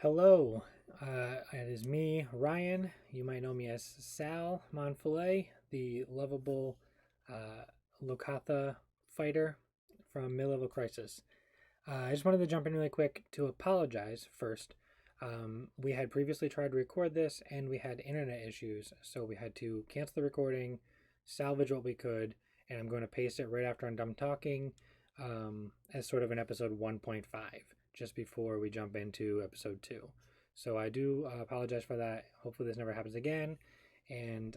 Hello, it is me, Ryan. You might know me as Sal Monfilet, the lovable uh, Lokatha fighter from Midlevel Crisis. I just wanted to jump in really quick to apologize first. We had previously tried to record this and we had internet issues, so we had to cancel the recording, salvage what we could, and I'm going to paste it right after I'm done talking as sort of an episode 1.5 just before we jump into episode 2. So I do apologize for that. Hopefully, this never happens again. And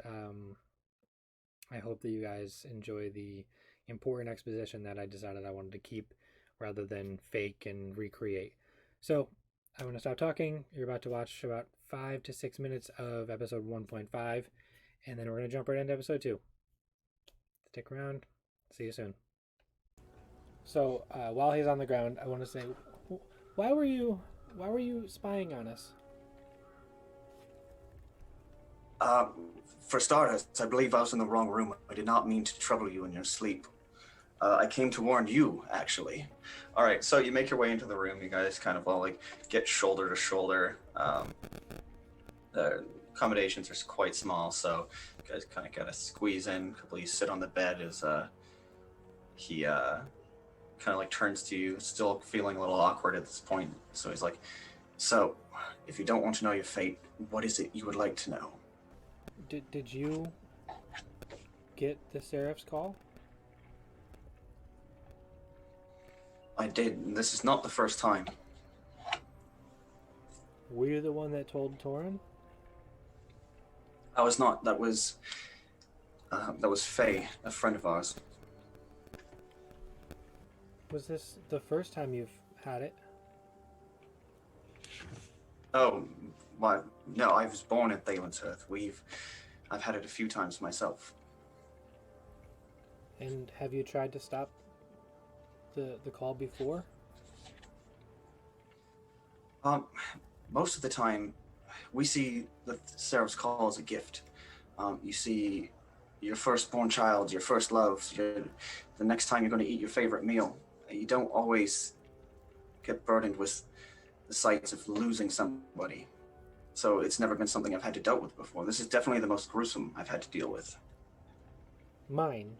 I hope that you guys enjoy the important exposition that I decided I wanted to keep rather than fake and recreate. So I'm going to stop talking. You're about to watch about 5 to 6 minutes of episode 1.5, and then we're going to jump right into episode 2. Stick around. See you soon. So while he's on the ground, I want to say, why were you spying on us? For starters, I believe I was in the wrong room. I did not mean to trouble you in your sleep. I came to warn you, actually. All right, so you make your way into the room. You guys kind of all get shoulder to shoulder. The accommodations are quite small, so you guys kind of gotta squeeze in. A couple of you sit on the bed as he kind of turns to you, still feeling a little awkward at this point. So he's like, "So, if you don't want to know your fate, what is it you would like to know?" Did you get the Seraph's call? I did, and this is not the first time. Were you the one that told Torin? I was not. That was Faye, a friend of ours. Was this the first time you've had it? Oh, why? No, I was born at Thalen's Earth. I've had it a few times myself. And have you tried to stop the call before? Most of the time, we see the Seraph's call as a gift. You see your firstborn child, your first love, the next time you're going to eat your favorite meal. You don't always get burdened with the sights of losing somebody. So it's never been something I've had to deal with before. This is definitely the most gruesome I've had to deal with. Mine.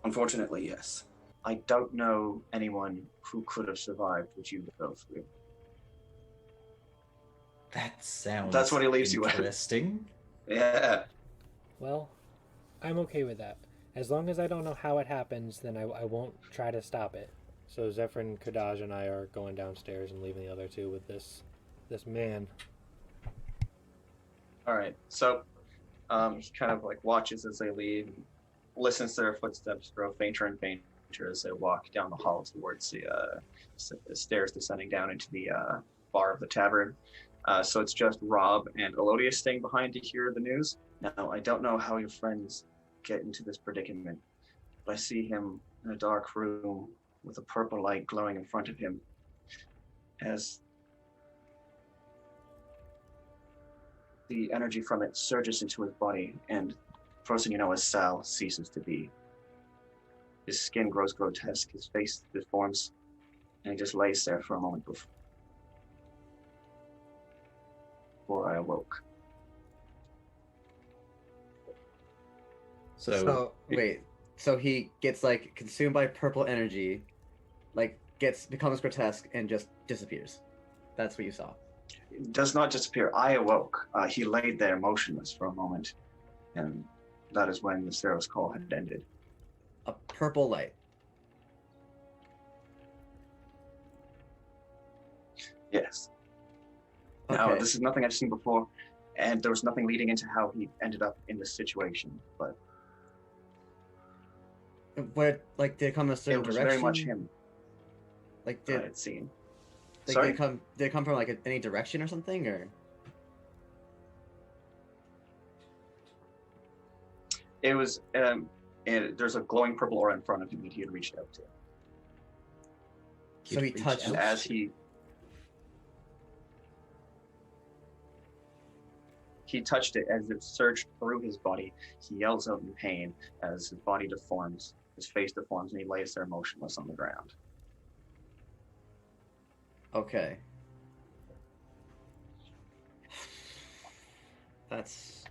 Unfortunately, yes. I don't know anyone who could have survived what you go through. That sounds That's what he leaves you with. Interesting. Yeah. Well, I'm okay with that. As long as I don't know how it happens, then I won't try to stop it. So Zephyr, Kadaj, and I are going downstairs and leaving the other two with this man. all right. So he kind of watches as they leave, listens to their footsteps grow fainter and fainter as they walk down the hall towards the stairs descending down into the bar of the tavern. So it's just Rob and Elodius staying behind to hear the news. Now, I don't know how your friends get into this predicament, but I see him in a dark room with a purple light glowing in front of him as the energy from it surges into his body, and first thing you know, his Sal ceases to be. His skin grows grotesque, his face deforms, and he just lays there for a moment before I awoke. So wait, so he gets consumed by purple energy, becomes grotesque and just disappears. That's what you saw. It does not disappear. I awoke. He laid there motionless for a moment, and that is when the Seraph's call had ended. A purple light. Yes. Okay. Now, this is nothing I've seen before, and there was nothing leading into how he ended up in this situation, but Where did it come in a certain it was direction? very much him. I Did had seen. Sorry? Sorry? Did it come from any direction or something, or? It was, and there's a glowing purple aura in front of him that he had reached out to. So he touched And it. as he touched it, as it surged through his body, he yells out in pain as his body deforms, his face deforms, and he lays there motionless on the ground. Okay. That's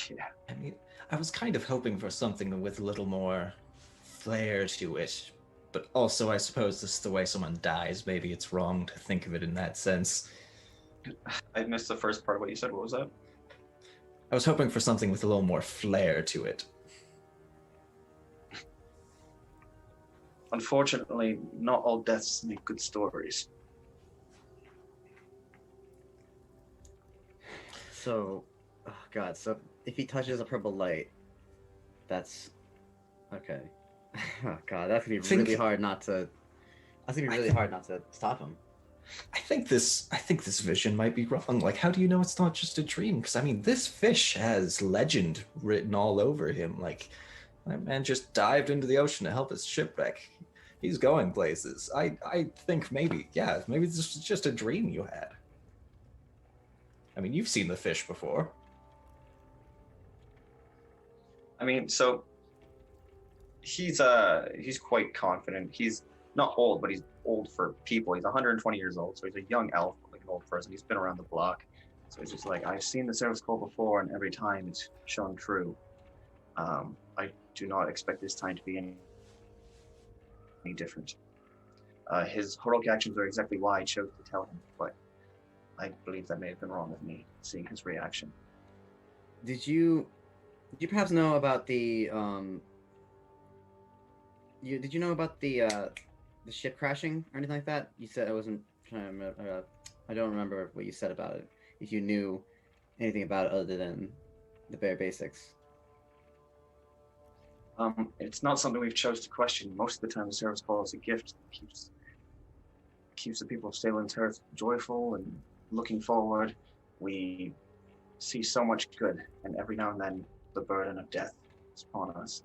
Yeah. I mean, I was kind of hoping for something with a little more flair to it, but also I suppose this is the way someone dies. Maybe it's wrong to think of it in that sense. I missed the first part of what you said. What was that? I was hoping for something with a little more flair to it. Unfortunately, not all deaths make good stories. so. Oh God. So if he touches a purple light, that's okay. Oh God, that's gonna be really hard not to. That's gonna be really hard not to stop him. I think this vision might be wrong. Like, how do you know it's not just a dream? Because I mean, this fish has legend written all over him. Like, that man just dived into the ocean to help his shipwreck. He's going places. I think maybe this was just a dream you had. I mean, you've seen the fish before. I mean, so he's quite confident. He's not old, but he's old for people. He's 120 years old, so he's a young elf, like an old person. He's been around the block, so he's just like, I've seen the service call before, and every time it's shown true. I do not expect this time to be any different. His heroic actions are exactly why I chose to tell him, but I believe that may have been wrong of me, seeing his reaction. Did you perhaps know about the did you know about the ship crashing or anything like that? You said I wasn't trying to remember. I don't remember what you said about it. If you knew anything about it other than the bare basics. It's not something we've chose to question. Most of the time, the service call is a gift that keeps the people of Salem's Hearth joyful and looking forward. We see so much good, and every now and then, the burden of death is upon us.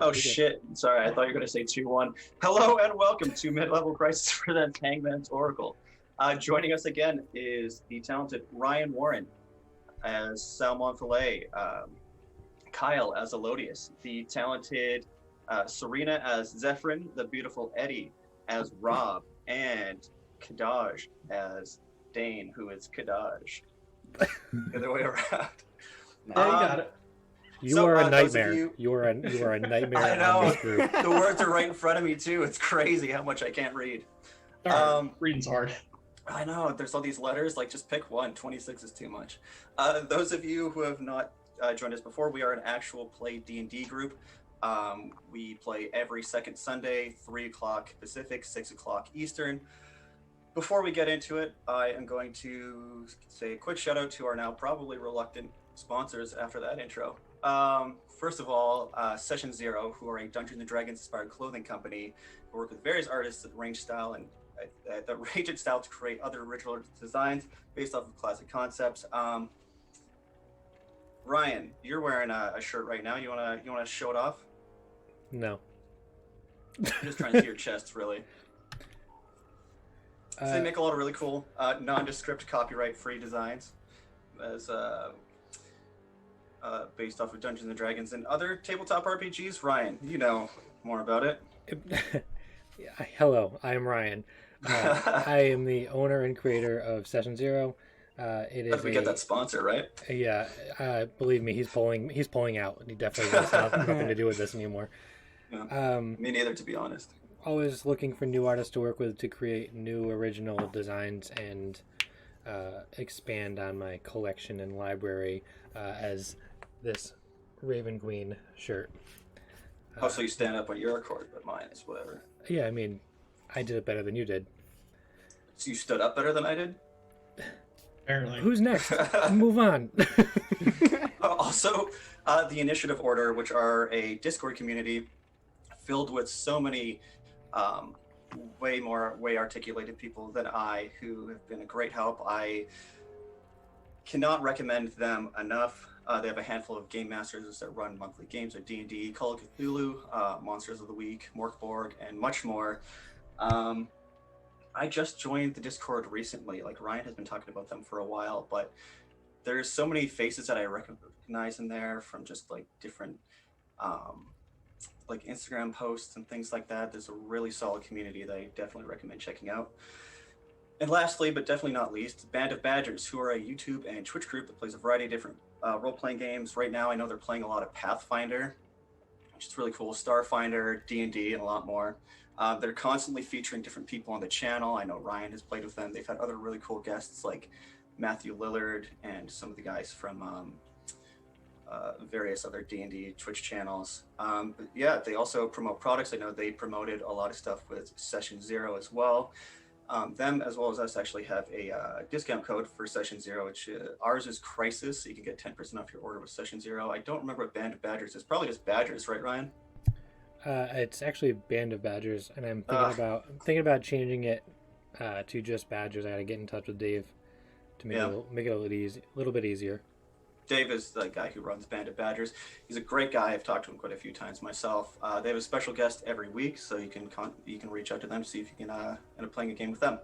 Oh You're good. shit! Sorry, I thought you were going to say 2-1. Hello and welcome to Midlevel Crisis presents Hangman's Oracle. Joining us again is the talented Ryan Warren as Salmon Filet, Kyle as Elodius, the talented Serena as Zephyrin, the beautiful Eddie as Rob, and Kadaj as Dane, who is Kadaj. The other way around. Nice. Yeah, you got it. You So, are a those of nightmare. you- You are a nightmare I on know. this group. The words are right in front of me too. It's crazy how much I can't read. Reading's hard. I know, there's all these letters, like just pick one. 26 is too much. Those of you who have not joined us before, we are an actual play D&D group. We play every second Sunday, 3 o'clock Pacific, 6 o'clock Eastern. Before we get into it, I am going to say a quick shout out to our now probably reluctant sponsors after that intro. First of all, Session Zero, who are a Dungeons & Dragons inspired clothing company who work with various artists that range in style to create other original designs based off of classic concepts. Ryan, you're wearing a shirt right now. You wanna show it off? No. I'm just trying to see your chest, really. So they make a lot of really cool, nondescript, copyright-free designs, as based off of Dungeons & Dragons and other tabletop RPGs. Ryan, you know more about it. Hello, I am Ryan. I am the owner and creator of Session Zero. It is If we get that sponsor, right? Yeah, believe me, he's pulling out. He definitely wants nothing to do with this anymore. Yeah. Me neither, to be honest. Always looking for new artists to work with to create new original designs and expand on my collection and library, as this Raven Queen shirt. So you stand up on your accord, but mine is whatever. Yeah, I mean, I did it better than you did. So you stood up better than I did? Apparently. Who's next? Move on. Also, the Initiative Order, which are a Discord community filled with so many way articulated people than I, who have been a great help. I cannot recommend them enough. They have a handful of game masters that run monthly games of D&D, Call of Cthulhu, Monsters of the Week, Morkborg, and much more. I just joined the Discord recently. Like, Ryan has been talking about them for a while, but there's so many faces that I recognize in there from just like different like Instagram posts and things like that. There's a really solid community that I definitely recommend checking out. And lastly, but definitely not least, Band of Badgers, who are a YouTube and Twitch group that plays a variety of different role-playing games. Right now, I know they're playing a lot of Pathfinder, which is really cool, Starfinder, D&D, and a lot more. They're constantly featuring different people on the channel. I know Ryan has played with them. They've had other really cool guests like Matthew Lillard and some of the guys from various other D&D Twitch channels. But yeah, they also promote products. I know they promoted a lot of stuff with Session Zero as well. Them, as well as us, actually have a discount code for Session Zero, which ours is Crisis, so you can get 10% off your order with Session Zero. I don't remember what Band of Badgers is. Probably just Badgers, right, Ryan? It's actually Band of Badgers, and I'm thinking about changing it to just Badgers. I gotta get in touch with Dave to make it a little bit easier. Dave is the guy who runs Band of Badgers. He's a great guy. I've talked to him quite a few times myself. They have a special guest every week, so you can reach out to them, see if you can end up playing a game with them.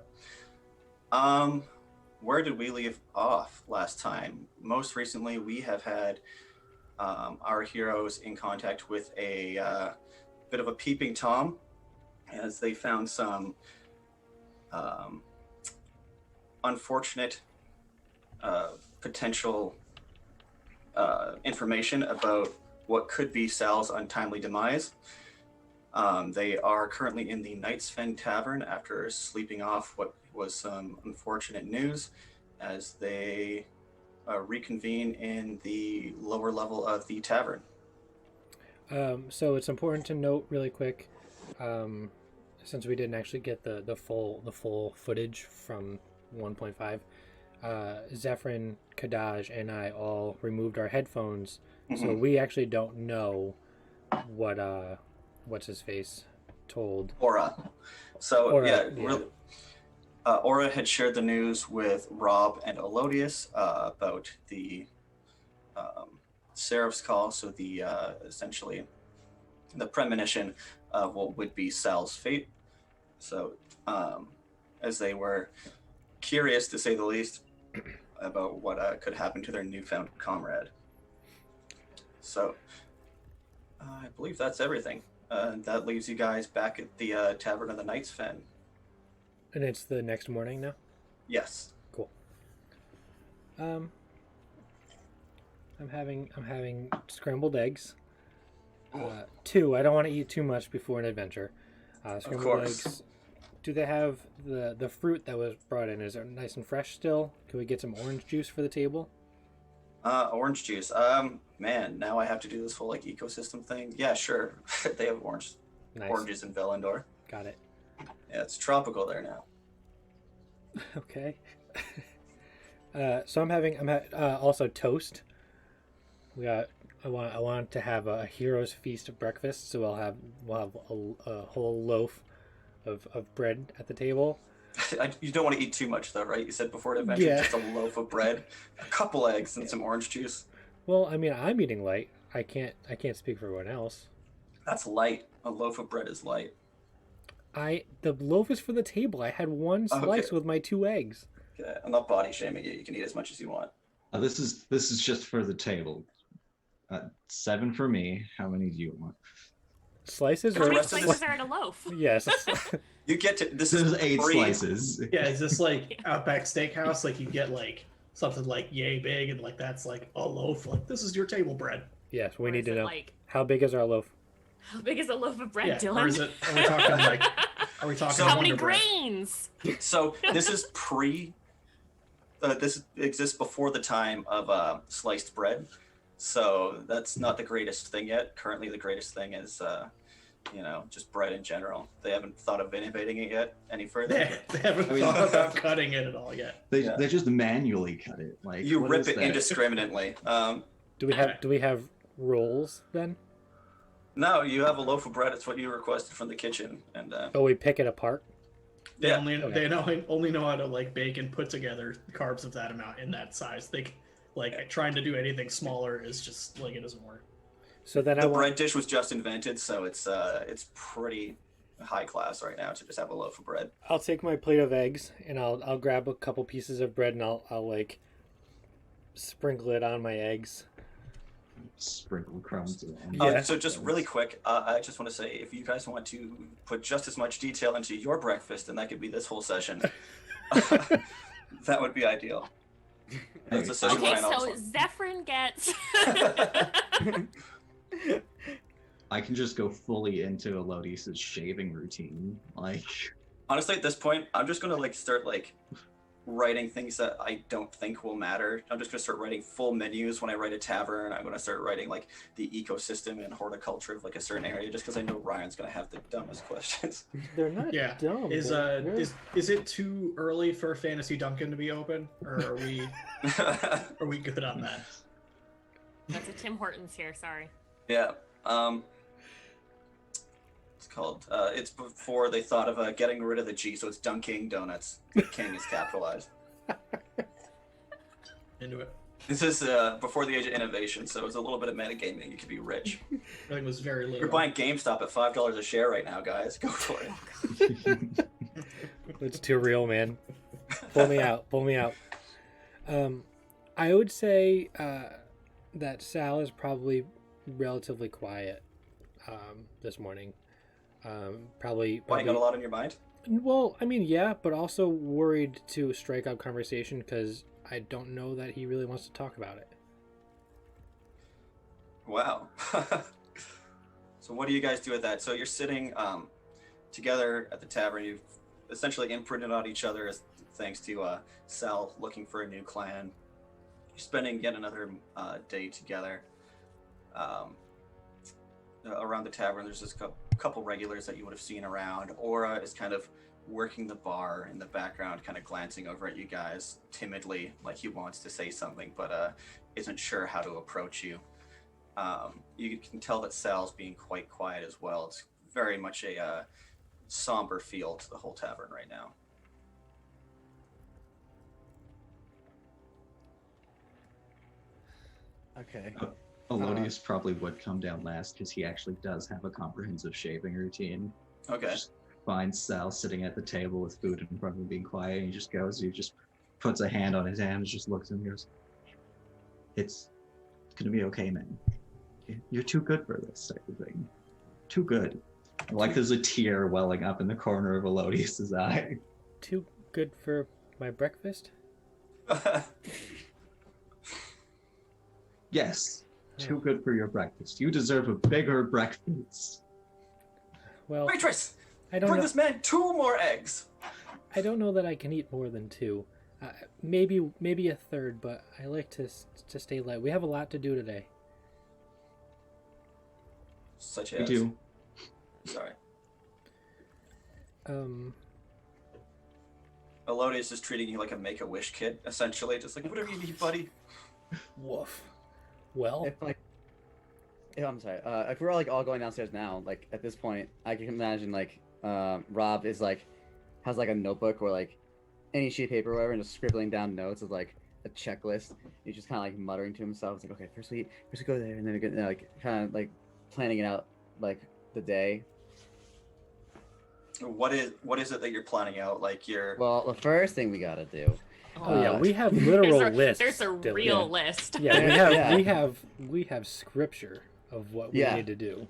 Where did we leave off last time? Most recently, we have had our heroes in contact with a bit of a peeping Tom, as they found some unfortunate potential information about what could be Sal's untimely demise. They are currently in the Knight's Fen Tavern after sleeping off what was some unfortunate news, as they reconvene in the lower level of the tavern. So it's important to note really quick, since we didn't actually get the full footage from 1.5. Zephyrin, Kadaj, and I all removed our headphones, so we actually don't know what what's his face told. Aura. So Aura had shared the news with Rob and Elodius about the Seraph's call. So the essentially the premonition of what would be Sal's fate. So, as they were curious, to say the least, about what could happen to their newfound comrade. So, I believe that's everything. That leaves you guys back at the Tavern of the Knights Fen. And it's the next morning now? Yes. Cool. I'm having scrambled eggs. 2. I don't want to eat too much before an adventure. Scrambled course. eggs. Do they have the fruit that was brought in? Is it nice and fresh still? Can we get some orange juice for the table? Orange juice. Man, now I have to do this whole like ecosystem thing. Yeah, sure. They have Nice. oranges in Velendor. Got it. Yeah, it's tropical there now. Okay. So I'm also toast. I want to have a hero's feast of breakfast, so we'll have a whole loaf of bread at the table. You don't want to eat too much though, right? You said before an adventure, Yeah. just a loaf of bread, a couple eggs, and some orange juice. Well, I mean, I'm eating light. I can't speak for everyone else. That's light. A loaf of bread is light. The loaf is for the table. I had one slice Okay. with my 2 eggs. Okay, I'm not body shaming you. You can eat as much as you want. This is just for the table. 7 for me. How many do you want? Slices The How or many rest of slices are in a loaf? Yes. You get to this This is is 8 free. slices. Yeah, is this like Outback Steakhouse? Like you get like something like yay big, and like that's like a loaf. Like this is your table bread. Yes, we Or need is to it, know like, how big is our loaf. how big is a loaf of bread, Yeah, Dylan? or is it? Are we talking like? Are we talking So- How many Wonder Bread? grains? So this is pre. This exists before the time of sliced bread. So that's not the greatest thing yet. Currently, the greatest thing is, just bread in general. They haven't thought of innovating it yet any further. They haven't I mean- thought about cutting it at all yet. They just manually cut it. Like You what rip is it that? indiscriminately. Do we have rolls then? No, you have a loaf of bread. It's what you requested from the kitchen, and Oh, we pick it apart. They Yeah. only know how to like bake and put together carbs of that amount in that size. Trying to do anything smaller is just like it doesn't work. So then I the want bread dish was just invented, so it's pretty high class right now to just have a loaf of bread. I'll take my plate of eggs and I'll grab a couple pieces of bread and I'll like sprinkle it on my eggs. Sprinkle crumbs. on. Yeah. So just really quick, I just want to say, if you guys want to put just as much detail into your breakfast, then that could be this whole session. That would be ideal. That's a session Okay, Ryan always so wants. Zephyrin gets. I can just go fully into Elodice's shaving routine. Like, Honestly, at this point, I'm just gonna start writing things that I don't think will matter. I'm just gonna start writing full menus when I write a tavern. I'm gonna start writing the ecosystem and horticulture of a certain area, just because I know Ryan's gonna have the dumbest questions. They're not Yeah. dumb. Is they're- is it too early for Fantasy Duncan to be open, or are we good on that? That's a Tim Hortons here. Sorry. Yeah. It's called. It's before they thought of getting rid of the G, so it's Dunking Donuts. The King is capitalized. Into it. This is before the age of innovation, so it's a little bit of metagaming. You could be rich. I think it was very little. You're buying GameStop at $5 a share right now, guys. Go for it. It's too real, man. Pull me out. Pull me out. I would say that Sal is probably relatively quiet this morning. Probably. Why, you got a lot on your mind? Well, I mean, yeah, but also worried to strike up conversation because I don't know that he really wants to talk about it. Wow. So what do you guys do with that? So you're sitting together at the tavern. You've essentially imprinted on each other thanks to Sal looking for a new clan. You're spending yet another day together. Around the tavern, there's just a couple regulars that you would have seen around. Aura is kind of working the bar in the background, kind of glancing over at you guys timidly, like he wants to say something, but isn't sure how to approach you. You can tell that Sal's being quite quiet as well. It's very much a somber feel to the whole tavern right now. Okay. Elodius probably would come down last because he actually does have a comprehensive shaving routine. Okay. Just finds Sal sitting at the table with food in front of him, being quiet, and he just puts a hand on his hand and just looks at him and goes, It's gonna be okay, man. You're too good for this type of thing. Too good. Like there's a tear welling up in the corner of Elodius's eye. Too good for my breakfast? Yes. Too good for your breakfast. You deserve a bigger breakfast. Well, Waitress, I don't bring know. this man 2 more eggs. I don't know that I can eat more than 2. Maybe a third, but I like to stay light. We have a lot to do today. Such We as. do. Sorry. Elodius is treating you like a Make-A-Wish kid, essentially. Just like, whatever you need, buddy. Woof. Well, I'm sorry. If we're like all going downstairs now, like at this point, I can imagine like Rob is like has like a notebook or like any sheet of paper or whatever, and just scribbling down notes of like a checklist. He's just kind of like muttering to himself. It's like, okay, first we go there, and then we go, like kind of like planning it out like the day. What is it that you're planning out? Like you're. Well, the first thing we gotta do. oh yeah, we have literal lists. There's a Dylan. real list. Yeah, Yeah. we have scripture of what we Yeah. need to do.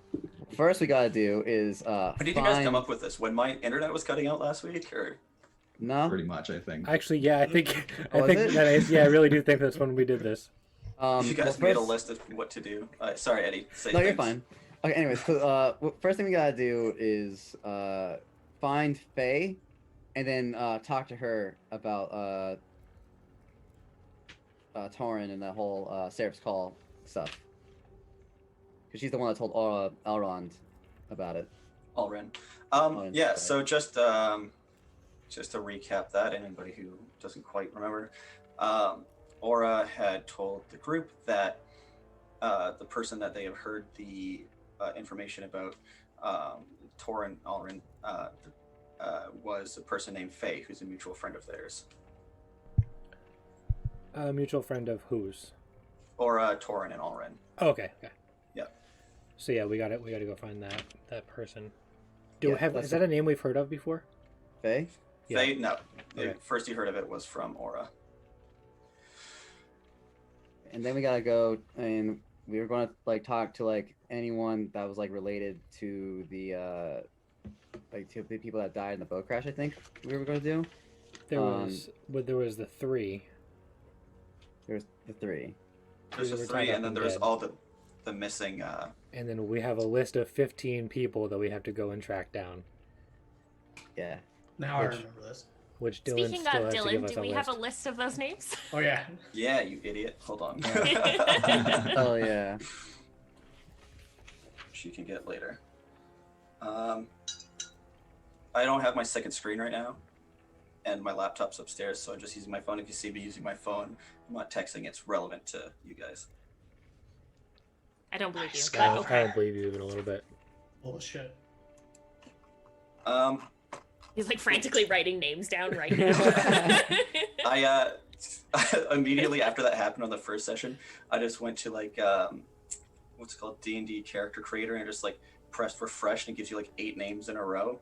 First we gotta do is How did you guys come up with this? When my internet was cutting out last week, or? No. Pretty much, I think. Actually, yeah, I think Oh, is it? that is. Yeah, I really do think that's when we did this. You guys well, made a first- list of what to do. Sorry, Eddie. Say No, you're things. fine. Okay, anyways, so, first thing we gotta do is find Faye, and then talk to her about Torin and that whole Seraph's Call stuff. Because she's the one that told Elrond about it. Alrin. sorry. Yeah. So just to recap that, anybody who doesn't quite remember, Aura had told the group that the person that they have heard the information about, Torin Alrin, was a person named Faye, who's a mutual friend of theirs. A mutual friend of whose? Or Torin and Alrin. Oh, okay. Yeah. So yeah, we got to go find that person. Yeah, Is that a name we've heard of before? Faye? Yeah. Faye, no. The Okay. first you heard of it was from Aura. And then we gotta go, and we were gonna like talk to like anyone that was like related to the to the people that died in the boat crash. I think we were gonna do. There was the 3. There's the 3. There's We the were 3, tied up and then and there's dead. all the missing. And then we have a list of 15 people that we have to go and track down, Yeah. Now I Which- remember this. which Dylan Speaking still of has to give Dylan, us do a we list. have a list of those names? Oh yeah. Yeah, you idiot. Hold on. Oh yeah. She can get later. I don't have my second screen right now, and my laptop's upstairs, so I'm just using my phone. If you see me using my phone, I'm not texting. It's relevant to you guys. I don't believe you. Nice. But I okay. don't believe you even a little bit. Bullshit. He's like frantically writing names down right now. I immediately after that happened on the first session, I just went to like what's it called, D&D character creator, and I just like pressed refresh, and it gives you like 8 names in a row,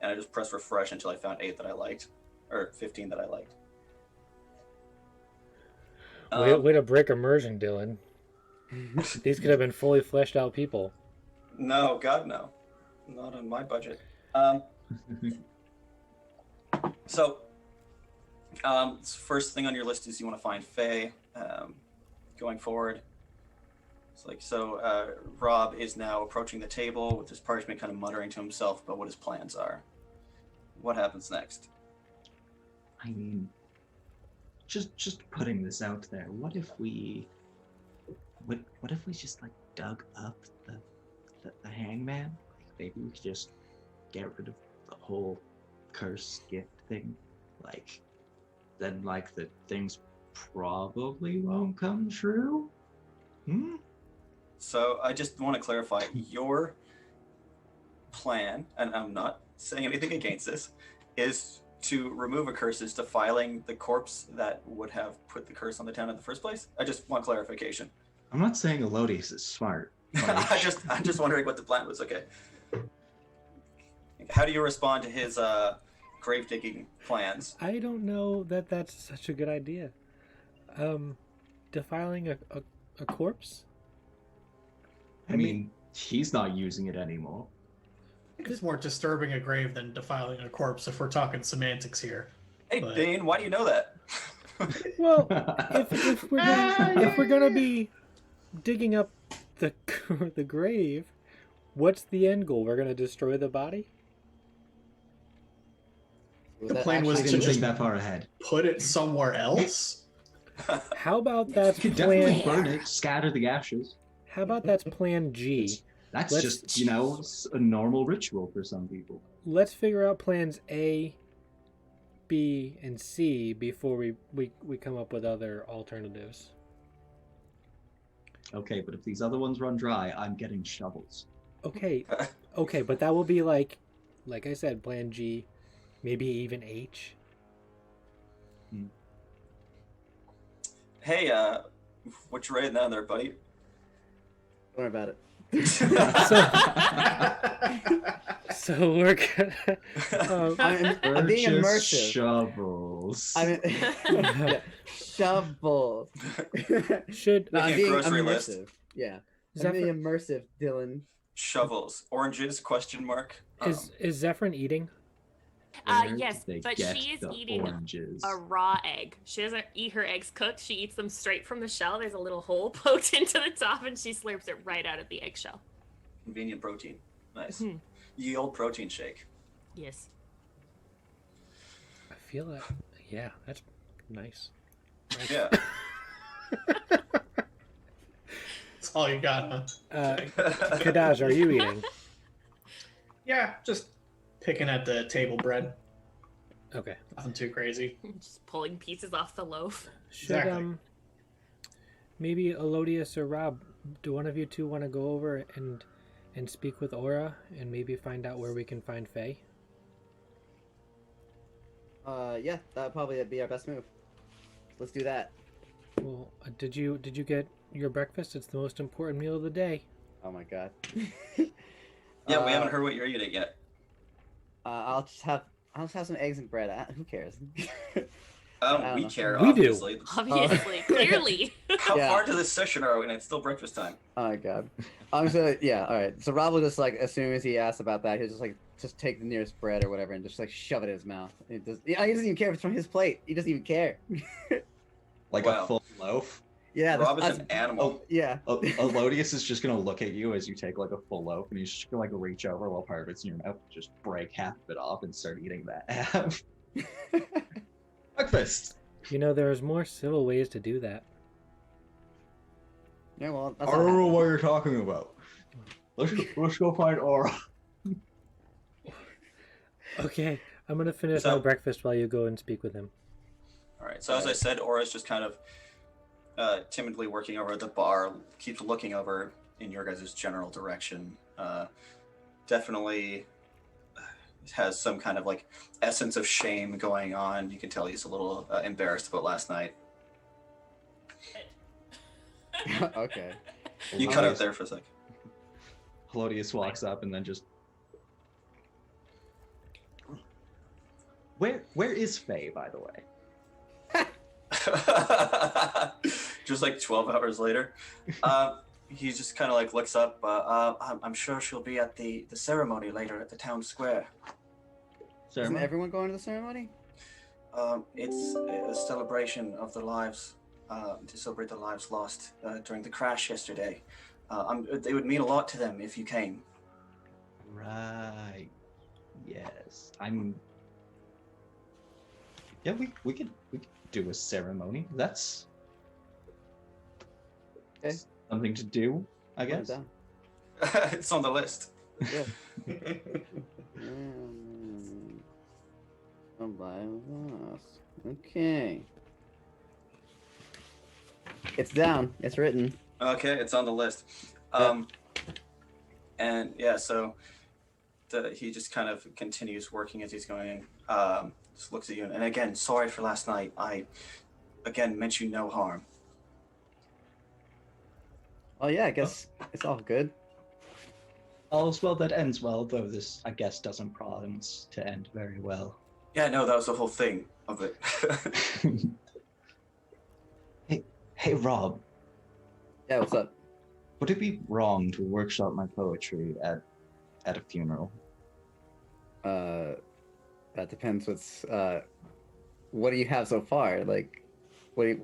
and I just pressed refresh until I found 8 that I liked, or 15 that I liked. Way to break immersion, Dylan. These could have been fully fleshed out people. No, God, no, not on my budget. So, first thing on your list is you want to find Faye. Going forward, it's like so. Rob is now approaching the table with his parchment, kind of muttering to himself about what his plans are. What happens next? I mean, just putting this out there. What if we just like dug up the hangman? Like maybe we could just get rid of the whole curse gift thing. Like then like the things probably won't come true. So I just want to clarify your plan, and I'm not saying anything against this, is to remove a curse is defiling the corpse that would have put the curse on the town in the first place. I just want clarification. I'm not saying Elodius is smart. Like, I'm just wondering what the plan was. Okay. How do you respond to his grave digging plans? I don't know that that's such a good idea. Defiling a corpse? I mean, he's not using it anymore. I think it's more disturbing a grave than defiling a corpse if we're talking semantics here. Hey, But- Dane, why do you know that? Well, if we're gonna be digging up the the grave, what's the end goal? We're gonna destroy the body? Was The that plan was I actually to didn't just think that far ahead. put it somewhere else. How about that's You could definitely plan? burn it, scatter the ashes. How about that's plan G? That's Let's- just, a normal ritual for some people. Let's figure out plans A, B, and C before we come up with other alternatives. Okay, but if these other ones run dry, I'm getting shovels. Okay, but that will be like I said, plan G, maybe even H. Hey, what you writing down there, buddy? Don't worry about it. So we're gonna. I'm being Purchase immersive. Shovels. Yeah, shovels. Should No, I'm Making a being grocery list. immersive. Yeah. Zephyr- I'm being immersive, Dylan. Shovels, oranges? Question mark. is Zephyrin eating? Where Yes, did they but get she is the eating oranges? a raw egg. She doesn't eat her eggs cooked. She eats them straight from the shell. There's a little hole poked into the top, and she slurps it right out of the eggshell. Convenient protein. Nice. Mhm. Ye old protein shake. Yes. I feel that. Yeah, that's nice. Yeah. That's all you got, huh? Kadaj, are you eating? Yeah, just picking at the table bread. Okay. Nothing too crazy. Just pulling pieces off the loaf. Should Exactly. maybe Elodius or Rob, do one of you two want to go over and speak with Aura and maybe find out where we can find Faye? Yeah, that'd probably be our best move. Let's do that. Well, did you get your breakfast? It's the most important meal of the day. Oh my god. Yeah, we haven't heard what you're eating yet. I'll just have some eggs and bread. Who cares? We know. care, We do. obviously. Obviously, clearly. How Yeah. far to this session are we? And it's still breakfast time. Oh my god. I'm just yeah, alright. So Rob will just as soon as he asks about that, he'll just take the nearest bread or whatever and just shove it in his mouth. He doesn't even care if it's from his plate. He doesn't even care. Like Wow. a full loaf? Yeah, Rob is that's an animal. yeah. Elodius is just gonna look at you as you take a full loaf, and he's just gonna reach over while part of it's in your mouth, just break half of it off and start eating that half. Breakfast. There's more civil ways to do that. Yeah, well, I that's don't not know happening. what you're talking about. Let's go find Aura. Okay, I'm gonna finish So- my breakfast while you go and speak with him. All right. So as I said, Aura's just kind of timidly working over at the bar, keeps looking over in your guys' general direction. Definitely has some kind of essence of shame going on. You can tell he's a little embarrassed about last night. Okay. You cut out there for a sec. Elodius walks up and then just. Where is Faye, by the way? Just 12 hours later, he just kind of looks up. I'm sure she'll be at the ceremony later at the town square. Isn't Ceremony? everyone going to the ceremony? It's a celebration of the lives, to celebrate the lives lost during the crash yesterday. It would mean a lot to them if you came. Right. Yes. Yeah, we could do a ceremony. That's Okay. something to do, I Write it guess. down. It's on the list. Yeah. Okay. It's down. It's written. Okay, it's on the list. And yeah, so he just kind of continues working as he's going. Just looks at you, and again, sorry for last night. I, again, meant you no harm. Oh yeah, I guess it's all good. All's well that ends well, though this, I guess, doesn't promise to end very well. Yeah, no, that was the whole thing of it. Hey, Rob, Yeah, what's up? would it be wrong to workshop my poetry at a funeral? That depends. What do you have so far? Like, you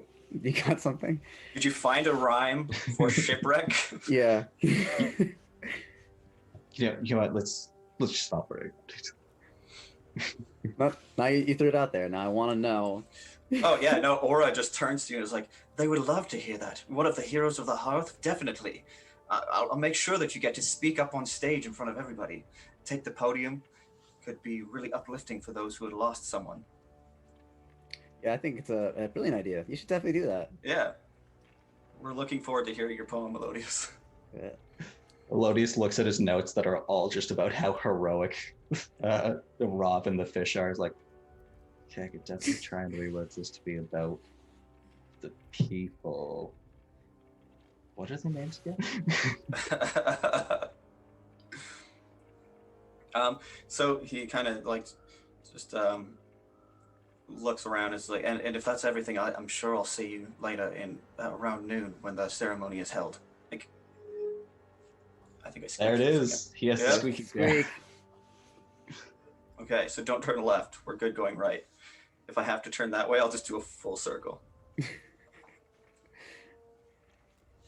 got something? Did you find a rhyme for shipwreck? Yeah. You know what? Let's just stop for it. Now you threw it out there. Now I want to know. Oh yeah, no. Aura just turns to you and is like, "They would love to hear that. One of the heroes of the hearth, definitely. I'll make sure that you get to speak up on stage in front of everybody. Take the podium. Could be really uplifting for those who had lost someone." Yeah, I think it's a brilliant idea. You should definitely do that. Yeah, we're looking forward to hearing your poem, Melodious. Yeah. Elodius looks at his notes that are all just about how heroic Rob and the fish are. He's like, okay, I could definitely try and reword this to be about the people. What are the names again? So he kind of like just looks around and is like, and if that's everything, I'm sure I'll see you later in around noon when the ceremony is held. Like, I think I squeaked There it for a is. second. He has Yeah. the squeaky Squeak. Okay, so don't turn left. We're good going right. If I have to turn that way, I'll just do a full circle.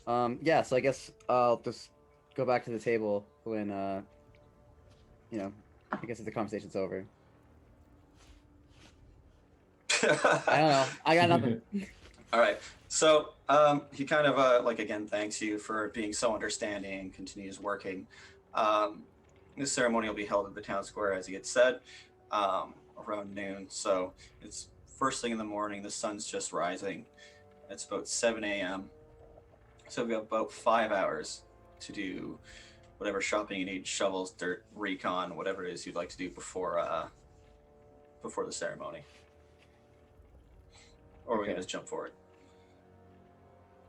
Yeah, so I guess I'll just go back to the table when I guess if the conversation's over. I don't know. I got nothing. All right. So he kind of again thanks you for being so understanding and continues working. This ceremony will be held at the town square, as he had said, around noon. So it's first thing in the morning. The sun's just rising. It's about 7 a.m. So we have about 5 hours to do whatever shopping you need: shovels, dirt, recon, whatever it is you'd like to do before the ceremony. Or we can just jump forward.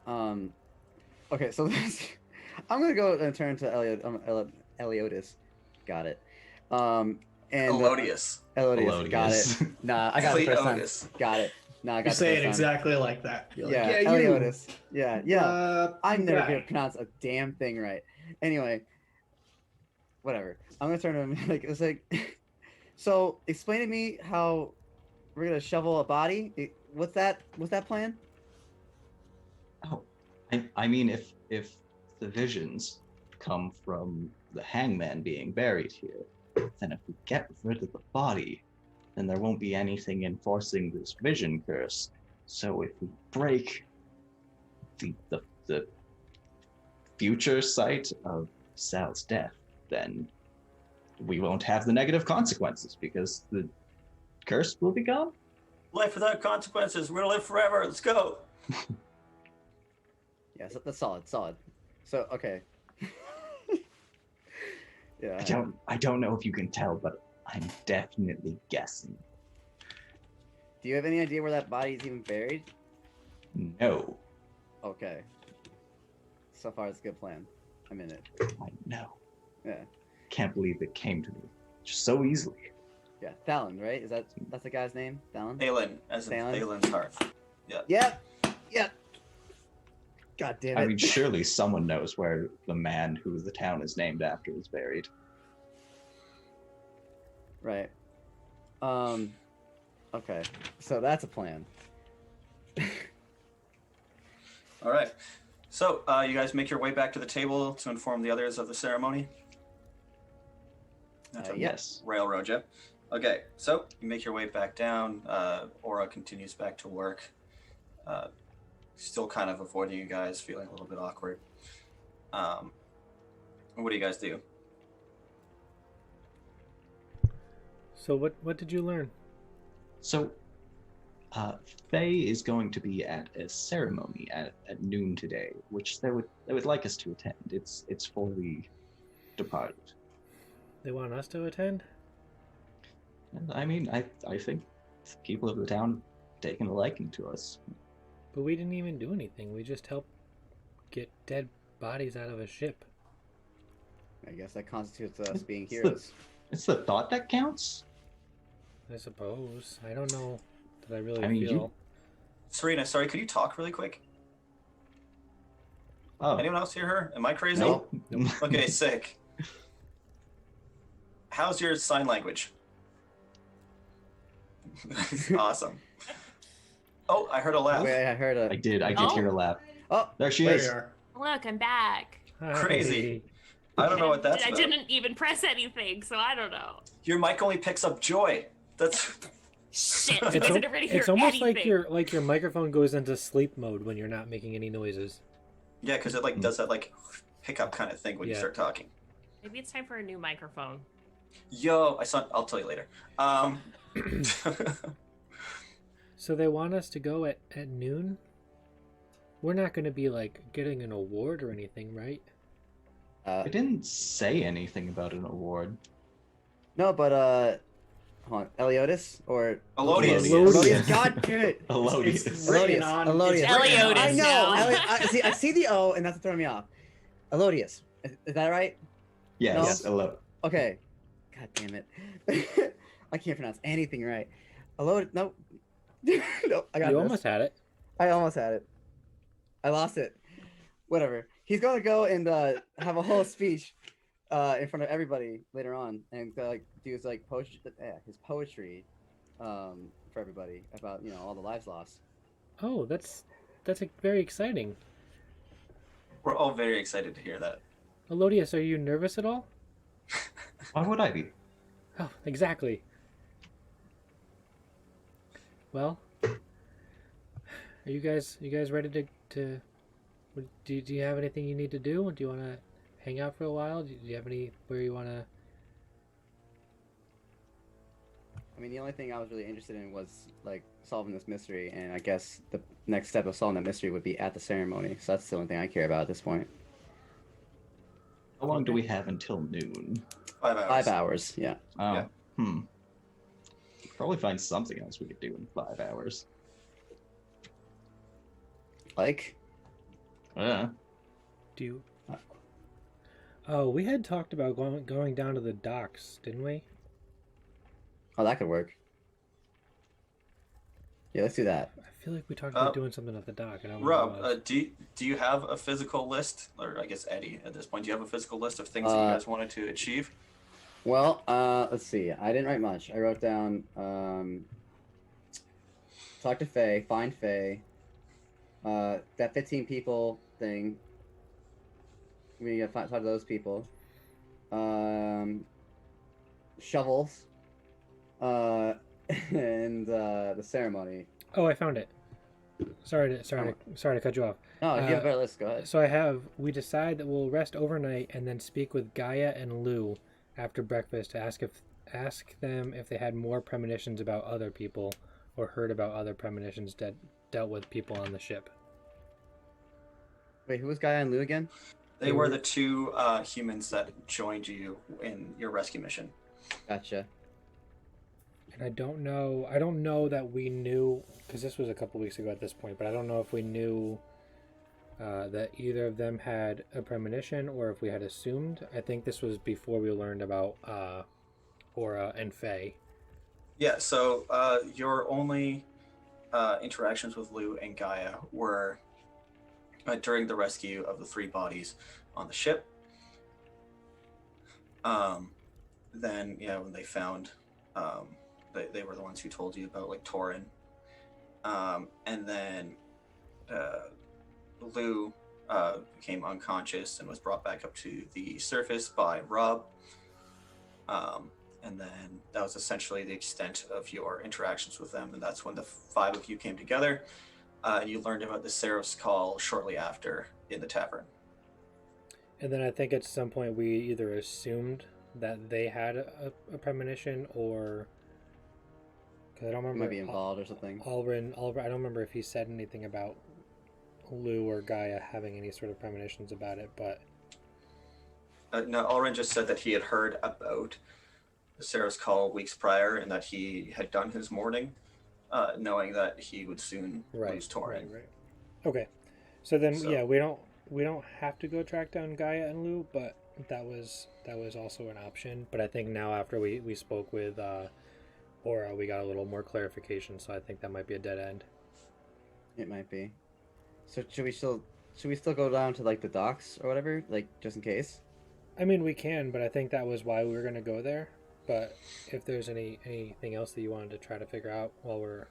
Okay, so I'm gonna go and turn to Eliotis. Got it. And Elodious. Eliotis. Got it. Nah, I got it first time. Eliotis. Got it. Nah, I got You it say first it time. exactly like that. You're Yeah, like, Eliotis. Yeah. I'm never guy. gonna pronounce a damn thing right. Anyway, whatever. I'm gonna turn to him it's like, so explain to me how we're gonna shovel a body. What's that plan? Oh, I mean, if the visions come from the hangman being buried here, then if we get rid of the body, then there won't be anything enforcing this vision curse. So if we break the future sight of Sal's death, then we won't have the negative consequences because the curse will be gone. Life without consequences. We're gonna live forever. Let's go. Yeah, so that's solid. So okay. Yeah. I don't know if you can tell, but I'm definitely guessing. Do you have any idea where that body is even buried? No, Okay. So far, it's a good plan. I'm in it. I know. Yeah. Can't believe it came to me just so easily. Yeah. Thalen, right? That's the guy's name? Thalen? Thalen, as in Thalen? Thalen's heart. Yep. God damn it. I mean, surely someone knows where the man who the town is named after is buried. Right. Okay. So that's a plan. All right. So you guys make your way back to the table to inform the others of the ceremony. Yes. Railroad you. Okay. So you make your way back down. Aura continues back to work. Still kind of avoiding you guys, feeling a little bit awkward. What do you guys do? So what did you learn? So, Faye is going to be at a ceremony at noon today, which they would like us to attend. It's for the departed. They want us to attend? And I mean, I think the people of the town have taken a liking to us. But we didn't even do anything. We just helped get dead bodies out of a ship. I guess that constitutes us being heroes. It's the thought that counts. I suppose. I don't know that I really I mean, feel. Serena, sorry, could you talk really quick? Oh, Anyone else hear her? Am I crazy? Nope. Okay, sick. How's your sign language? Awesome. Oh, I heard a laugh. Wait, I heard a. I did Oh. hear a laugh. Oh, There she There is. you are. Look, I'm back. Crazy. I don't know what that's I about. didn't even press anything, so I don't know. Your mic only picks up joy. That's Shit, I It's, wasn't al- ready to hear it's almost anything. like your microphone goes into sleep mode when you're not making any noises. yeah, because it like does that like hiccup kind of thing when you Yeah. start talking. Maybe it's time for a new microphone. Yo, I'll tell you later. So they want us to go at noon? We're not going to be like getting an award or anything, right? I didn't say anything about an award. no, but hold on, Eliotis or Elodius. Elodius. God damn it. Elodius. It's written Elodius. on. Elodius. It's written on- Eliotis. I know. now. I see the O, and that's throwing me off. Elodius. Is that right? Yes, No. hello. Okay. God damn it. I can't pronounce anything right. Elodius. No. No, I got You this. almost had it. I almost had it. I lost it. Whatever. He's gonna go and have a whole speech in front of everybody later on, and like do his like his poetry for everybody about all the lives lost. Oh, that's very exciting. We're all very excited to hear that. Elodius, are you nervous at all? Why would I be? Oh, exactly. Well, are you guys ready to do you have anything you need to do? Do you want to hang out for a while? Do you have where you want to? I mean, the only thing I was really interested in was like solving this mystery, and I guess the next step of solving that mystery would be at the ceremony. So that's the only thing I care about at this point. How long do we have until noon? 5 hours. 5 hours, yeah. Oh, Yeah. Probably find something else we could do in 5 hours. Like, Yeah. Do you? Oh, we had talked about going down to the docks, didn't we? oh, that could work. Yeah, let's do that. I feel like we talked about doing something at the dock. I don't know Rob, what it was. do you have a physical list, or I guess Eddie at this point? Do you have a physical list of things that you guys wanted to achieve? Well, let's see. I didn't write much. I wrote down talk to Faye, find Faye, that 15 people thing. We gotta talk to those people. Shovels, and the ceremony. Oh, I found it. Sorry to cut you off. No, if you have a better list, go ahead. So we decide that we'll rest overnight and then speak with Gaia and Lou after breakfast to ask them if they had more premonitions about other people or heard about other premonitions that dealt with people on the ship. Wait, who was Gaia and Lou again? They were the two humans that joined you in your rescue mission. Gotcha. And I don't know that we knew, because this was a couple weeks ago at this point, but I don't know if we knew that either of them had a premonition or if we had assumed. I think this was before we learned about Aura and Faye. Yeah, so your only interactions with Lou and Gaia were during the rescue of the 3 bodies on the ship. Then, when they found, they were the ones who told you about, like, Torin. And then Lou became unconscious and was brought back up to the surface by Rob. And then that was essentially the extent of your interactions with them, and that's when the 5 of you came together. And you learned about the Seraph's Call shortly after in the tavern. And then I think at some point we either assumed that they had a premonition or... Because I don't remember... Might be involved or something. Alrin, I don't remember if he said anything about Lou or Gaia having any sort of premonitions about it, but... No, Alrin just said that he had heard about the Seraph's Call weeks prior and that he had done his mourning, knowing that he would soon lose Torin. Right. Okay. So then, So- yeah, we don't... we don't have to go track down Gaia and Lou, but that was also an option. But I think now after we spoke with Aura, we got a little more clarification, so I think that might be a dead end. It might be. So should we still go down to like the docks or whatever, like just in case? I mean, we can, but I think that was why we were gonna go there. But if there's anything else that you wanted to try to figure out while we're,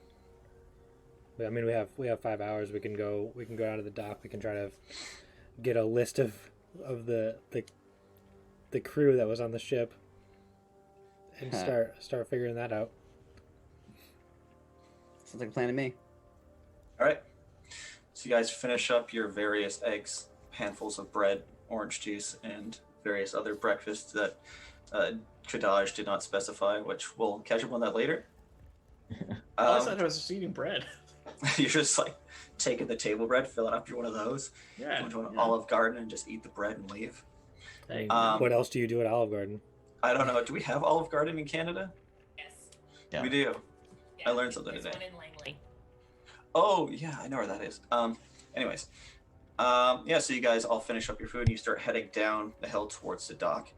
I mean, we have 5 hours. We can go down to the dock. We can try to get a list of the crew that was on the ship and start figuring that out. Sounds like a plan to me. All right. So you guys finish up your various eggs, handfuls of bread, orange juice, and various other breakfasts that Kadaj did not specify, which we'll catch up on that later. I thought I was just eating bread. You're just like taking the table bread, filling up one of those, Yeah. going to an Olive Garden and just eat the bread and leave. Hey, What else do you do at Olive Garden? I don't know. Do we have Olive Garden in Canada? Yes. Yeah. We do. Yeah, I learned something there's today. one in Langley. Oh, yeah, I know where that is. Anyways. Yeah, so you guys all finish up your food and you start heading down the hill towards the dock.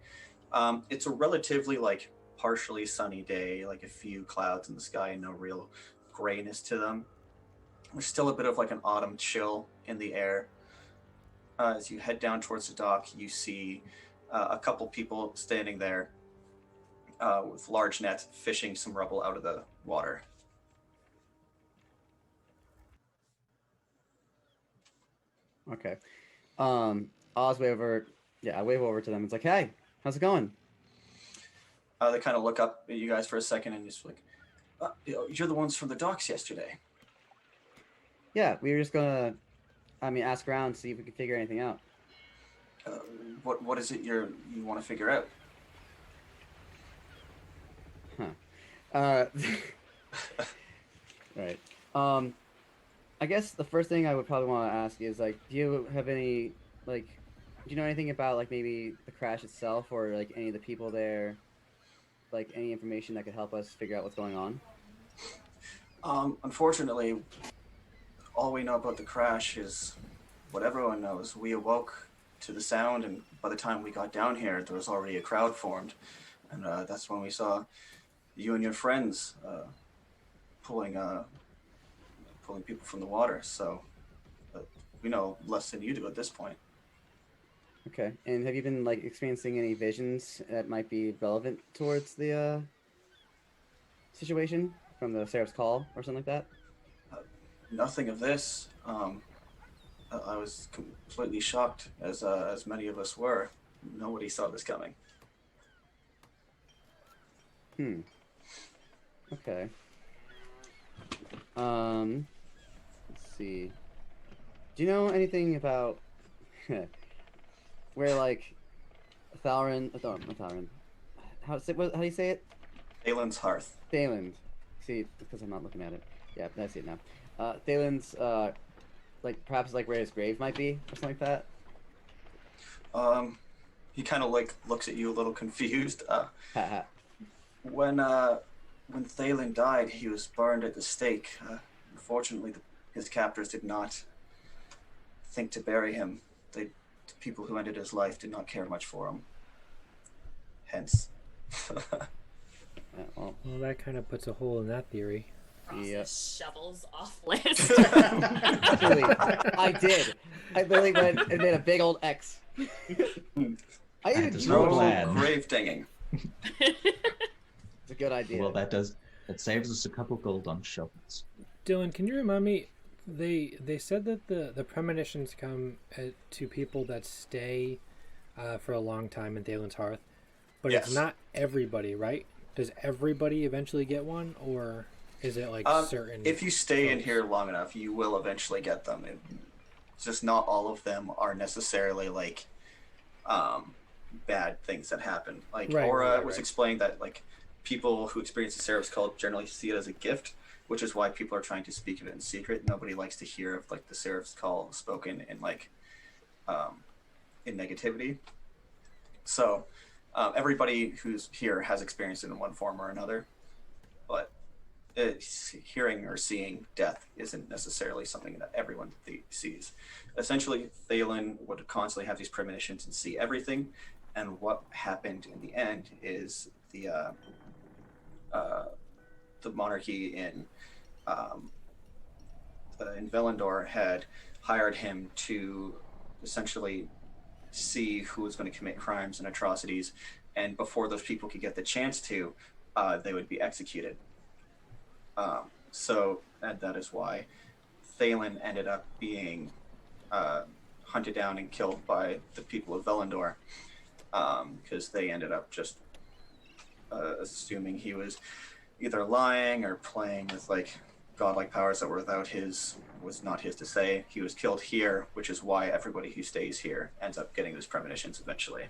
It's a relatively, like, partially sunny day, like a few clouds in the sky and no real grayness to them. There's still a bit of, like, an autumn chill in the air. As you head down towards the dock, you see a couple people standing there with large nets fishing some rubble out of the water. Okay. I'll just wave over. Yeah, I wave over to them. It's like, hey, how's it going? They kind of look up at you guys for a second and just like, you're the ones from the docks yesterday. Yeah, we were just gonna, ask around, see if we can figure anything out. What is it you want to figure out? Right. I guess the first thing I would probably want to ask is like, do you have any do you know anything about like maybe the crash itself or like any of the people there, like any information that could help us figure out what's going on? Unfortunately, all we know about the crash is what everyone knows. We awoke to the sound, and by the time we got down here, there was already a crowd formed, and that's when we saw you and your friends pulling people from the water. So we know less than you do at this point. Okay. And have you been like experiencing any visions that might be relevant towards the situation from the Seraph's Call or something like that? Nothing of this. I was completely shocked, as many of us were. Nobody saw this coming. Okay. Let's see. Do you know anything about where like Thalrin? Not Thalrin. How do you say it? Aelin's hearth. Thaylen. See, because I'm not looking at it. Yeah, I see it now. Thalen's like perhaps like where his grave might be or something like that. He kind of like looks at you a little confused. Haha. When Thalen died, he was burned at the stake. Unfortunately, his captors did not think to bury him. The people who ended his life did not care much for him. Hence. Well, that kind of puts a hole in that theory. Yeah. Shovels off list. actually, I did. I literally went and made a big old X. I even There's drew no it. plan. Grave dinging. It's a good idea. Well, that saves us a couple gold on shovels. Dylan, can you remind me? They said that the premonitions come to people that stay for a long time in Thalen's hearth, but Yes. it's not everybody, right? Does everybody eventually get one, or is it like certain? If you stay in folks? here long enough, you will eventually get them. It's just not all of them are necessarily like bad things that happen. Like Right, Aura right, was right. explaining that like people who experience the Seraph's Call generally see it as a gift, which is why people are trying to speak of it in secret. Nobody likes to hear of like the Seraph's Call spoken in like in negativity. So everybody who's here has experienced it in one form or another, but hearing or seeing death isn't necessarily something that everyone sees. Essentially, Thalen would constantly have these premonitions and see everything. And what happened in the end is the monarchy in Velendor had hired him to essentially see who was going to commit crimes and atrocities, and before those people could get the chance to, they would be executed. And that is why Thalen ended up being hunted down and killed by the people of Velendor, because they ended up just assuming he was either lying or playing with like godlike powers that were was not his to say. He was killed here, which is why everybody who stays here ends up getting those premonitions eventually.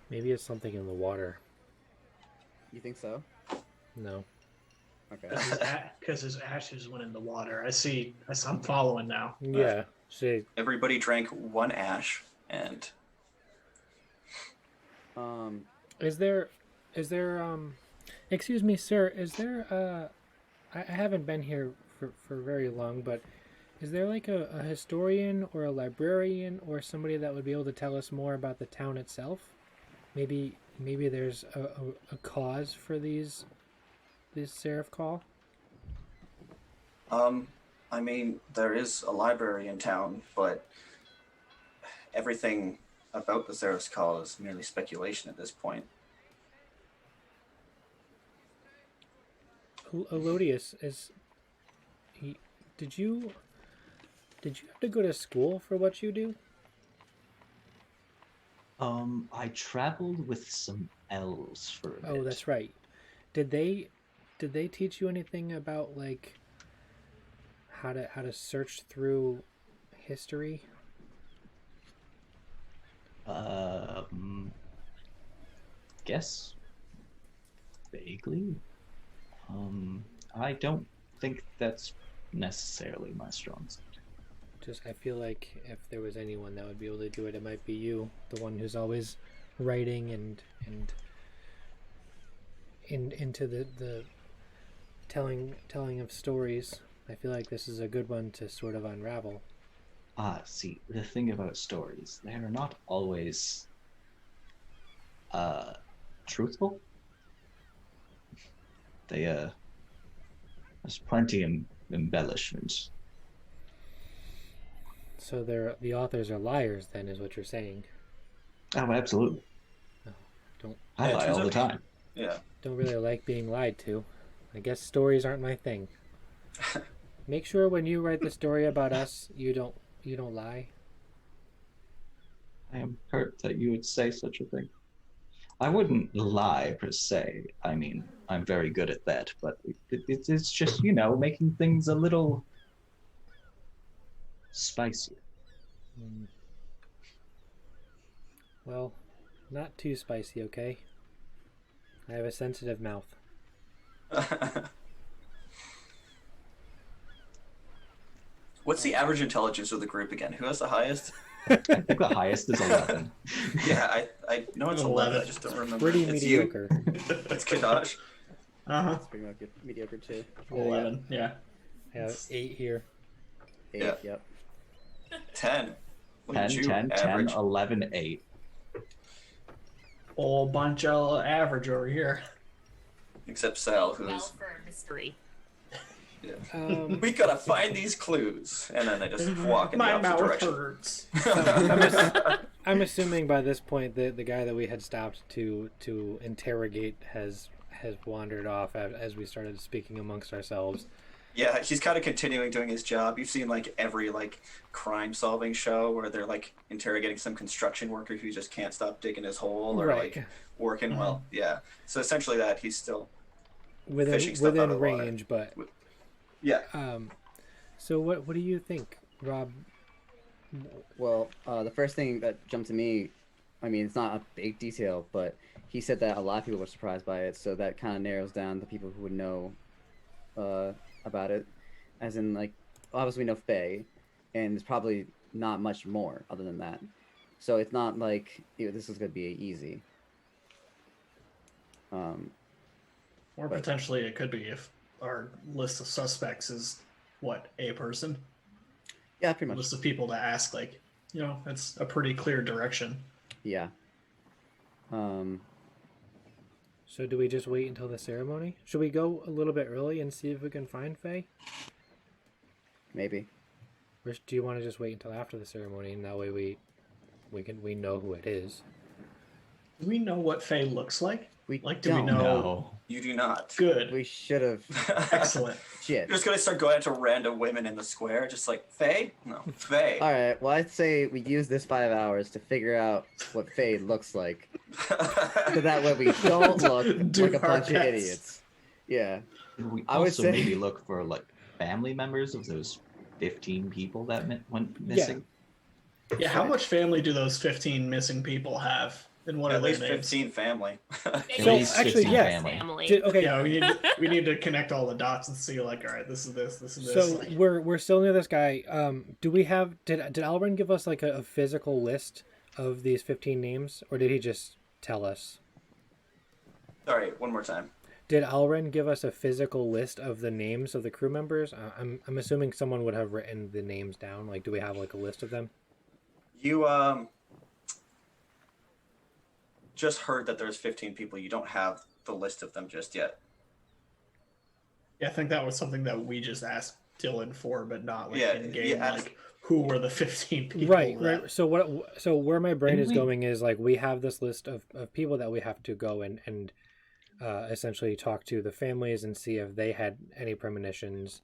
Maybe it's something in the water. You think so? No. Okay. Because his ashes went in the water. I'm following now. Yeah. See. Everybody drank one ash, and Is there excuse me, sir, is there I haven't been here for very long, but is there like a historian or a librarian or somebody that would be able to tell us more about the town itself? Maybe there's a cause for this Seraph Call? I mean, there is a library in town, but everything about the Seraph's Call is merely speculation at this point. Elodius, did you have to go to school for what you do? I traveled with some elves for a bit. Oh, that's right. Did they teach you anything about like how to search through history? Guess vaguely. I don't think that's necessarily my strong suit. Just I feel like if there was anyone that would be able to do it, it might be you, the one who's always writing and into the telling of stories. I feel like this is a good one to sort of unravel. See, the thing about stories, they are not always truthful. There's plenty of embellishment. So the authors are liars, then, is what you're saying? Oh, absolutely. Don't I lie all the time. Yeah. Don't really like being lied to. I guess stories aren't my thing. Make sure when you write the story about us, you don't lie. I am hurt that you would say such a thing. I wouldn't lie per se. I mean, I'm very good at that, but it's just, making things a little spicier. Well, not too spicy, okay? I have a sensitive mouth. What's the average intelligence of the group again? Who has the highest? I think the highest is 11. Yeah, I know it's 11. I just don't remember. Pretty It's mediocre. It's Kadash. Uh-huh. It's pretty much mediocre too. 11, yeah. I have 8 here. 8, Yeah. yep. 10. What 10, did you 10, 10, average? 11, 8. Whole bunch of average over here. Except Sal, Well who's... for a mystery. Yeah. We gotta find these clues. And then they just walk in the My opposite mouth direction. hurts. I'm assuming by this point that the guy that we had stopped to interrogate has wandered off as we started speaking amongst ourselves. Yeah, he's kind of continuing doing his job. You've seen every crime-solving show where they're interrogating some construction worker who just can't stop digging his hole or Right. Working well. Yeah. So essentially that he's still Within fishing stuff out of the water. range, but Yeah. so what do you think, Rob? Well, the first thing that jumped to me, I mean, it's not a big detail, but he said that a lot of people were surprised by it, so that kind of narrows down the people who would know about it. As in, obviously we know Faye, and there's probably not much more other than that. So it's not like this is gonna be easy. Or But- potentially it could be if our list of suspects is what, a person? Yeah, pretty much. List of people to ask, like, it's a pretty clear direction. Yeah. So do we just wait until the ceremony? Should we go a little bit early and see if we can find Faye? Maybe. Or do you want to just wait until after the ceremony and that way we know who it is? Do we know what Faye looks like? Do we know? No. You do not. Good. We should have. Excellent. Shit. You're just gonna start going out to random women in the square, just like Faye? No, Faye. All right. Well, I'd say we use this 5 hours to figure out what Faye looks like, so that way we don't look Do like a our bunch of best. idiots. Yeah. We I would also say- maybe look for like family members of those 15 people that went missing. Yeah, how much family do those 15 missing people have? And what At are their least names? 15 family. At So, least actually, 15 yeah. family. Okay. Yeah, we need to connect all the dots and see, like, all right, this is this is this. So like, we're still near this guy. Do we have did Alren give us like a physical list of these 15 names, or did he just tell us? Sorry, one more time. Did Alren give us a physical list of the names of the crew members? I'm assuming someone would have written the names down. Like, do we have like a list of them? You just heard that there's 15 people. You don't have the list of them just yet. yeah, I think that was something that we just asked Dylan for, but not like Yeah, in game. yeah, Like, who were the 15 people? Right, that- right. So where my brain Didn't is we- going is like we have this list of people that we have to go and essentially talk to the families and see if they had any premonitions.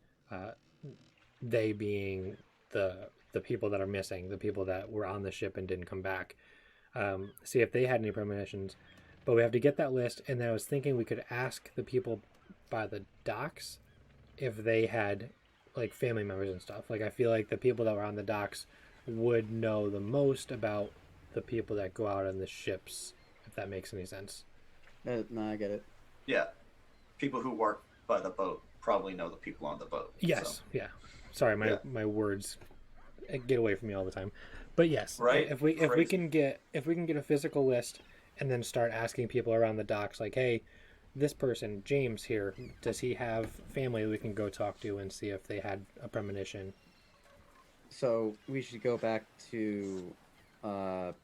They being the people that are missing, the people that were on the ship and didn't come back. See if they had any premonitions. But we have to get that list, and then I was thinking we could ask the people by the docks if they had like family members and stuff. Like I feel like the people that were on the docks would know the most about the people that go out on the ships, if that makes any sense. No, I get it. Yeah. People who work by the boat probably know the people on the boat. Yes, so. yeah. Sorry, my words get away from me all the time. But yes, Right? if we Crazy. can get a physical list and then start asking people around the docks like, hey, this person, James here, does he have family we can go talk to and see if they had a premonition? So we should go back to Elrod.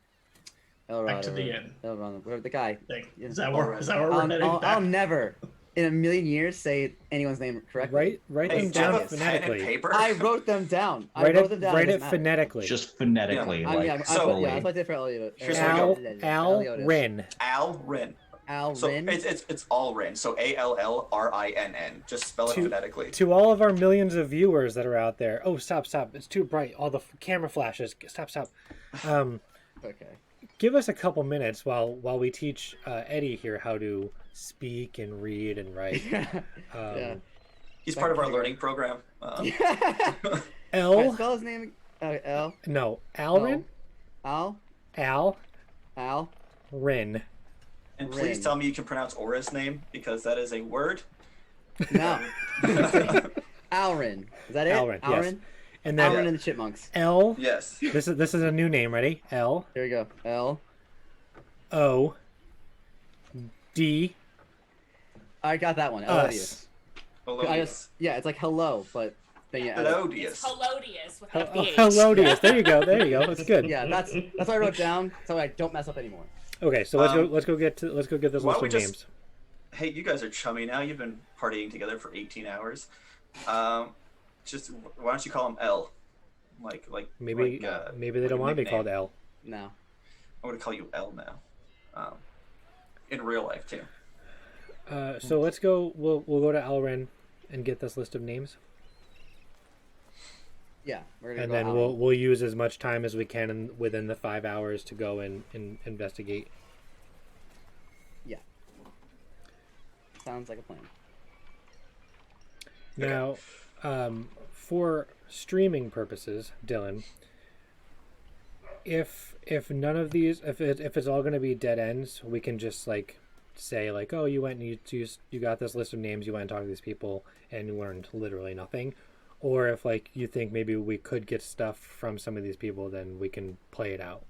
Back to or the inn. Elrod, whatever the guy. Like, Yeah. is that where we're heading I'll back? never, in a million years, say anyone's name correctly. Write Hey, them do you have down a pen and phonetically. paper? I wrote them down. Write wrote them down. it doesn't matter. phonetically. Just phonetically, I mean, like So- slowly. that's what I did for Elliot. Here's Al what Rin. Al Rin. Al So Rin. it's all Rin. So ALLRINN. Just spell it phonetically. To all of our millions of viewers that are out there. Oh, stop! It's too bright. All the camera flashes. Stop. Okay. Give us a couple minutes while we teach Eddie here how to speak and read and write. Yeah. He's part of our learning program. Can I L. spell his name? L. No, Alrin. Al. Al Al. Rin. And please Rin. tell me you can pronounce Aura's name, because that is a word. No. Alrin. Is that it? Alrin, yes. Alrin. And then Alrin and the Chipmunks. L. Yes. This is a new name. Ready? L Here we go. L. O D I got that one. Us. Melodious. Yeah, it's like hello, but then you add it. Melodious. It's Helodious with Oh, FBH. Helodious. There you go. That's good. Yeah, that's what I wrote down, so I don't mess up anymore. Okay, so let's go get this why list don't we of just- names. Hey, you guys are chummy now. You've been partying together for 18 hours. Just why don't you call him L? Like Maybe maybe they don't want to be called L. No. I'm gonna call you L now. In real life too. So let's go. We'll go to Alren and get this list of names, Yeah, we're gonna and go then Alrin. we'll use as much time as we can within the 5 hours to go and investigate. Sounds like a plan. Now, for streaming purposes, Dylan, if none of these, if it's all going to be dead ends, we can just like say like, oh, you went and you got this list of names, you went and talked to these people, and you learned literally nothing. Or if like you think maybe we could get stuff from some of these people, then we can play it out.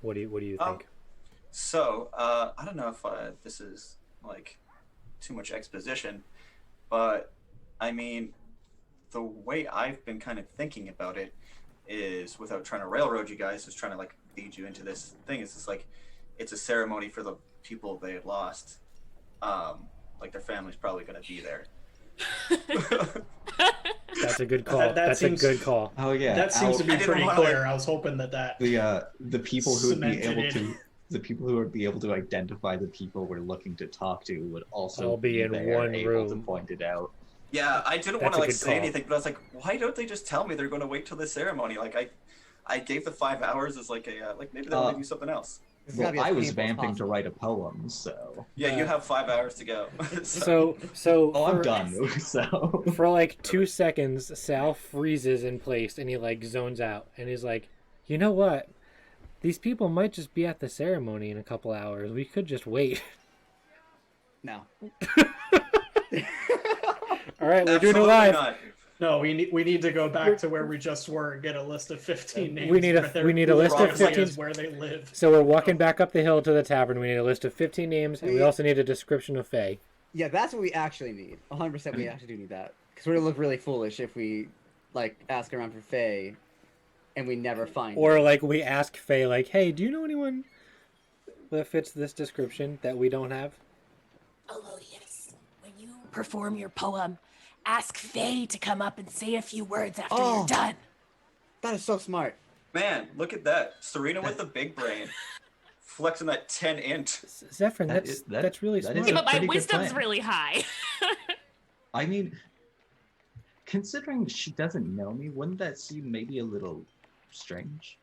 What do you Um, think? So, I don't know if this is like too much exposition, but I mean, the way I've been kind of thinking about it is, without trying to railroad you guys, just trying to like lead you into this thing. Is just like it's a ceremony for the people they had lost. Like their family's probably going to be there. That's a good call. That That's seems- a good call. Oh yeah, That seems to I be didn't pretty wanna, clear. like- I was hoping that the people who would be cemented able it. to the people who would be able to identify the people we're looking to talk to would also All be in there, one able to room. point it out. Yeah, I didn't want That's to a like good say call. anything, but I was like, why don't they just tell me they're going to wait till the ceremony? Like I gave the 5 hours as like a like maybe they'll do something else. It's gotta Well, be as I was painful as vamping to possible. write a poem, so Yeah, you have 5 hours to go. So oh, I'm for- done. So For like 2 seconds, Sal freezes in place and he like zones out and he's like, you know what? These people might just be at the ceremony in a couple hours. We could just wait. No. All right, we're doing it Absolutely live. not. No, we need to go back to where we just were and get a list of 15 names. We need a- where they're- we need a who list of obviously 15 is where they live. So we're walking back up the hill to the tavern. We need a list of 15 names, and we also need a description of Faye. Yeah, that's what we actually need. 100% we actually do need that. Because we're going to look really foolish if we, like, ask around for Faye and we never find Or her. like we ask Faye, like, hey, do you know anyone that fits this description that we don't have? Elodius, when you perform your poem, ask Faye to come up and say a few words after Oh. you're done. That is so smart. Man, look at that. Serena with the big brain. Flexing that 10 int. Zephyr, That that's is- that- that's really that smart. is Yeah, a but my pretty good wisdom's plan. really high. I mean, considering she doesn't know me, wouldn't that seem maybe a little strange?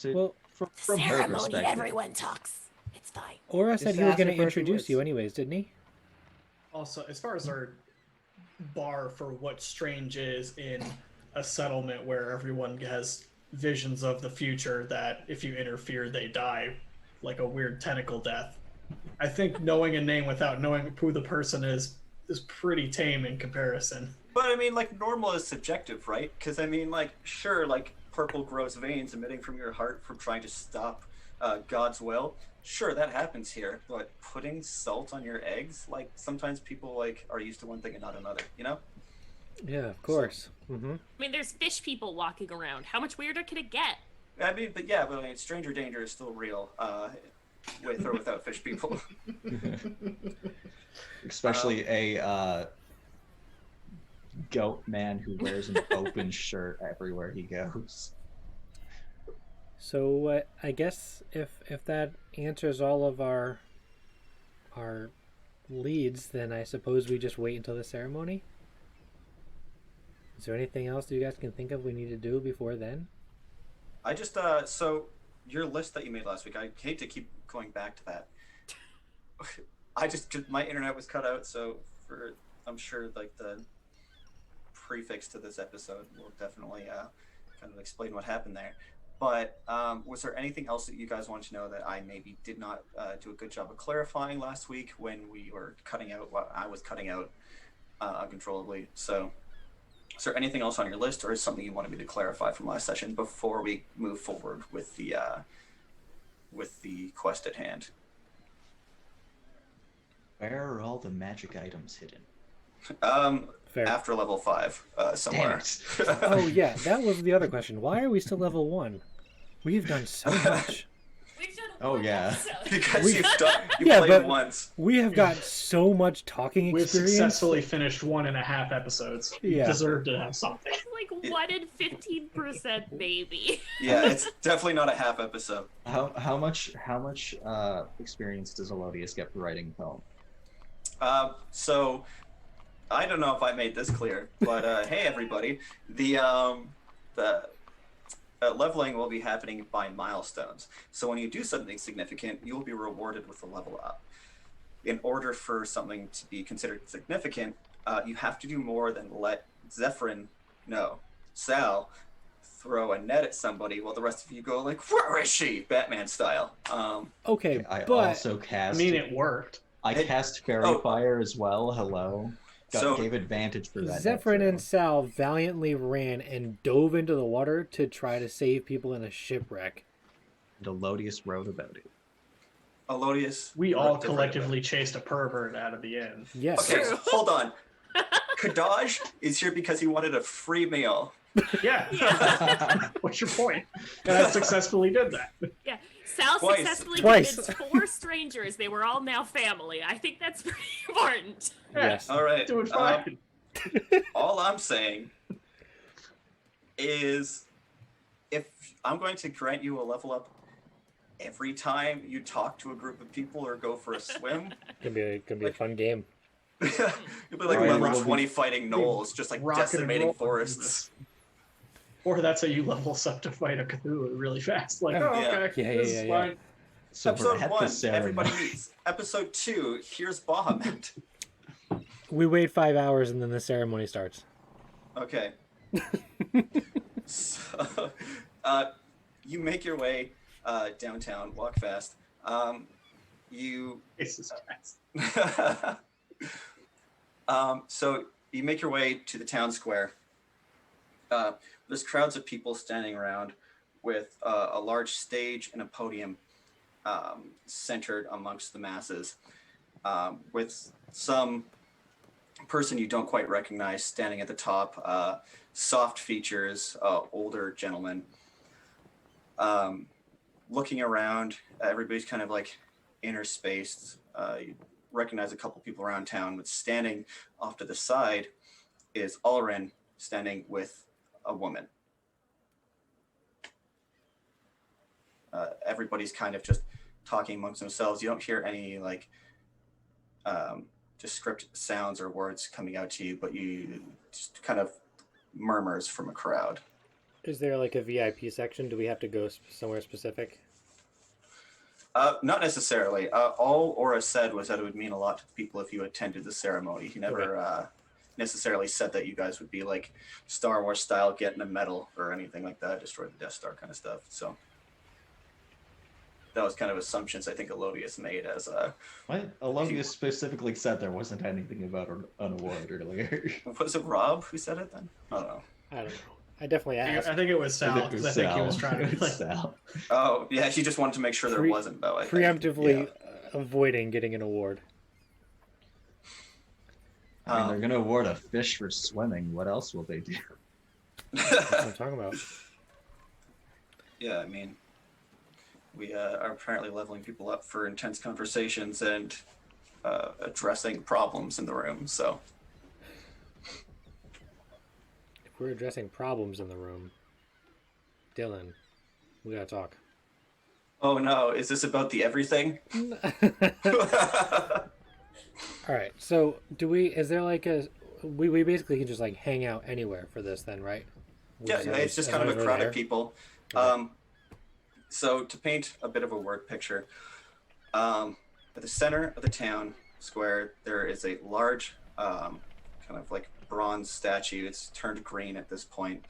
Well, From her Ceremony, perspective. everyone talks. It's fine. Aura said Just he was ask going her to for a few introduce words. you anyways, didn't he? Also, as far as our bar for what strange is in a settlement where everyone has visions of the future that if you interfere they die, like a weird tentacle death. I think knowing a name without knowing who the person is pretty tame in comparison. But I mean, like, normal is subjective, right? Because I mean, like, sure, like, purple gross veins emitting from your heart from trying to stop God's will. Sure, that happens here. But putting salt on your eggs, like, sometimes people, like, are used to one thing and not another, you know? Yeah, of course. Mm-hmm. I mean, there's fish people walking around. How much weirder can it get? I mean, stranger danger is still real, with or without fish people. Especially a goat man who wears an open shirt everywhere he goes. So I guess if that answers all of our leads, then I suppose we just wait until the ceremony. Is there anything else you guys can think of we need to do before then? I just, so your list that you made last week, I hate to keep going back to that. My internet was cut out, so I'm sure, like, the prefix to this episode will definitely kind of explain what happened there. But was there anything else that you guys wanted to know that I maybe did not do a good job of clarifying last week when we were cutting out what I was cutting out uncontrollably? So is there anything else on your list, or is something you wanted me to clarify from last session before we move forward with the quest at hand? Where are all the magic items hidden? Fair. After level 5, somewhere. Oh yeah, that was the other question. Why are we still level 1? We've done so much. We've done Oh, yeah. Because you Yeah, played but- once. We have got so much talking We've experience. successfully finished 1.5 episodes. You Yeah. deserve to have something. Like 1 in 15%, maybe. Yeah, it's definitely not a half episode. How much experience does Elodius get for writing a poem? So I don't know if I made this clear, but hey everybody, the leveling will be happening by milestones. So when you do something significant, you will be rewarded with a level up. In order for something to be considered significant, you have to do more than let Sal, throw a net at somebody while the rest of you go like, "Where is she?" Batman style. Okay, I but also I cast. mean, it worked. I cast Fairy Oh. Fire as well. Hello. Gave advantage for that. Zephyrin net and Sal valiantly ran and dove into the water to try to save people in a shipwreck. And Elodius wrote about it. Elodius. We wrote all different collectively chased a pervert out of the inn. Yes. Okay, True. hold on. Kadaj is here because he wanted a free meal. Yeah. Yeah. What's your point? And I successfully did that. Yeah. Sal Twice. successfully Twice. convinced 4 strangers they were all now family. I think that's pretty important. Yes. All right. Doing fine. All I'm saying is if I'm going to grant you a level up every time you talk to a group of people or go for a swim, Could be a fun game. you'll be like Right, level we'll be- 20 fighting gnolls, just like Rocking and decimating rolling forests. Or that's how you level us up to fight a Cthulhu really fast. Like, oh, Yeah. okay, Yeah, this yeah, is yeah. fine. So Episode we're at 1, the ceremony. everybody meets. Episode 2, here's Bahamut. We wait 5 hours and then the ceremony starts. Okay. So, you make your way downtown, walk fast. You Jesus Christ. so you make your way to the town square. There's crowds of people standing around with a large stage and a podium centered amongst the masses, with some person you don't quite recognize standing at the top. Soft features, older gentleman. Looking around, everybody's kind of like interspaced. You recognize a couple people around town, but standing off to the side is Ulrin standing with a woman. Everybody's kind of just talking amongst themselves. You don't hear any like descriptive sounds or words coming out to you, but you just kind of murmurs from a crowd. Is there like a VIP section? Do we have to go somewhere specific? Not necessarily. All Aura said was that it would mean a lot to the people if you attended the ceremony. He never necessarily said that you guys would be like Star Wars style, getting a medal or anything like that, destroy the Death Star kind of stuff. So that was kind of assumptions I think Elodius made as What? Elodius specifically said there wasn't anything about an award earlier. was it Rob who said it then? I don't know. I don't know. I definitely asked. I think it was Sal, because I think he was trying to be like, Sal. Oh yeah, he just wanted to make sure there Pre- wasn't though. I think. Preemptively avoiding getting an award. I mean, they're going to award a fish for swimming. What else will they do? That's what I'm talking about. Yeah, I mean, we are apparently leveling people up for intense conversations and addressing problems in the room. So If we're addressing problems in the room, Dylan, we gotta talk. oh no, is this about the everything? All right. So, is there like we basically can just like hang out anywhere for this then, right? Yeah, it's just kind of a crowd of people. Okay. So to paint a bit of a word picture, at the center of the town square, there is a large kind of like bronze statue. It's turned green at this point.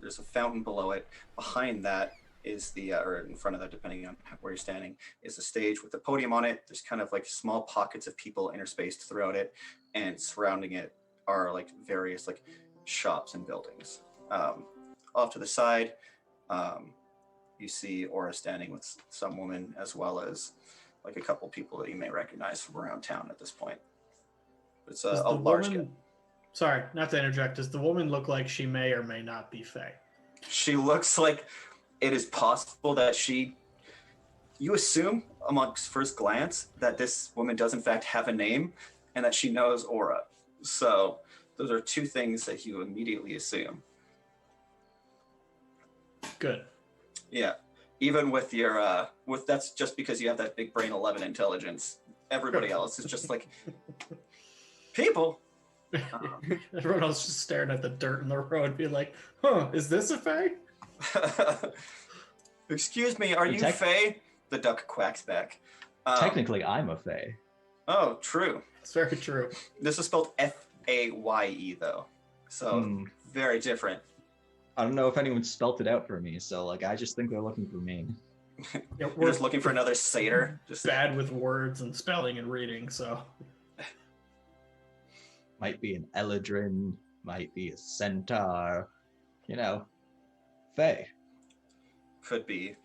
There's a fountain below it. Behind that is or in front of that, depending on where you're standing, is a stage with a podium on it. There's kind of like small pockets of people interspaced throughout it, and surrounding it are like various like shops and buildings. Off to the side, you see Aura standing with some woman, as well as like a couple people that you may recognize from around town at this point. It's does a the large. woman, sorry, not to interject, does the woman look like she may or may not be Fae? She looks like it is possible that you assume amongst first glance that this woman does in fact have a name and that she knows Aura. So those are two things that you immediately assume. Good. Yeah. Even with your, that's just because you have that big brain 11 intelligence. Everybody else is just like, people. Everyone else just staring at the dirt in the road, being like, huh, is this a Fae? Excuse me, are you Fae? The duck quacks back. Technically, I'm a Fae. Oh, true. It's very true. This is spelled Faye, though. So, very different. I don't know if anyone spelt it out for me, so like I just think they're looking for me. Yeah, We're just looking for another satyr. Just bad with words and spelling and reading, so. Might be an Eladrin, might be a centaur, you know, Fae. could be.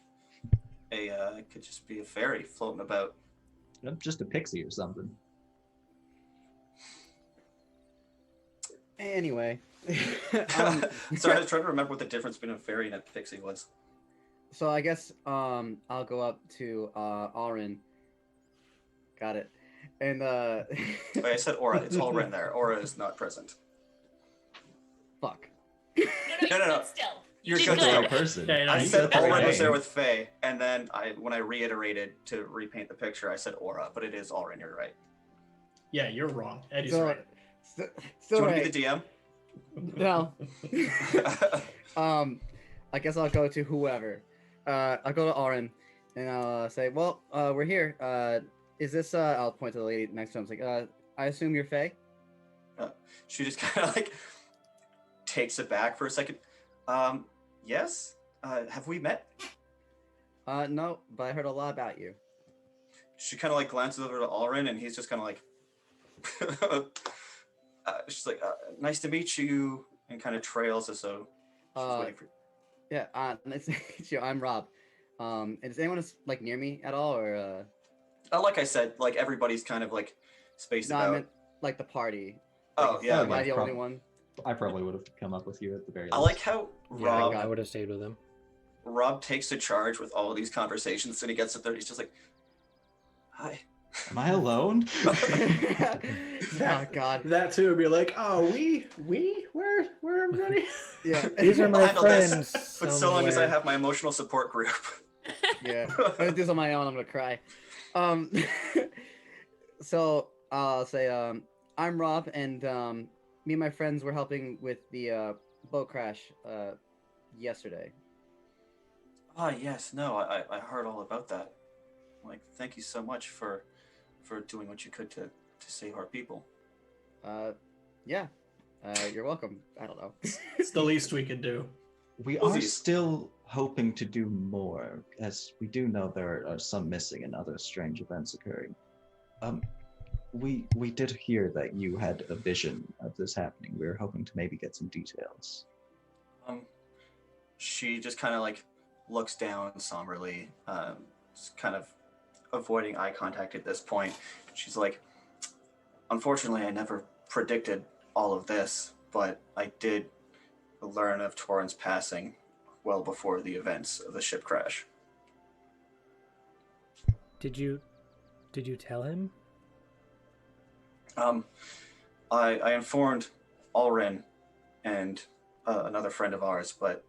it could just be a fairy floating about. Just a pixie or something. Anyway, Sorry, I was trying to remember what the difference between a fairy and a pixie was. so I guess I'll go up to Aurin. Got it. And Wait, I said Aura. It's all written there. Aura is not present. fuck. No. Still. You're did good. The good. right person. Yeah, I you said said the right Aura was name. there with Faye, and then when I reiterated to repaint the picture, I said Aura, but it is Alrin. You're right. Yeah, you're wrong. Eddie's So, right. Do so you want to right. be the DM? No. I guess I'll go to whoever. I'll go to Aurin, and I'll say, "Well, we're here. Is this?" I'll point to the lady next to him. It's like, "I assume you're Faye." She just kind of like takes it back for a second. Yes. Have we met? No, but I heard a lot about you. She kind of like glances over to Alrin, and he's just kind of like, she's like, "Nice to meet you," and kind of trails as though she's waiting for. Yeah. Nice to meet you. I'm Rob. And is anyone like near me at all, or? Like I said, like everybody's kind of like spaced No, about. I meant like the party. Oh, yeah, Am I yeah, the only one? I probably would have come up with you at the very least. I like how Yeah, Rob I would have stayed with him. Rob takes the charge with all of these conversations, and he gets up there. He's just like, "Hi." Am I alone? Oh God. That too would be like, oh, where everybody? Yeah. These are I'll my handle this, friends. but so long as I somewhere. have my emotional support group. Yeah. I'm gonna do this on my own. I'm gonna cry. So I'll say, I'm Rob, and me and my friends were helping with the boat crash yesterday. Ah, yes, no, I heard all about that. Like, thank you so much for doing what you could to save our people. Yeah. You're welcome. I don't know. It's the least we could do. We Well, are these- still hoping to do more, as we do know there are some missing and other strange events occurring. We did hear that you had a vision of this happening. We were hoping to maybe get some details. She just kind of like looks down somberly, just kind of avoiding eye contact at this point. She's like, "Unfortunately, I never predicted all of this, but I did learn of Torrent's passing well before the events of the ship crash." Did you tell him? I informed Alrin and another friend of ours, but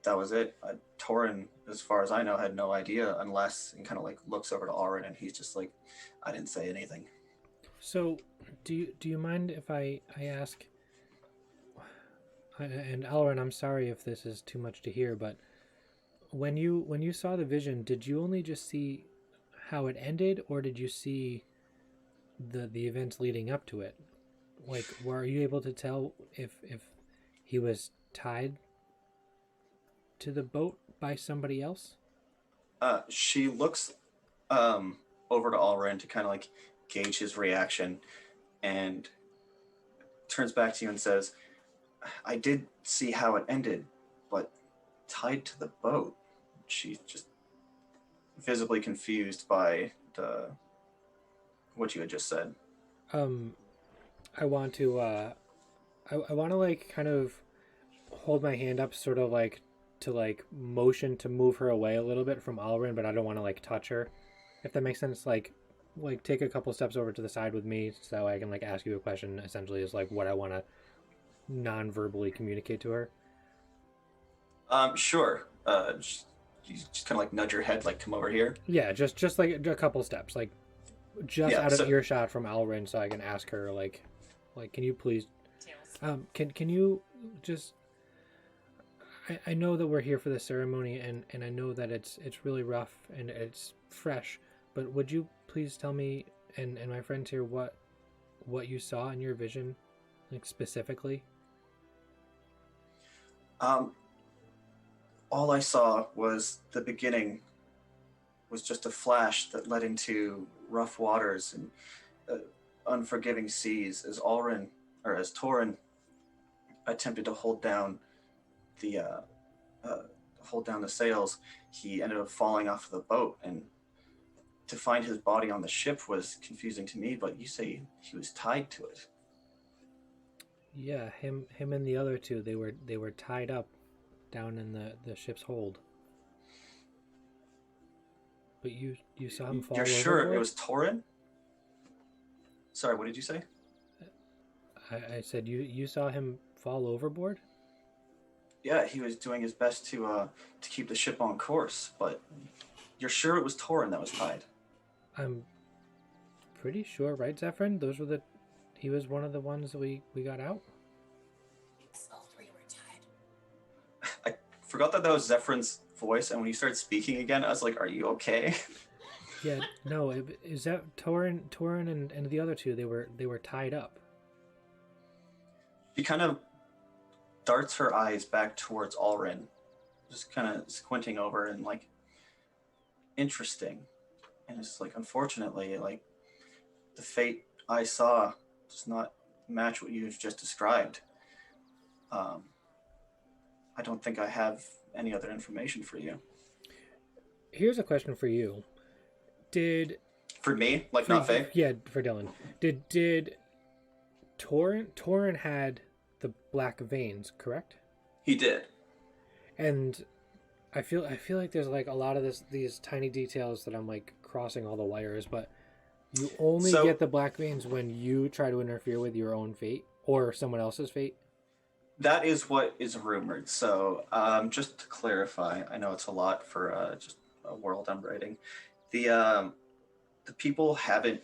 that was it. Torrin, as far as I know, had no idea, unless, and kind of like looks over to Alrin, and he's just like, "I didn't say anything." So, do you mind if I ask? And Alrin, I'm sorry if this is too much to hear, but when you saw the vision, did you only just see how it ended, or did you see the events leading up to it? Like, were you able to tell if he was tied to the boat by somebody else? She looks over to Alrin to kind of like gauge his reaction, and turns back to you and says, "I did see how it ended, but tied to the boat." She's just visibly confused by what you had just said. I want to I want to like kind of hold my hand up, sort of like to like motion to move her away a little bit from Alrin, but I don't want to like touch her, if that makes sense. Like take a couple steps over to the side with me so I can like ask you a question, essentially, is like what I want to non-verbally communicate to her. Sure. You just kind of like nudge your head, like, "Come over here." Yeah, just like a couple steps, like just Yeah, out of so- earshot from Alrin, so I can ask her like can you please can you just I know that we're here for the ceremony, and I know that it's really rough and it's fresh, but would you please tell me and my friends here what you saw in your vision, like specifically? All I saw was the beginning was just a flash that led into rough waters and unforgiving seas as Torrin attempted to hold down the hold down the sails, he ended up falling off the boat, and to find his body on the ship was confusing to me, but you say he was tied to it. Yeah, him and the other two, they were tied up down in the ship's hold. But you saw him fall You're overboard? sure it was Torin? Sorry, what did you say? I said you saw him fall overboard? Yeah, he was doing his best to keep the ship on course, but you're sure it was Torin that was tied? I'm pretty sure, right, Zephyrin? He was one of the ones that we got out? Yes, all three were tied. I forgot that was Zephyryn's voice, and when he started speaking again, I was like, are you okay? Yeah, no, is that Torin and the other two, they were tied up. She kind of darts her eyes back towards Alrin, just kind of squinting over and like, interesting. And it's like, unfortunately, like, the fate I saw does not match what you've just described. I don't think I have any other information for you. Here's a question for you. For me? Like, not Faye? Yeah, for Dylan. Did Torin had the black veins, correct? He did. And I feel like there's like a lot of these tiny details that I'm like crossing all the wires, but you only get the black veins when you try to interfere with your own fate or someone else's fate. That is what is rumored. So, just to clarify, I know it's a lot for just a world I'm writing. The people haven't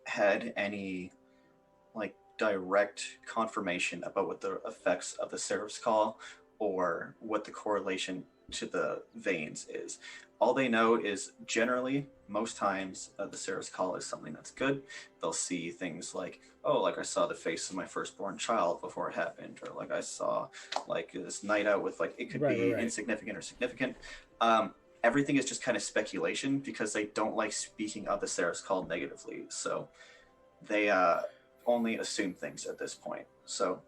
had any like direct confirmation about what the effects of the Seraph's Call or what the correlation to the veins is. All they know is generally, most times, the Seraph's Call is something that's good. They'll see things like, oh, like I saw the face of my firstborn child before it happened, or like I saw like this night out with like, it could be insignificant or significant. Everything is just kind of speculation because they don't like speaking of the Seraph's Call negatively. So they only assume things at this point. So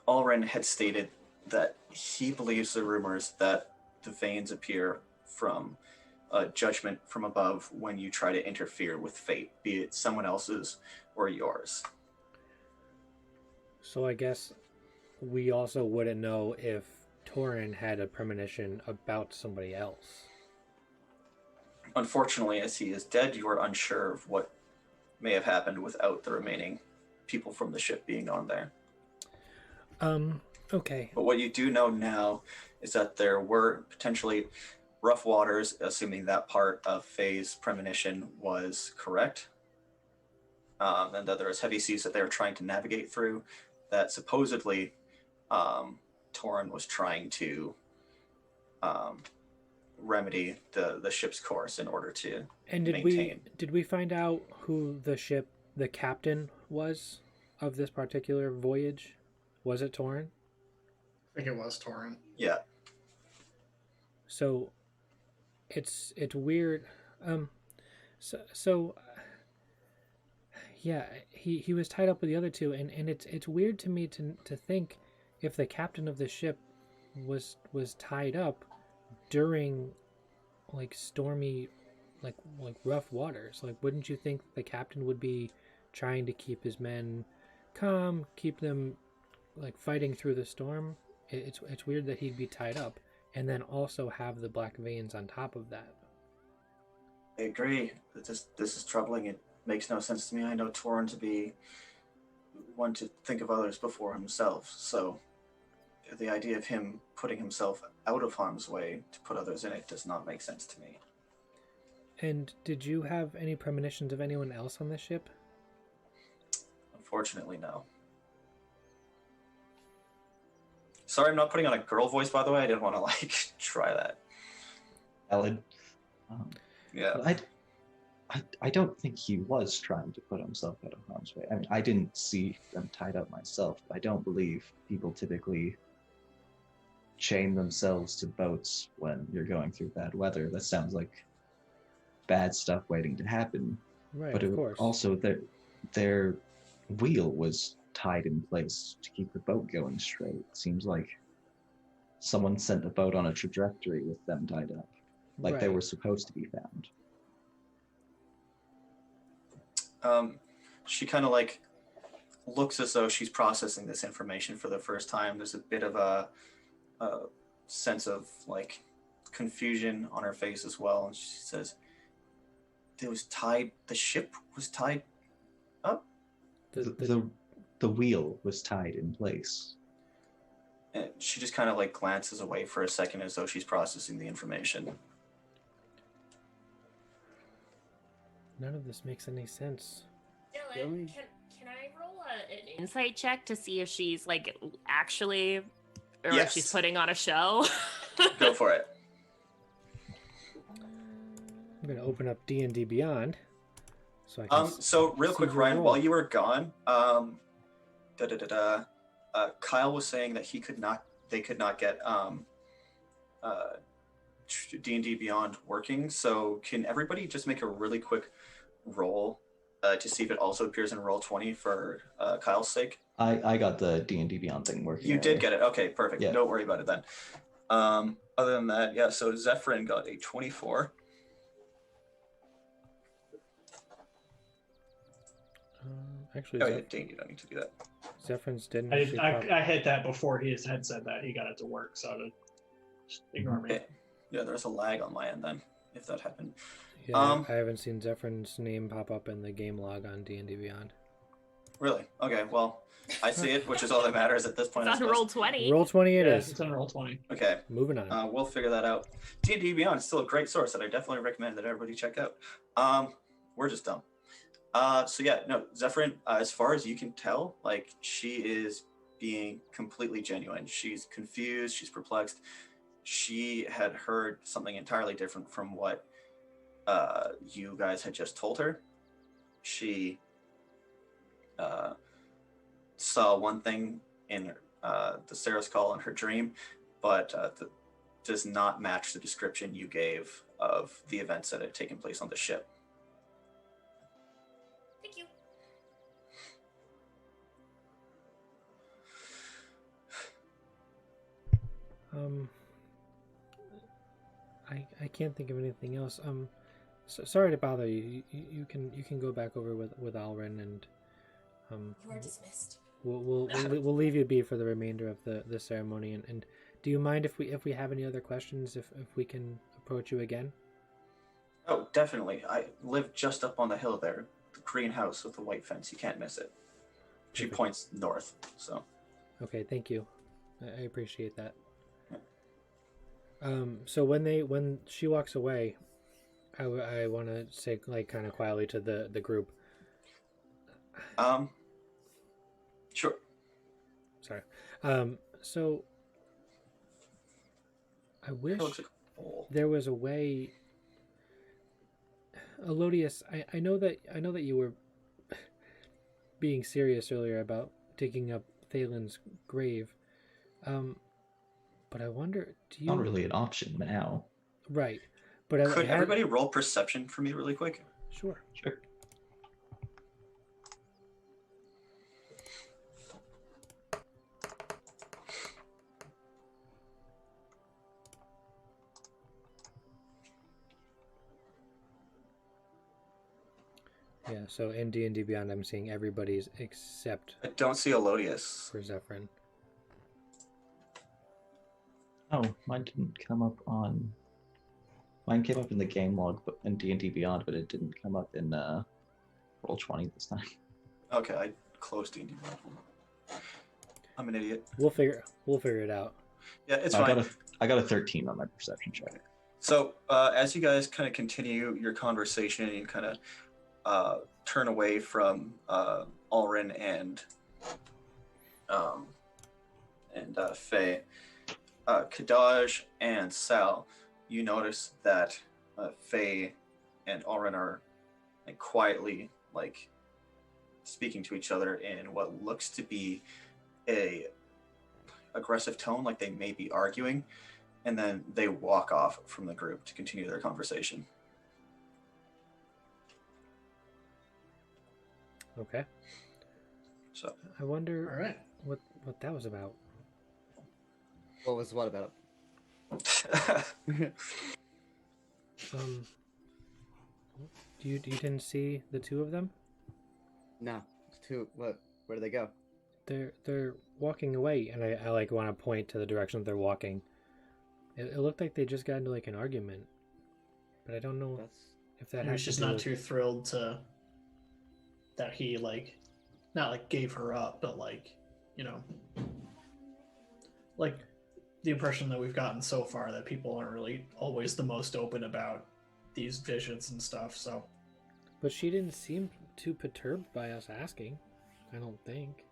Alrin had stated that he believes the rumors that the veins appear from a judgment from above when you try to interfere with fate, be it someone else's or yours. So I guess we also wouldn't know if Torin had a premonition about somebody else. Unfortunately, as he is dead, you are unsure of what may have happened without the remaining people from the ship being on there. Okay. But what you do know now is that there were potentially rough waters, assuming that part of Faye's premonition was correct, and that there was heavy seas that they were trying to navigate through, that supposedly Torin was trying to remedy the ship's course in order to maintain. Did we find out who the captain was of this particular voyage? Was it Torin? I think it was Torin. Yeah. So it's weird. So yeah, he was tied up with the other two, and it's weird to me to think if the captain of the ship was tied up during like stormy, like rough waters. Like, wouldn't you think the captain would be trying to keep his men calm, keep them like fighting through the storm? It's weird that he'd be tied up and then also have the black veins on top of that. I agree. This is troubling. It makes no sense to me. I know Torin to be one to think of others before himself. So the idea of him putting himself out of harm's way to put others in it does not make sense to me. And did you have any premonitions of anyone else on the ship? Unfortunately, no. Sorry, I'm not putting on a girl voice, by the way. I didn't want to, like, try that. Valid. Yeah. I don't think he was trying to put himself out of harm's way. I mean, I didn't see them tied up myself. I don't believe people typically chain themselves to boats when you're going through bad weather. That sounds like bad stuff waiting to happen. Right, but of course. Also, their wheel was tied in place to keep the boat going straight. It seems like someone sent a boat on a trajectory with them tied up, like they Right. were supposed to be found. She kind of like looks as though she's processing this information for the first time. There's a bit of a sense of like confusion on her face as well, and she says, the ship was tied up. The wheel was tied in place. And she just kind of like glances away for a second as though she's processing the information. None of this makes any sense. Dylan, can I roll an insight check to see if she's like actually, or if Yes. she's putting on a show? Go for it. I'm gonna open up D&D Beyond, so I can. So real see quick, your Ryan, roll. while you were gone, Kyle was saying that they could not get D&D Beyond working. So can everybody just make a really quick roll to see if it also appears in Roll20 for Kyle's sake? I got the D&D Beyond thing working. You did get it. Okay, perfect. Yeah. Don't worry about it then. Other than that, yeah, so Zephyrin got a 24. Actually, Oh, yeah, Dane, you don't need to do that. Zephyrins didn't. I, actually pop- I hit that before he had said that. He got it to work, so just ignore me. Okay. Yeah, there's a lag on my end then, if that happened. Yeah, I haven't seen Zephyrins' name pop up in the game log on D&D Beyond. Really? Okay, well, I see it, which is all that matters at this point. It's I on suppose. Roll20. Roll 20 it Yeah, is. it's on Roll20. Okay, Moving on. we'll figure that out. D&D Beyond is still a great source that I definitely recommend that everybody check out. We're just dumb. So yeah, no, Zephyrin, as far as you can tell, like, she is being completely genuine. She's confused, she's perplexed. She had heard something entirely different from what you guys had just told her. She saw one thing in the Sarah's call in her dream, but does not match the description you gave of the events that had taken place on the ship. Thank you. I can't think of anything else. Sorry to bother you. You can go back over with Alrin, and You are dismissed. we'll leave you be for the remainder of the ceremony. And do you mind if we have any other questions, if we can approach you again? Oh, definitely. I live just up on the hill there. The green house with the white fence. You can't miss it. She Perfect. points north, so. Okay, thank you. I appreciate that. So when she walks away, I want to say, like, kind of quietly to the group. Sure. Sorry. So I wish It looks like a bowl. there was a way. Elodius, I know that you were being serious earlier about digging up Thalen's grave. But I wonder, do you... Not really an option now. Right. But Could everybody roll perception for me really quick? Sure. Sure. Yeah, so in D&D Beyond, I'm seeing everybody's except I don't see Elodius. for Zephyrin. Oh, mine didn't come up on. Mine came up in the game log, but in D&D Beyond, but it didn't come up in Roll20 this time. Okay, I closed D&D. I'm an idiot. We'll figure it out. Yeah, it's I fine. got a 13 on my perception check. So as you guys kind of continue your conversation, you kind of turn away from Alrin and Faye. Kadaj and Sal, you notice that Faye and Alrin are like quietly like speaking to each other in what looks to be a aggressive tone, like they may be arguing, and then they walk off from the group to continue their conversation. Okay. So I wonder All right. what that was about. What was what about? You didn't see the two of them? No, it's two. What? Where do they go? They're walking away, and I like want to point to the direction that they're walking. It looked like they just got into like an argument, but I don't know That's if that He has was to just do not with... too thrilled to that he like not like gave her up, but like, you know, like the impression that we've gotten so far that people aren't really always the most open about these visions and stuff. So But she didn't seem too perturbed by us asking. I don't think.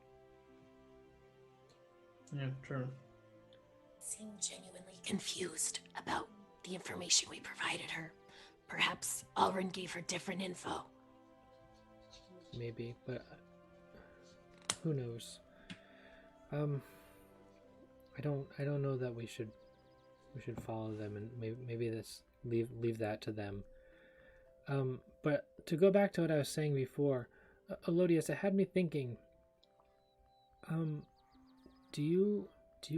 yeah, true. Seemed genuinely confused about the information we provided her. Perhaps Alrin gave her different info. Maybe, but who knows? I don't know that we should follow them, and maybe this leave that to them. But to go back to what I was saying before, Elodius, it had me thinking. Do you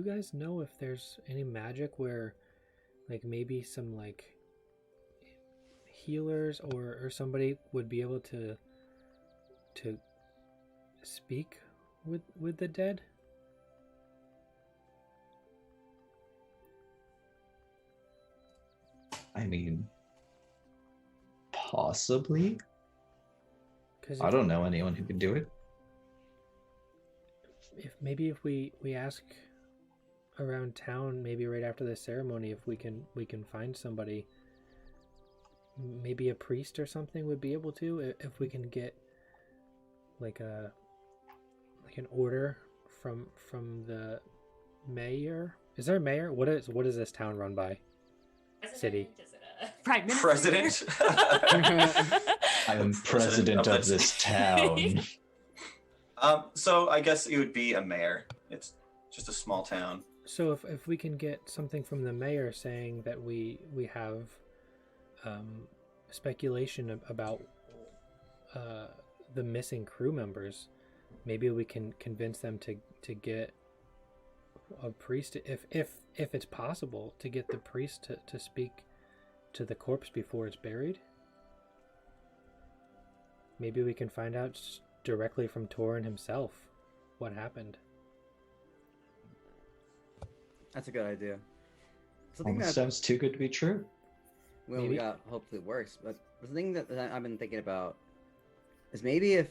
guys know if there's any magic where, like, maybe some like healers or somebody would be able to speak with the dead? I mean, possibly. 'Cause I don't know anyone who can do it. If we ask around town, maybe right after the ceremony, if we can find somebody, maybe a priest or something would be able to, if we can get like an order from the mayor. Is there a mayor? What is this town run by? City. Is it a prime minister? President. I am president of this town. So I guess it would be a mayor. It's just a small town. So if we can get something from the mayor saying that we have speculation about the missing crew members, maybe we can convince them to get a priest, if it's possible, to get the priest to speak to the corpse before it's buried. Maybe we can find out directly from Torin himself what happened. That's a good idea. Something Almost that sounds too good to be true. well, Maybe. we got hopefully it works. But the thing that I've been thinking about is maybe if,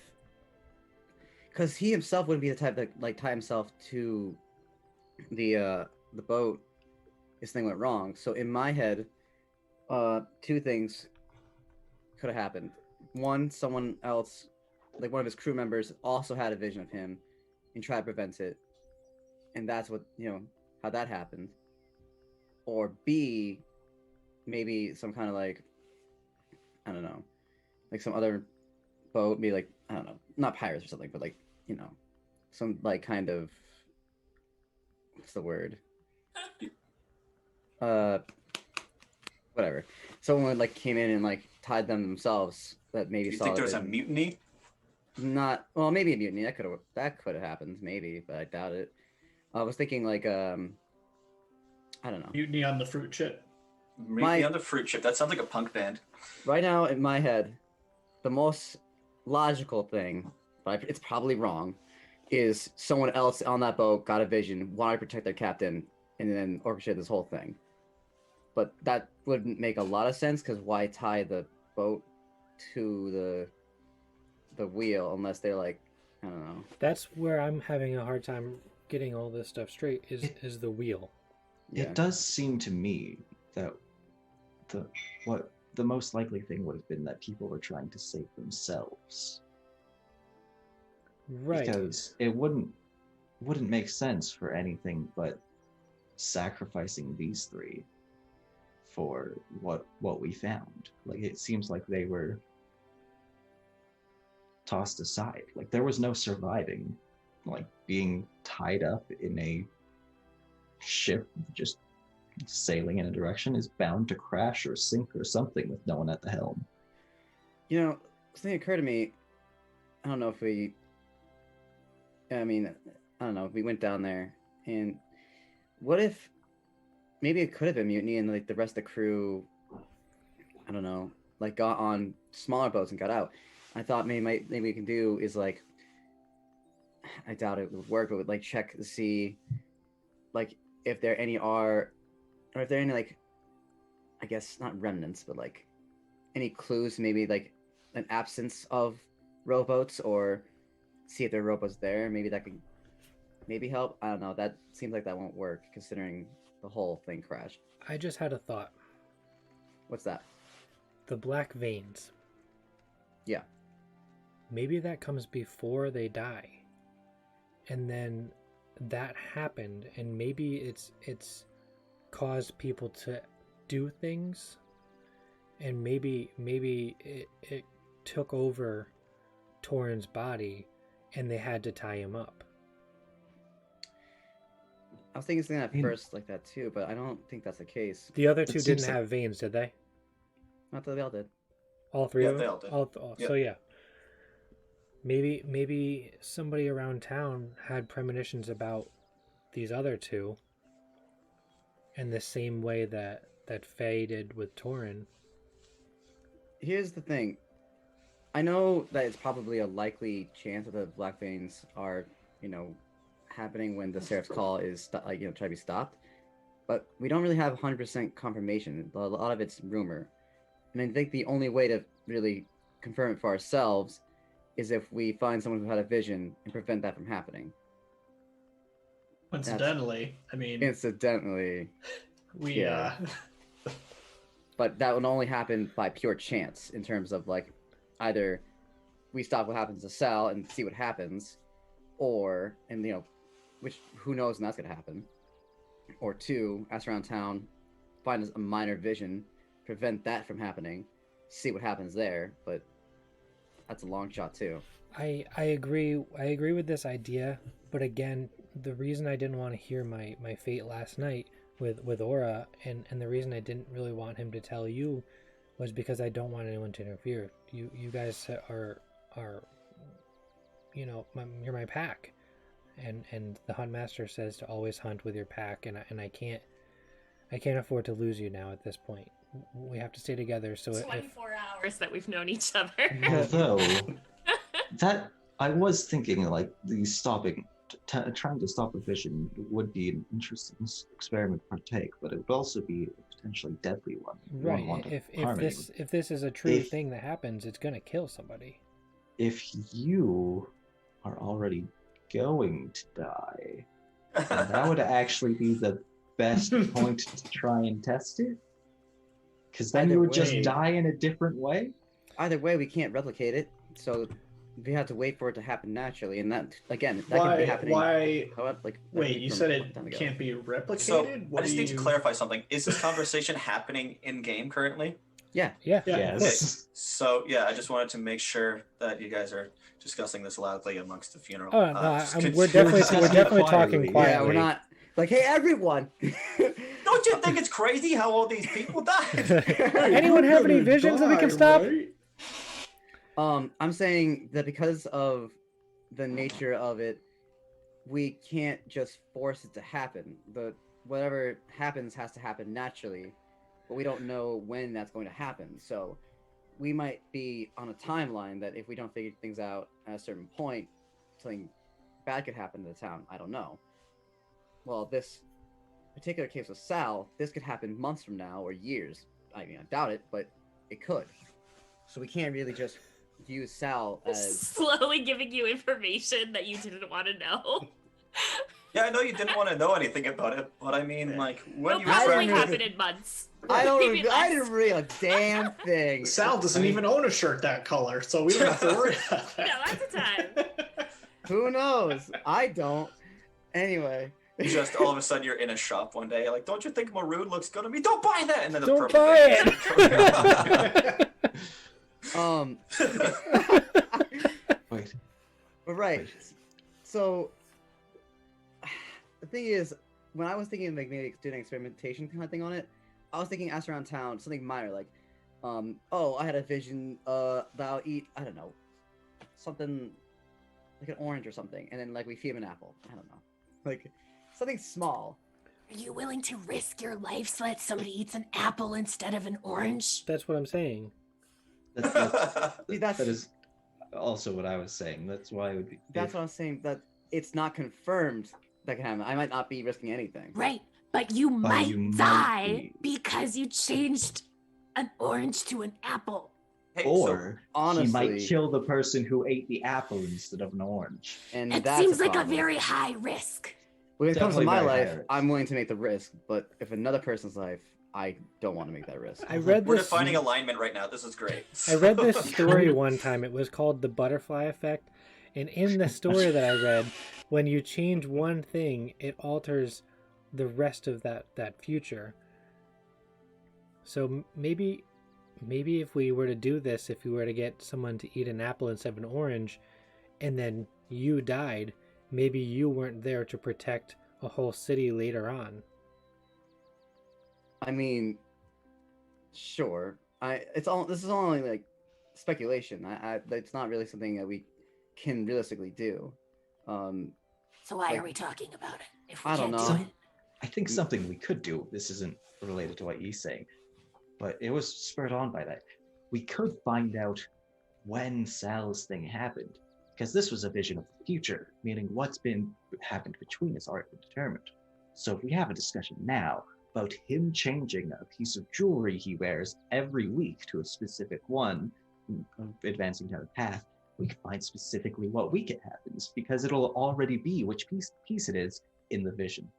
because he himself wouldn't be the type that like tie himself to the boat. This thing went wrong. So in my head, two things could have happened. One, someone else, like one of his crew members, also had a vision of him and tried to prevent it, and that's what how that happened. Or B, maybe some kind of like, I don't know, like some other boat, maybe like, I don't know, not pirates or something, but like, some like kind of, what's the word? Whatever. Someone like came in and like tied them themselves that maybe Do you saw think there it was a and- mutiny? Not well, maybe a mutiny. That could have happened, maybe, but I doubt it. I was thinking like I don't know. Mutiny on the fruit chip. Maybe on the fruit chip. That sounds like a punk band. Right now in my head, the most logical thing, but it's probably wrong, is someone else on that boat got a vision, wanted to protect their captain, and then orchestrated this whole thing. But that wouldn't make a lot of sense because why tie the boat to the wheel unless they're like, I don't know. That's where I'm having a hard time getting all this stuff straight, is the wheel. Yeah. It does seem to me that the most likely thing would have been that people were trying to save themselves. Right. Because it wouldn't make sense for anything but sacrificing these three for what we found. Like, it seems like they were tossed aside. Like, there was no surviving. Like, being tied up in a ship just sailing in a direction is bound to crash or sink or something with no one at the helm. Something occurred to me. I don't know if we. I mean, I don't know. We went down there, and what if maybe it could have been mutiny and like the rest of the crew, I don't know, like got on smaller boats and got out. I thought maybe we can do is like, I doubt it would work, but would like check to see like if there any are, or if there are any like, I guess not remnants, but like any clues, maybe like an absence of rowboats, or see if there are rowboats there. Maybe that could maybe help. I don't know. That seems like that won't work considering the whole thing crashed. I just had a thought. What's that? The black veins. Yeah. Maybe that comes before they die. And then that happened, and maybe it's caused people to do things, and maybe it took over Torin's body and they had to tie him up. I was thinking something at first like that too, but I don't think that's the case. The other two didn't seems like- have veins, did they? Not that they all did. All three Yeah, of them? they all did. So yeah. Maybe somebody around town had premonitions about these other two in the same way that Faye did with Torin. Here's the thing. I know that it's probably a likely chance that the Black Veins are, happening when the Seraph's Call is, try to be stopped. But we don't really have 100% confirmation. A lot of it's rumor. And I think the only way to really confirm it for ourselves is if we find someone who had a vision and prevent that from happening. Incidentally, Incidentally. we yeah. But that would only happen by pure chance in terms of like either we stop what happens to Sal and see what happens, or which who knows when that's gonna happen. Or two, ask around town, find a minor vision, prevent that from happening, see what happens there, but that's a long shot too. I agree with this idea, but again, the reason I didn't want to hear my fate last night with Aura, and the reason I didn't really want him to tell you was because I don't want anyone to interfere. You guys are you're my pack, and the hunt master says to always hunt with your pack, and I can't afford to lose you now at this point. We have to stay together. So 24 hours that we've known each other. Although that I was thinking like the trying to stop a vision would be an interesting experiment to partake, but it would also be a potentially deadly one. You wouldn't right, want to if this is a true thing that happens, it's gonna kill somebody. If you are already going to die, then that would actually be the best point to try and test it, because then Either you would just way- die in a different way. Either way, we can't replicate it, so we have to wait for it to happen naturally, and that again, that why? can be happening. Why? However, like Wait, you from said a long it time ago. can't be replicated. So What I just do need to you- clarify something. Is this conversation happening in game currently? Yeah. Yeah. Yeah. of course. Yes. So yeah, I just wanted to make sure that you guys are discussing this loudly amongst the funeral. Oh no, just we're definitely quietly. talking Yeah, quietly. we're not like, hey, everyone. Don't you think it's crazy how all these people died? Anyone have any visions that we can stop? Right? I'm saying that because of the nature of it, we can't just force it to happen. Whatever happens has to happen naturally, but we don't know when that's going to happen. So we might be on a timeline that if we don't figure things out at a certain point, something bad could happen to the town. I don't know. Well, this particular case with Sal, this could happen months from now or years. I mean, I doubt it, but it could. So we can't really just use Sal as... Slowly giving you information that you didn't want to know. Yeah, I know you didn't want to know anything about it, but I mean, like, when Will you probably don't know. happen in months. I Maybe I less. didn't read a damn thing. Sal doesn't even own a shirt that color, so we don't have to worry about that. No, that's the time. Who knows? I don't. Anyway. just all of a sudden you're in a shop one day, like, don't you think Maroon looks good on me? Don't buy that! And then the Don't purple buy thing- Wait. But right. So the thing is, when I was thinking like maybe doing an experimentation kind of thing on it, I was thinking ask around town, something minor like, oh, I had a vision that I'll eat, I don't know, something like an orange or something, and then like we feed him an apple. I don't know. Like something small. Are you willing to risk your life so that somebody eats an apple instead of an orange? That's what I'm saying. See, That is also what I was saying. That's why it would be. That's what I'm saying. That it's not confirmed that can happen. I might not be risking anything. Right, but you might you might die be. because you changed an orange to an apple. Hey, Or he might honestly- kill the person who ate the apple instead of an orange. And It that's seems a like a problem. very high risk. When it comes to Definitely my very high life, risk. I'm willing to make the risk. But if another person's life, I don't want to make that risk. I read we're this. defining alignment right now. This is great. I read this story one time. It was called The Butterfly Effect. And in the story that I read, when you change one thing, it alters the rest of that future. So maybe if we were to do this, if we were to get someone to eat an apple instead of an orange, and then you died, maybe you weren't there to protect a whole city later on. I mean, sure. This is only like speculation. It's not really something that we can realistically do. So why are we talking about it if we I don't can't know. do it? I think something we could do, this isn't related to what he's saying, but it was spurred on by that. We could find out when Sal's thing happened, because this was a vision of the future, meaning what's happened between us already been determined. So if we have a discussion now about him changing a piece of jewelry he wears every week to a specific one, advancing down a path, we can find specifically what week it happens, because it'll already be which piece it is in the vision.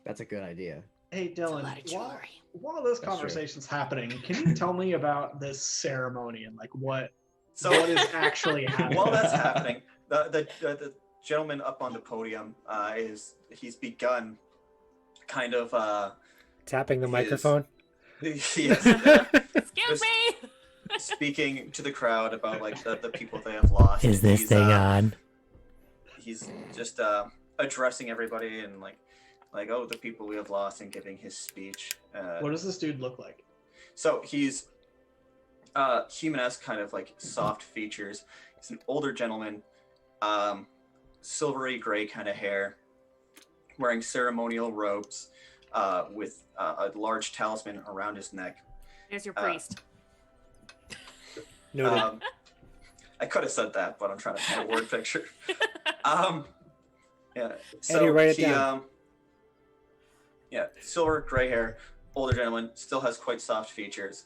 That's a good idea. Hey, It's a lot of Dylan, jewelry. while this true. conversation's happening, can you tell me about this ceremony and like what So is actually happening? while that's happening, the gentleman up on the podium he's begun kind of Tapping the Is- microphone. yes, Excuse me. speaking to the crowd about like the people they have lost. He's, on? He's just addressing everybody and like oh, the people we have lost, and giving his speech. What does this dude look like? So he's human-esque, kind of like soft features. He's an older gentleman, silvery gray kind of hair, wearing ceremonial robes, with a large talisman around his neck. There's your priest. Noted. I could have said that, but I'm trying to paint a word picture. Yeah. So Eddie, write it he, down. yeah, silver gray hair, older gentleman, still has quite soft features.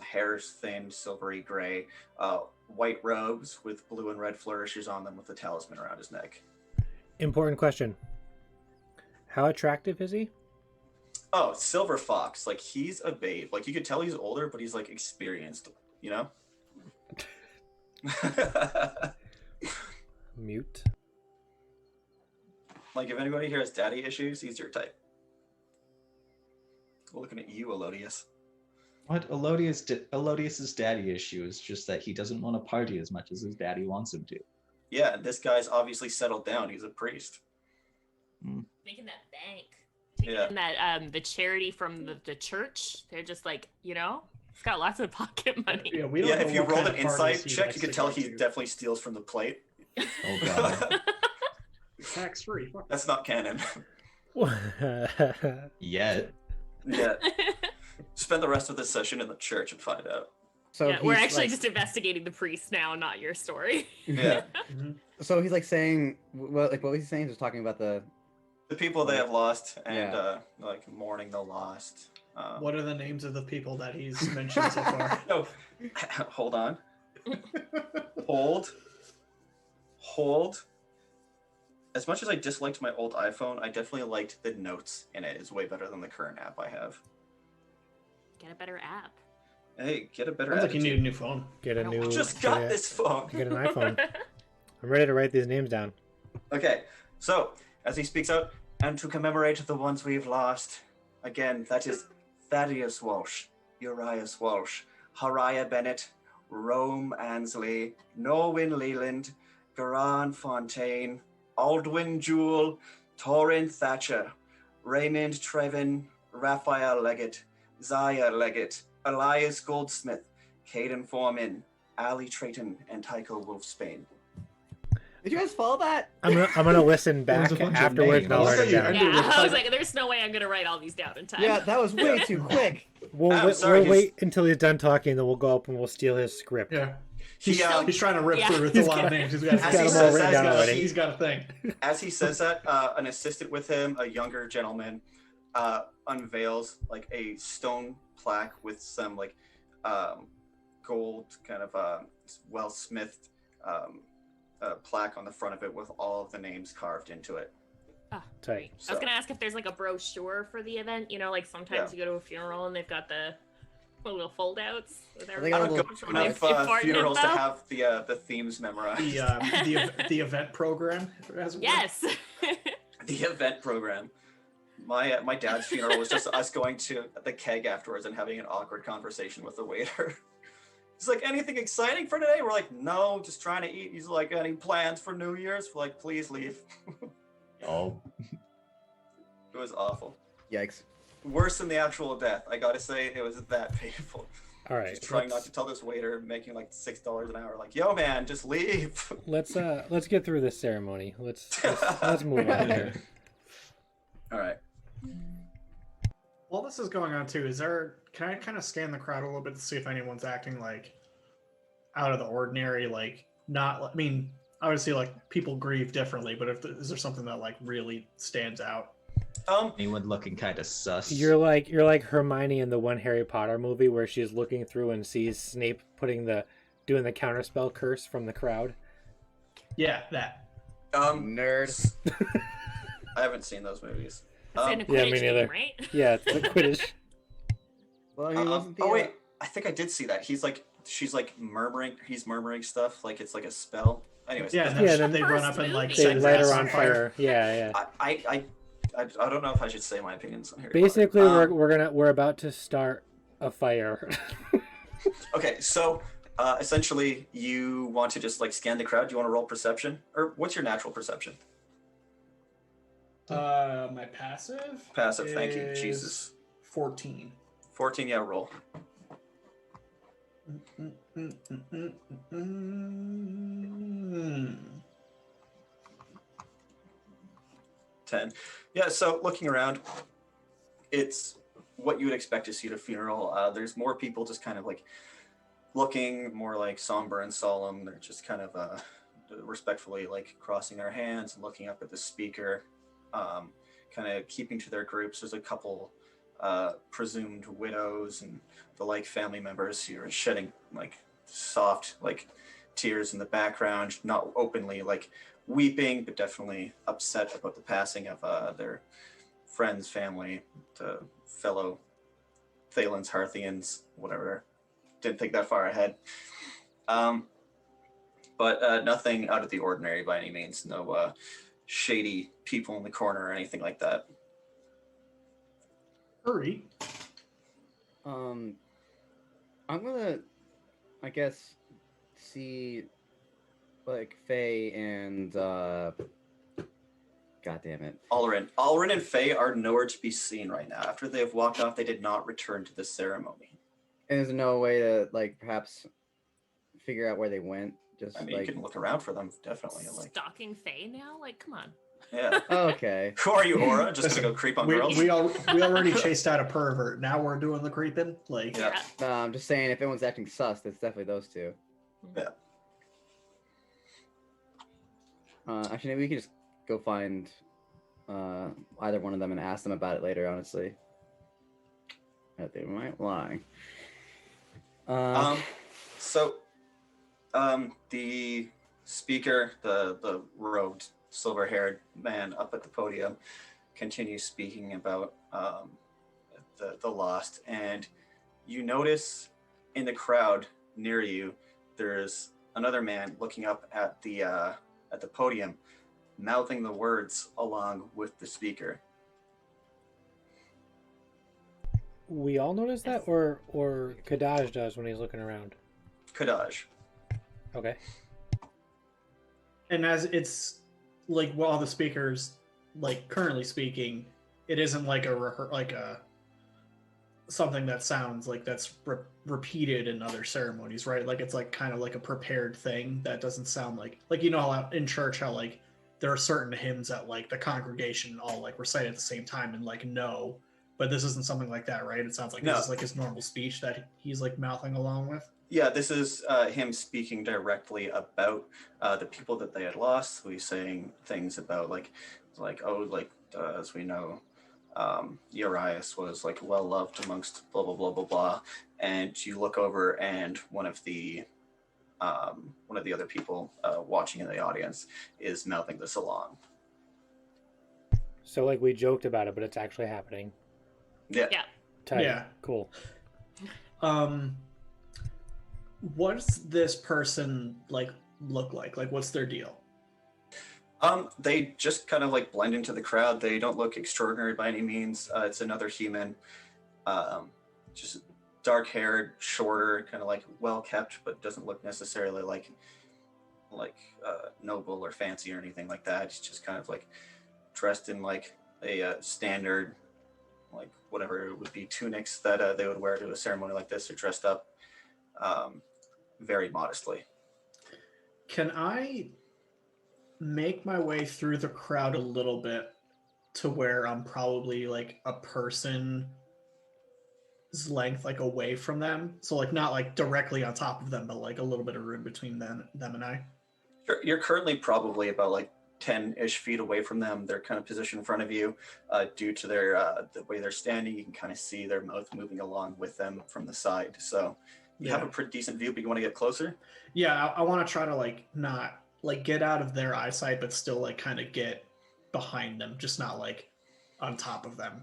Hair's thin, silvery gray, white robes with blue and red flourishes on them, with a talisman around his neck. Important question. How attractive is he? Oh, silver fox. Like, he's a babe. Like, you could tell he's older, but he's like experienced, you know? Mute. Like, if anybody here has daddy issues, he's your type. Looking at you, Elodius. What Elodius's daddy issue is just that he doesn't want to party as much as his daddy wants him to. Yeah, and this guy's obviously settled down. He's a priest. Making that bank. Taking that the charity from the church. They're just like, you know, he's got lots of pocket money. Yeah, we don't Yeah, know if you what rolled kind an of parties insight he check, likes you could to tell go he to. definitely steals from the plate. Oh god. Tax free. That's not canon. Yet. Yeah. Spend the rest of this session in the church and find out. So Yeah, we're he's, actually like- just investigating the priest now, not your story. Yeah. So he's like saying, well, like what was he saying? Just talking about the. The people they have lost and Yeah. like mourning the lost. What are the names of the people that he's mentioned so far? No, hold on. Hold. As much as I disliked my old iPhone, I definitely liked the notes in it. It's way better than the current app I have. Get a better app. Hey, get a better Sounds app. like you need a new phone. Get a new. I just get got a- this phone. Get an iPhone. I'm ready to write these names down. Okay, so as he speaks out, and to commemorate the ones we've lost, again, that is Thaddeus Walsh, Urias Walsh, Hariah Bennett, Rome Ansley, Norwin Leland, Garan Fontaine, Aldwin Jewell, Torrin Thatcher, Raymond Trevin, Raphael Leggett, Zaya Leggett, Elias Goldsmith, Caden Foreman, Ali Trayton, and Tycho Wolfsbane. Did you guys follow that? I'm gonna listen back There's a bunch of afterwards and I'll names. write it down. Yeah, I was like, there's no way I'm gonna write all these down in time. Yeah, that was way too quick. I'm sorry, We'll wait until he's done talking, then we'll go up and we'll steal his script. Yeah. He's He's trying to rip Yeah. through with a lot of names. He's got As he them says all written that, down already. He's got a thing. As he says that, an assistant with him, a younger gentleman, unveils like a stone plaque with some like gold kind of well-smithed plaque on the front of it with all of the names carved into it. Ah, Tight. great. I was gonna ask if there's like a brochure for the event. You know, like sometimes you go to a funeral and they've got the little foldouts. With They I got don't a go to little- enough Important funerals to info? have the themes memorized. The event program. As it were. Yes. The event program. My dad's funeral was just us going to the keg afterwards and having an awkward conversation with the waiter. He's like, anything exciting for today? We're like, no, just trying to eat. He's like, any plans for New Year's? We're like, please leave. Oh, It was awful. Yikes. Worse than the actual death. I gotta say, it was that painful. All right. Just trying not to tell this waiter making like $6 an hour, like, yo man, just leave. Let's get through this ceremony. Let's move on here. All right. While this is going on too, can I kind of scan the crowd a little bit to see if anyone's acting like out of the ordinary, like not, I mean, obviously like people grieve differently, but is there something that like really stands out? anyone looking kind of sus? You're like Hermione in the one Harry Potter movie where she's looking through and sees Snape doing the counterspell curse from the crowd. Yeah, that. Nerd. I haven't seen those movies. It's in a Yeah, Quidditch me neither. game, right? Yeah, it's the Quidditch. Well, he wasn't the. Oh wait, I think I did see that. She's like murmuring. He's murmuring stuff like it's like a spell. Anyways, Yeah, doesn't and Yeah, then then they run up and like They They set light gas her on on fire. Yeah. I don't know if I should say my opinions on Harry Basically, Potter. we're about to start a fire. Okay, so essentially, you want to just like scan the crowd. Do you want to roll perception, or what's your natural perception? My passive. Passive. Thank you. is Jesus. 14. 14. Yeah, roll. Mm. 10. Yeah, so looking around, it's what you would expect to see at a funeral. There's more people just kind of like looking more like somber and solemn. They're just kind of respectfully like crossing their hands and looking up at the speaker, kind of keeping to their groups. There's a couple presumed widows and the like family members who are shedding like soft like tears in the background, not openly like weeping, but definitely upset about the passing of their friends, family, the fellow Thalen's Harthians, whatever. Didn't think that far ahead. But nothing out of the ordinary by any means. No shady people in the corner or anything like that. Hurry. I'm gonna, I guess, see, like, Faye and, God damn it. Alrin and Faye are nowhere to be seen right now. After they have walked off, they did not return to the ceremony. And there's no way to, like, perhaps figure out where they went? Just, I mean, like... you can look around for them, definitely. Like, Stalking Faye now? Like, come on. yeah. Okay. Who are you, Aura? Just gonna go creep on girls? We already chased out a pervert. Now we're doing the creeping. Like, Yeah. No, I'm just saying, if anyone's acting sus, it's definitely those two. Yeah. Actually, maybe we can just go find either one of them and ask them about it later, honestly. But they might lie. The speaker, the robed, silver-haired man up at the podium, continues speaking about the lost, and you notice in the crowd near you, there's another man looking up at the podium, mouthing the words along with the speaker. We all notice that, or Kadaj does when he's looking around. Kadaj. Okay. and as it's like while the speaker's like currently speaking, it isn't like something that sounds like that's repeated in other ceremonies, right? Like it's like kind of like a prepared thing that doesn't sound like you know how in church how like there are certain hymns that like the congregation all like recite at the same time and like know, but this isn't something like that, right? It sounds like this is like his normal speech that he's like mouthing along with. Yeah, this is him speaking directly about the people that they had lost. So he's saying things about as we know, Urias was like well loved amongst blah blah blah blah blah. And you look over, and one of the other people watching in the audience is mouthing this along. So like we joked about it, but it's actually happening. Yeah. Yeah. Tight. Yeah. Cool. What's this person like look like? Like, what's their deal? They just kind of like blend into the crowd. They don't look extraordinary by any means. It's another human, just dark-haired, shorter, kind of like well-kept, but doesn't look necessarily like noble or fancy or anything like that. He's just kind of like dressed in like a standard, like whatever it would be, tunics that they would wear to a ceremony like this. They're dressed up very modestly. Can I make my way through the crowd a little bit to where I'm probably like a person's length, like away from them? So like not like directly on top of them, but like a little bit of room between them and I. You're currently probably about like 10-ish feet away from them. They're kind of positioned in front of you. Due to their the way they're standing, you can kind of see their mouth moving along with them from the side. So you have a pretty decent view, but you want to get closer? Yeah, I want to try to like not like get out of their eyesight, but still like kind of get behind them, just not like on top of them.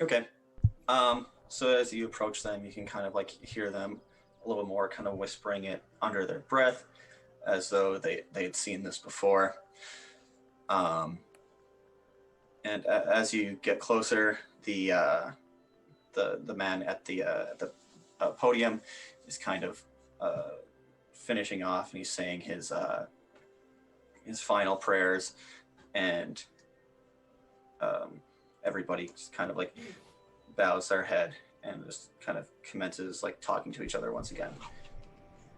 Okay. So as you approach them, you can kind of like hear them a little more kind of whispering it under their breath, as though they had seen this before. And as you get closer, the man at the podium is kind of finishing off, and he's saying his final prayers, and everybody just kind of like bows their head and just kind of commences like talking to each other once again.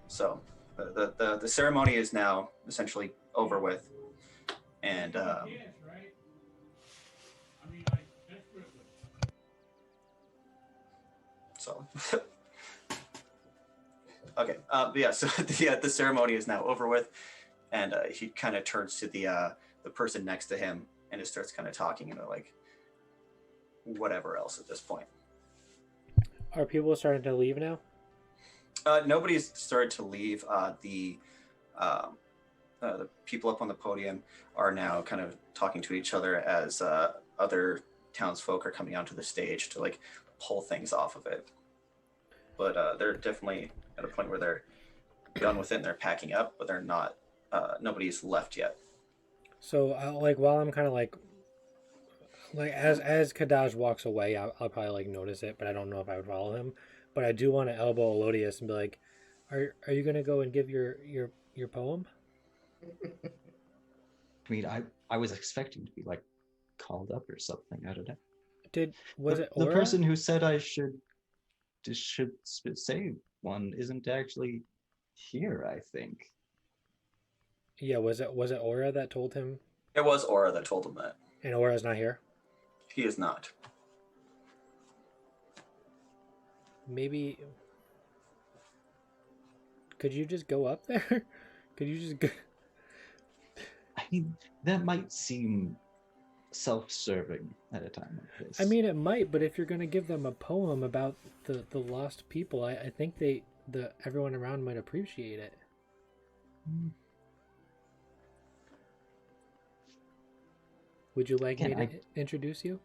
So the ceremony is now essentially over with, and so okay, yeah. So the ceremony is now over with, and he kind of turns to the person next to him and just starts kind of talking about like whatever else at this point. Are people starting to leave now? Nobody's started to leave. The people up on the podium are now kind of talking to each other as other townsfolk are coming onto the stage to like pull things off of it. But they're definitely at a point where they're done with it and they're packing up, but they're not. Nobody's left yet. So like while I'm kind of like as Kadaj walks away, I'll probably like notice it, but I don't know if I would follow him. But I do want to elbow Elodius and be like, "Are you gonna go and give your poem?" I mean, I was expecting to be like called up or something. I don't know. Was it Aura? The person who said I should say one isn't actually here, I think. Yeah, was it Aura that told him? It was Aura that told him that. And Aura's not here? He is not. Maybe... Could you just go up there? Could you just go... I mean, that might seem self-serving at a time like this. I mean, it might, but if you're going to give them a poem about the lost people, I think everyone around might appreciate it. Would you like me to introduce you?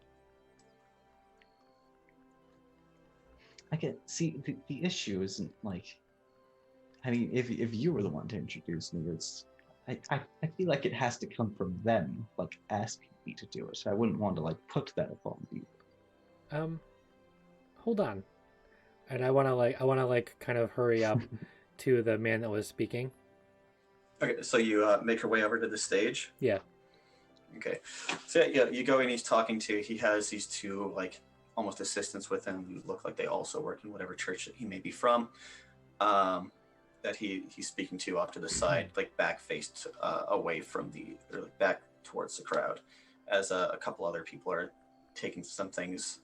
I can see the issue isn't like, I mean, if you were the one to introduce me, I feel like it has to come from them, like asking me to do it. I wouldn't want to like put that upon you. Hold on. And I want to kind of hurry up to the man that was speaking. Okay, so you make your way over to the stage? Yeah. Okay. So yeah, you go and he has these two like almost assistants with him who look like they also work in whatever church that he may be from. That he's speaking to off to the side, like back faced away from or like back towards the crowd, as a couple other people are taking some things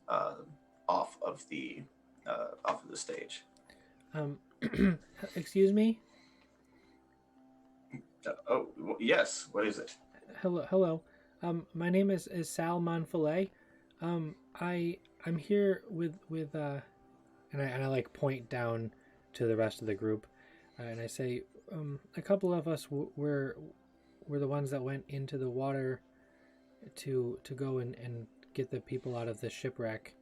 off of the stage. Excuse me. Yes. What is it? Hello. My name is Sal Monfilet. I'm here with and I like point down to the rest of the group, and I say, a couple of us were the ones that went into the water to go and get the people out of the shipwreck.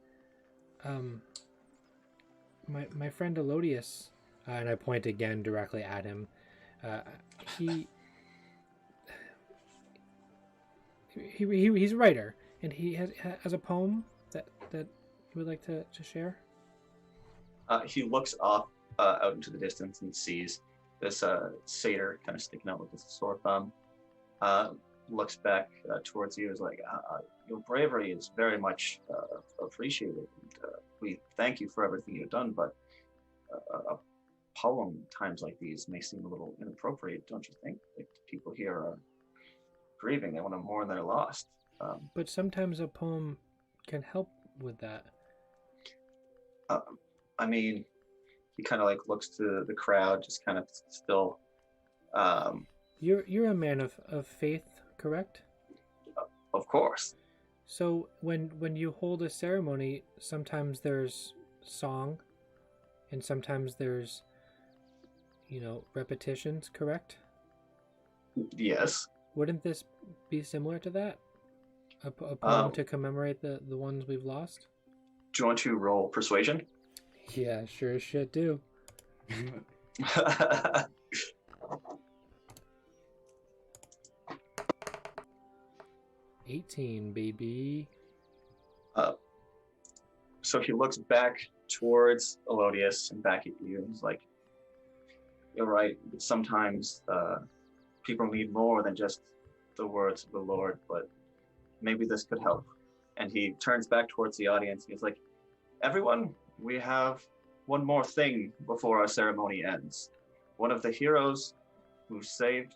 My friend Elodius, and I point again directly at him. He's a writer, and he has a poem that he would like to share. He looks off out into the distance and sees this satyr kind of sticking out with his sore thumb. Looks back towards you, is like, your bravery is very much appreciated. And, we thank you for everything you've done, but a poem times like these may seem a little inappropriate, don't you think? Like, people here are grieving; they want to mourn their lost. But sometimes a poem can help with that. I mean, he kind of like looks to the crowd, just kind of still. You're a man of faith, correct? Of course. So when you hold a ceremony, sometimes there's song, and sometimes there's, repetitions, correct? Yes. Wouldn't this be similar to that? A poem to commemorate the ones we've lost? Do you want to roll persuasion? Yeah, sure as shit do. 18, baby. So he looks back towards Elodius and back at you, and he's like, "You're right. But sometimes people need more than just the words of the Lord, but maybe this could help." And he turns back towards the audience. And he's like, "Everyone, we have one more thing before our ceremony ends. One of the heroes who saved,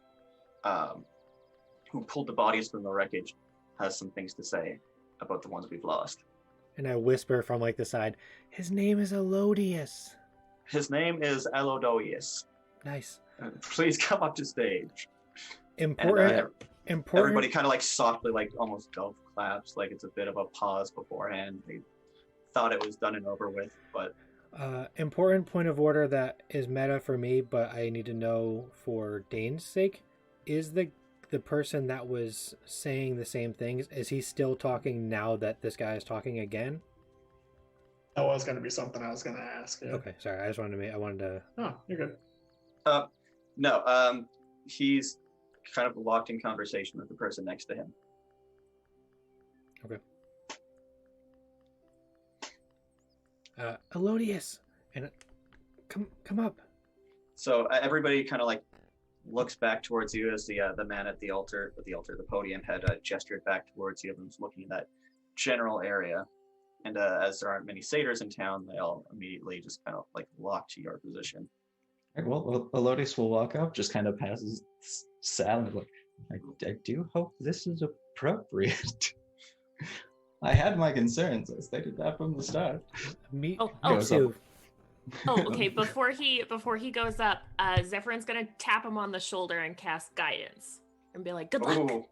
who pulled the bodies from the wreckage, has some things to say about the ones we've lost." And I whisper from like the side, "His name is Elodius." His name is Elodius. Nice. Please come up to stage. Important. Everybody kind of like softly, like almost golf claps, like it's a bit of a pause beforehand. They thought it was done and over with, but important point of order that is meta for me, but I need to know for Dane's sake. Is the person that was saying the same things, is he still talking now that this guy is talking again? That was going to be something I was going to ask. Yeah. Okay, sorry. I wanted to. Oh, you're good. No. He's kind of locked in conversation with the person next to him. Okay. Elodius, and come up. So everybody kind of like looks back towards you as the man at the altar, the podium, had gestured back towards you and was looking in that general area. And as there aren't many satyrs in town, they all immediately just kind of like lock to your position. Right, well, Elodius will walk up, just kind of passes Sal, and like, I do hope this is appropriate. I had my concerns. I stated that from the start. Me Goes too. Oh, okay. Before he goes up, Zephyr's gonna tap him on the shoulder and cast guidance and be like, "Good luck." Ooh.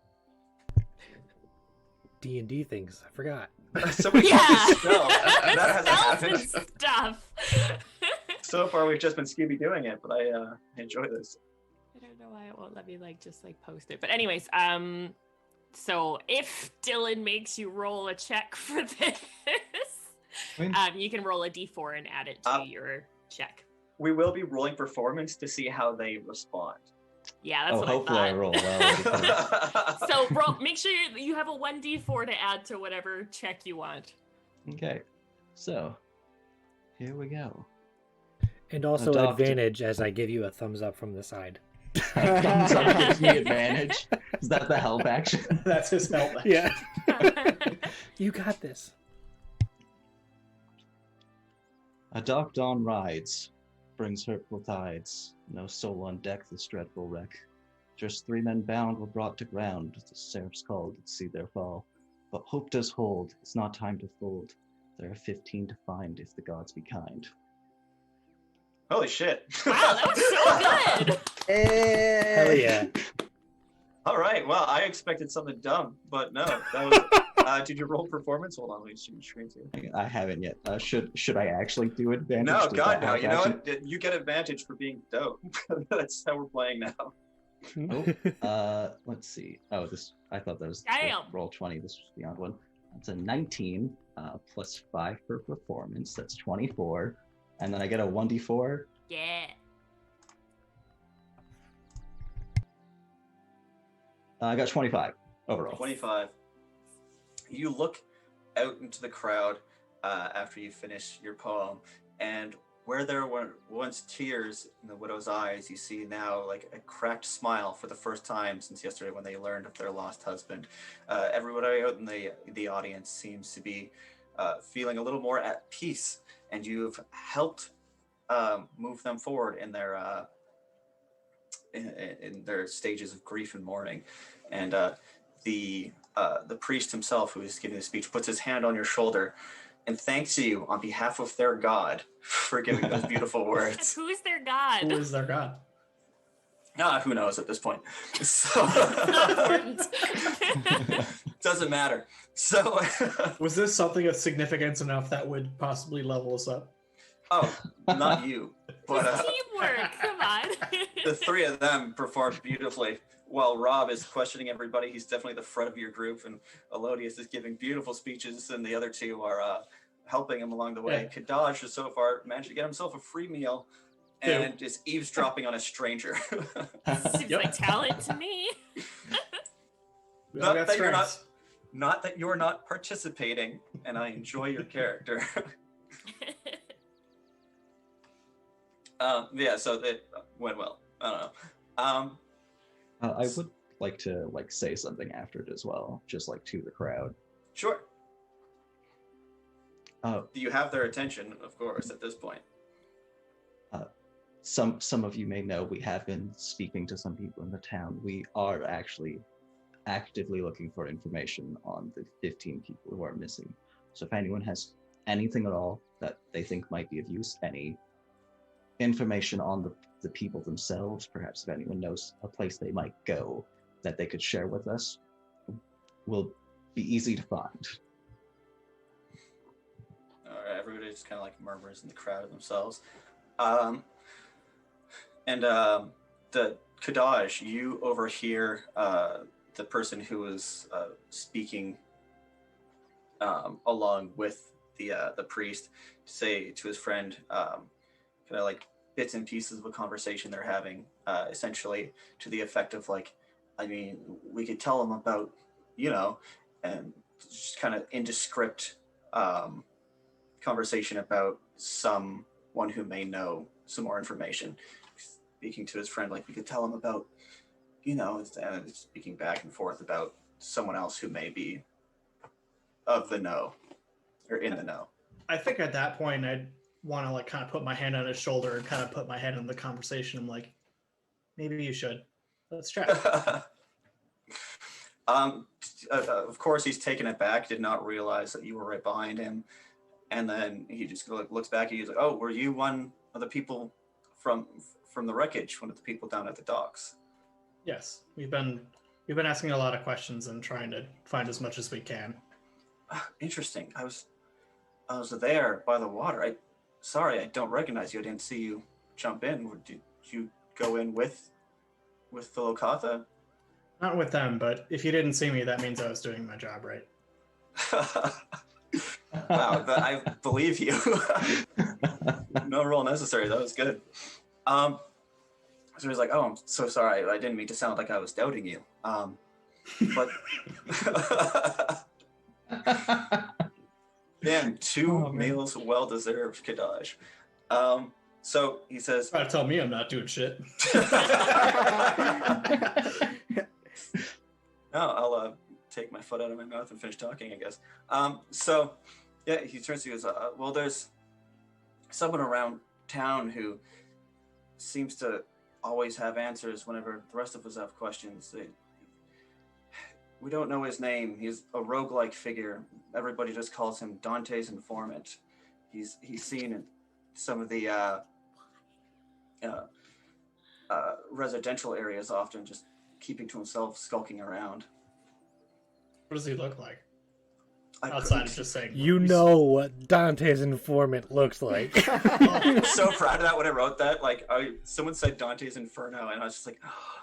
D&D things. I forgot. Somebody Yeah. spell. That hasn't Spells and happened. stuff. So far, we've just been Scooby doing it, but I enjoy this. I don't know why it won't let me just post it. But anyways, so if Dylan makes you roll a check for this, you can roll a d4 and add it to your check. We will be rolling performance to see how they respond. Yeah, that's what hopefully I I thought. roll well. So make sure you have a 1d4 to add to whatever check you want. Okay, so here we go. And also Adopted. advantage as I give you a thumbs up from the side. Thumbs up gives me advantage. Is that the help action? That's his help. Yeah. You got this. A dark dawn rides, brings hurtful tides. No soul on deck this dreadful wreck. Just 3 men bound were brought to ground. The seraphs called to see their fall. But hope does hold, it's not time to fold. There are 15 to find if the gods be kind. Holy shit! Wow, that was so good. Hell yeah. All right. Well, I expected something dumb, but no. That was. Did you roll performance? Hold on, let me see your screen too. I haven't yet. Should I actually do advantage? No, Does God, that no. have You know action? what? You get advantage for being dope. That's how we're playing now. Let's see. Oh, this. I thought that was Damn. roll 20. This was the odd one. That's a 19 plus 5 for performance. That's 24, and then I get a 1d4. Yeah. I got 25 overall. 25. You look out into the crowd after you finish your poem, and where there were once tears in the widow's eyes, you see now like a cracked smile for the first time since yesterday when they learned of their lost husband. Everybody out in the audience seems to be feeling a little more at peace, and you've helped move them forward in their in their stages of grief and mourning. And the priest himself, who is giving the speech, puts his hand on your shoulder and thanks you on behalf of their God for giving those beautiful words. Who's their god? Who is their god? Who knows at this point? So Not important. doesn't matter. So Was this something of significance enough that would possibly level us up? oh, not you, but Teamwork, come on. the 3 of them performed beautifully. While Rob is questioning everybody, he's definitely the front of your group, and Elodius is giving beautiful speeches, and the other 2 are helping him along the way. Yeah. Kadaj has so far managed to get himself a free meal and is eavesdropping on a stranger. Seems like talent to me. We all got you're strengths. not that you're not participating, and I enjoy your character. Yeah, so it went well. I don't know. I would like to say something after it as well, just to the crowd. Sure. You have their attention, of course, at this point. Some of you may know we have been speaking to some people in the town. We are actually actively looking for information on the 15 people who are missing. So if anyone has anything at all that they think might be of use, any information on the people themselves, perhaps if anyone knows a place they might go that they could share with us, will be easy to find. All right, everybody just kind of murmurs in the crowd of themselves. The Kadaj, you overhear the person who was speaking along with the priest say to his friend, kind of bits and pieces of a conversation they're having, essentially to the effect of we could tell them about, and just kind of indescript conversation about someone who may know some more information. Speaking to his friend, we could tell him about, and speaking back and forth about someone else who may be of the know or in the know. I think at that point I'd want to kind of put my hand on his shoulder and kind of put my head in the conversation. I'm like, maybe you should. Let's chat. Of course, he's taken it back, did not realize that you were right behind him. And then he just looks back at you. He's like, oh, were you one of the people from the wreckage, one of the people down at the docks? Yes, we've been asking a lot of questions and trying to find as much as we can. Interesting. I was there by the water. Sorry, I don't recognize you. I didn't see you jump in. Did you go in with the Lokatha? Not with them, but if you didn't see me, that means I was doing my job right. Wow, I believe you. No roll necessary. That was good. So he's like, oh, I'm so sorry. I didn't mean to sound like I was doubting you. But man, 2 meals well deserved, Kadaj. So he says, try to tell me I'm not doing shit. No, I'll take my foot out of my mouth and finish talking, I guess. So yeah, he turns to you and goes, well, there's someone around town who seems to always have answers whenever the rest of us have questions. We don't know his name. He's a roguelike figure. Everybody just calls him Dante's informant. He's seen in some of the residential areas often, just keeping to himself, skulking around. What does he look like? I Outside couldn't- of just saying. You know what Dante's informant looks like. I'm so proud of that when I wrote that. Like, someone said Dante's Inferno, and I was just like, oh.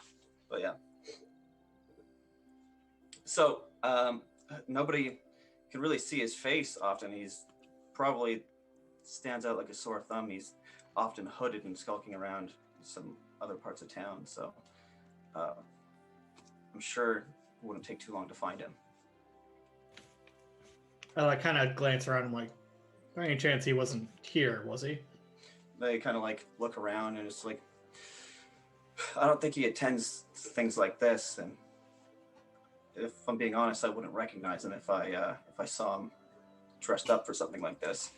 But yeah. So, nobody can really see his face often. He's probably stands out like a sore thumb. He's often hooded and skulking around some other parts of town. So, I'm sure it wouldn't take too long to find him. I like kind of glance around. I'm like, by any chance he wasn't here, was he? They kind of like look around, and it's like, I don't think he attends things like this. And if I'm being honest, I wouldn't recognize him if I saw him dressed up for something like this.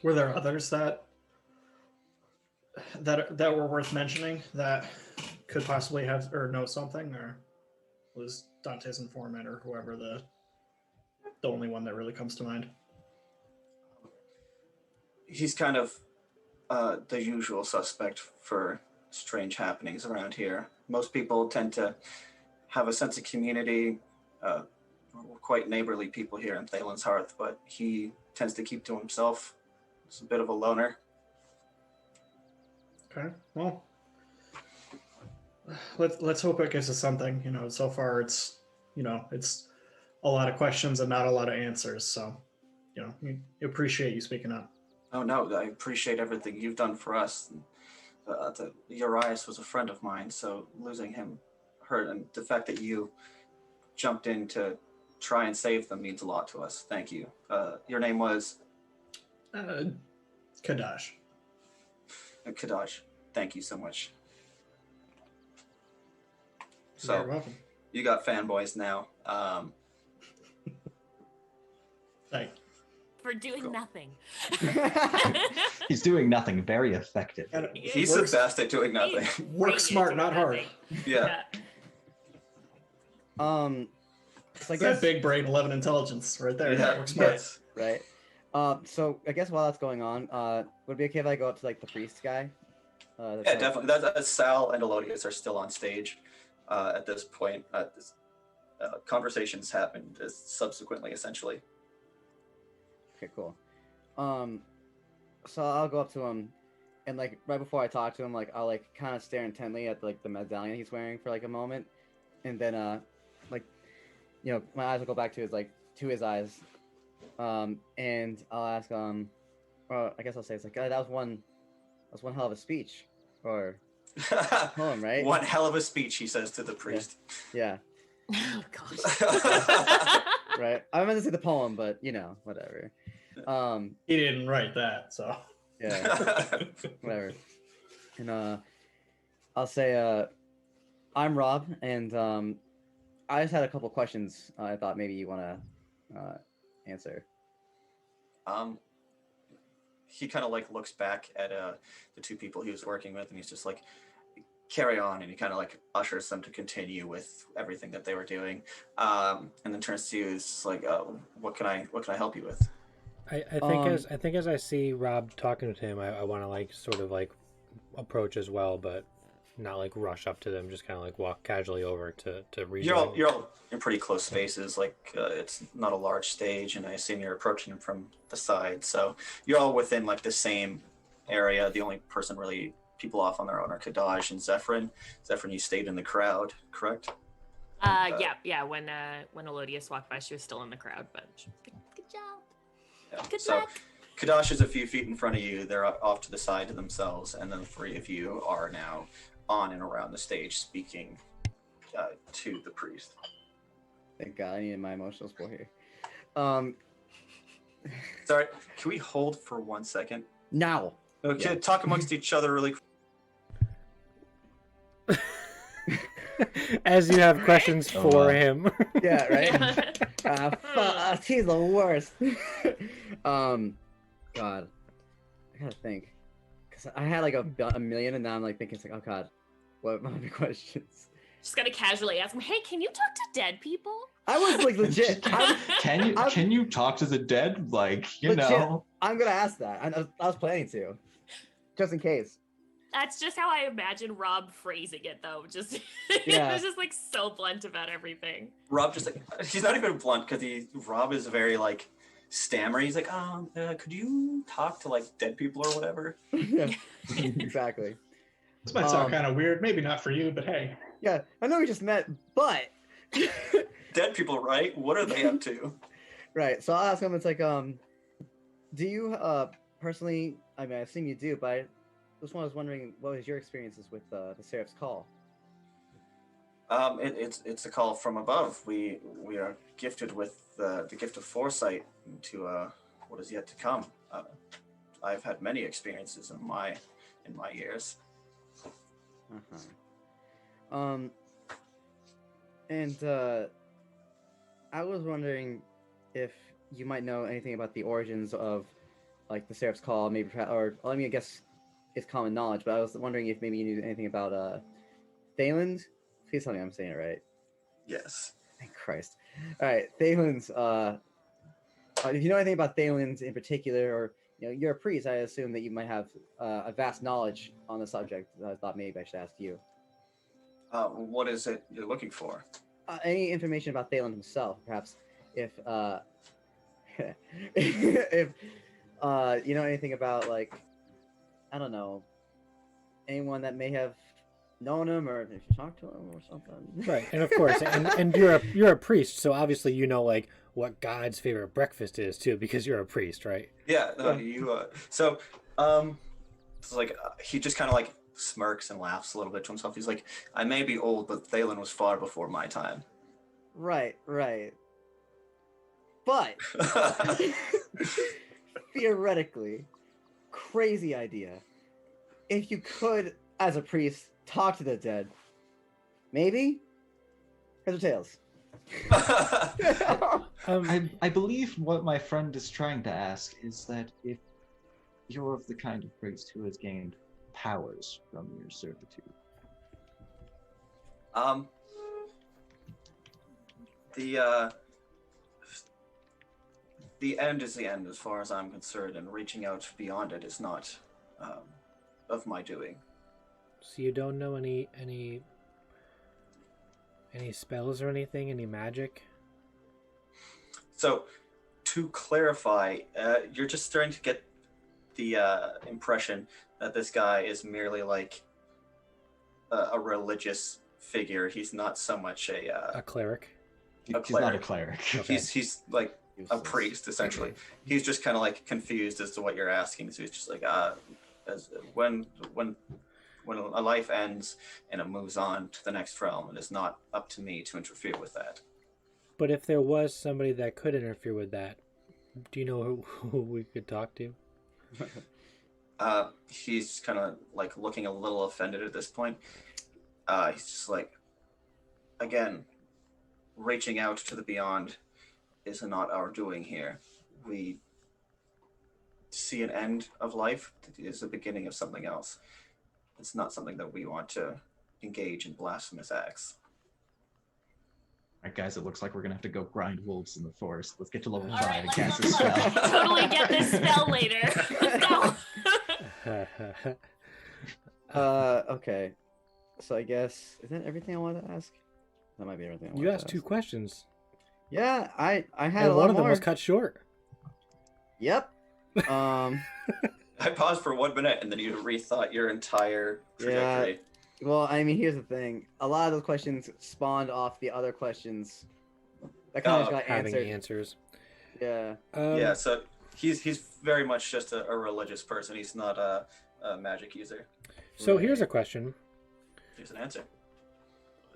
Were there others that were worth mentioning that could possibly have or know something, or was Dante's informant or whoever the only one that really comes to mind? He's kind of the usual suspect for strange happenings around here. Most people tend to have a sense of community. We're quite neighborly people here in Thalen's Hearth, but he tends to keep to himself. He's a bit of a loner. Okay, well, let's hope it gives us something. You know, so far it's a lot of questions and not a lot of answers. So, we appreciate you speaking up. Oh no, I appreciate everything you've done for us. Urias was a friend of mine, so losing him hurt, and the fact that you jumped in to try and save them means a lot to us. Thank you. Your name was? Kadash. Kadash. Thank you so much. You're So, welcome. you got fanboys now. Thank you. For doing Cool. nothing. He's doing nothing very effective. And He's works- the best at doing nothing. Work smart, not hard. Yeah. So I It's that guess big brain, 11 intelligence right there. Yeah, Work smart. yes. right. So I guess while that's going on, would it be okay if I go up to like the priest guy? That's Yeah, like- definitely. That's Sal and Elodius are still on stage at this point. Conversations happened subsequently, essentially. Okay, cool. So I'll go up to him, and like right before I talk to him, like I'll like kind of stare intently at like the medallion he's wearing for like a moment, and then my eyes will go back to his eyes, and I'll ask or I guess I'll say it's like that was one hell of a speech, or poem, right? One hell of a speech, he says to the priest. Yeah, Oh gosh. right. I meant to say the poem, but whatever. He didn't write that, so. Yeah. Whatever. And I'll say I'm Rob, and I just had a couple questions I thought maybe you want to answer. He kind of like looks back at the two people he was working with, and he's just like, carry on, and he kind of like ushers them to continue with everything that they were doing, and then turns to you, is just like, what can I help you with? I think as I see Rob talking to him, I want to like sort of like approach as well, but not like rush up to them. Just kind of like walk casually over to read. You're all in pretty close spaces. Like it's not a large stage, and I assume you're approaching them from the side. So you're all within like the same area. The only person really people off on their own are Kadash and Zephyrin. Zephyrin, you stayed in the crowd, correct? Yeah. When Elodius walked by, she was still in the crowd, but good job. Yeah. Good So luck. Kadash is a few feet in front of you. They're off to the side to themselves, and then the three of you are now on and around the stage speaking to the priest. Thank God, I needed my emotional support here. Sorry, can we hold for 1 second? Now. Okay, Yeah. talk amongst each other really quick. As you have questions Oh, for wow. him. Yeah, right. He's the worst. God, I gotta think, because I had like a million, and now I'm like thinking, it's like, oh God, what are my questions? Just gonna casually ask him, hey, can you talk to dead people? I was like legit. Can you talk to the dead? Like, you legit, know. I'm gonna ask that. I was planning to, just in case. That's just how I imagine Rob phrasing it, though. Just Yeah. it was just like so blunt about everything. Rob just like he's not even blunt because Rob is very like stammery. He's like, could you talk to like dead people or whatever? Yeah, exactly. This might sound kind of weird. Maybe not for you, but hey. Yeah, I know we just met, but Dead people, right? What are they up to? right. So I'll ask him. It's like, do you personally? I mean, I assume you do, but I just was wondering, what was your experiences with the Seraph's Call? It's a call from above. We are gifted with the gift of foresight to what is yet to come. I've had many experiences in my years. And I was wondering if you might know anything about the origins of like the Seraph's Call, maybe, or I mean, I guess it's common knowledge, but I was wondering if maybe you knew anything about Thayland. Please tell me I'm saying it right. Yes. Thank Christ. All right, Thayland's. If you know anything about Thayland in particular, or you're a priest, I assume that you might have a vast knowledge on the subject. I thought maybe I should ask you. What is it you're looking for? Any information about Thayland himself, perhaps, if if you know anything about, like, I don't know, anyone that may have known him, or if you talked to him or something. Right, and of course, and you're a priest, so obviously you know like what God's favorite breakfast is too, because you're a priest, right? Yeah, no, so it's like he just kind of like smirks and laughs a little bit to himself. He's like, I may be old, but Thaylen was far before my time. Right. But theoretically, crazy idea. If you could, as a priest, talk to the dead, maybe? Heads or tails? I believe what my friend is trying to ask is that if you're of the kind of priest who has gained powers from your servitude. The end is the end as far as I'm concerned, and reaching out beyond it is not of my doing. So you don't know any spells or anything, any magic? So, to clarify, you're just starting to get the impression that this guy is merely like a religious figure. He's not so much a cleric. He's not a cleric. Okay. He's like a priest essentially. He's just kind of like confused as to what you're asking. So he's just like, as when a life ends and it moves on to the next realm, it is not up to me to interfere with that. But if there was somebody that could interfere with that, do you know who we could talk to? He's kind of like looking a little offended at this point. He's just like, again, reaching out to the beyond is not our doing here. We see an end of life that is the beginning of something else. It's not something that we want to engage in blasphemous acts. All right, guys, it looks like we're gonna have to go grind wolves in the forest. Let's get to level All 5 right, and let's cast this level spell. up. Totally get this spell later. Let's go. Okay. So I guess, is that everything I wanted to ask? That might be everything I wanted You to asked ask. 2 questions. Yeah, I had And a lot one of them more. was cut short. Yep. I paused for 1 minute and then you rethought your entire trajectory. Well, I mean, here's the thing. A lot of those questions spawned off the other questions that kind of got Having answered. answers. Yeah. Yeah, so he's very much just a religious person. He's not a magic user. So here's a question. Here's an answer.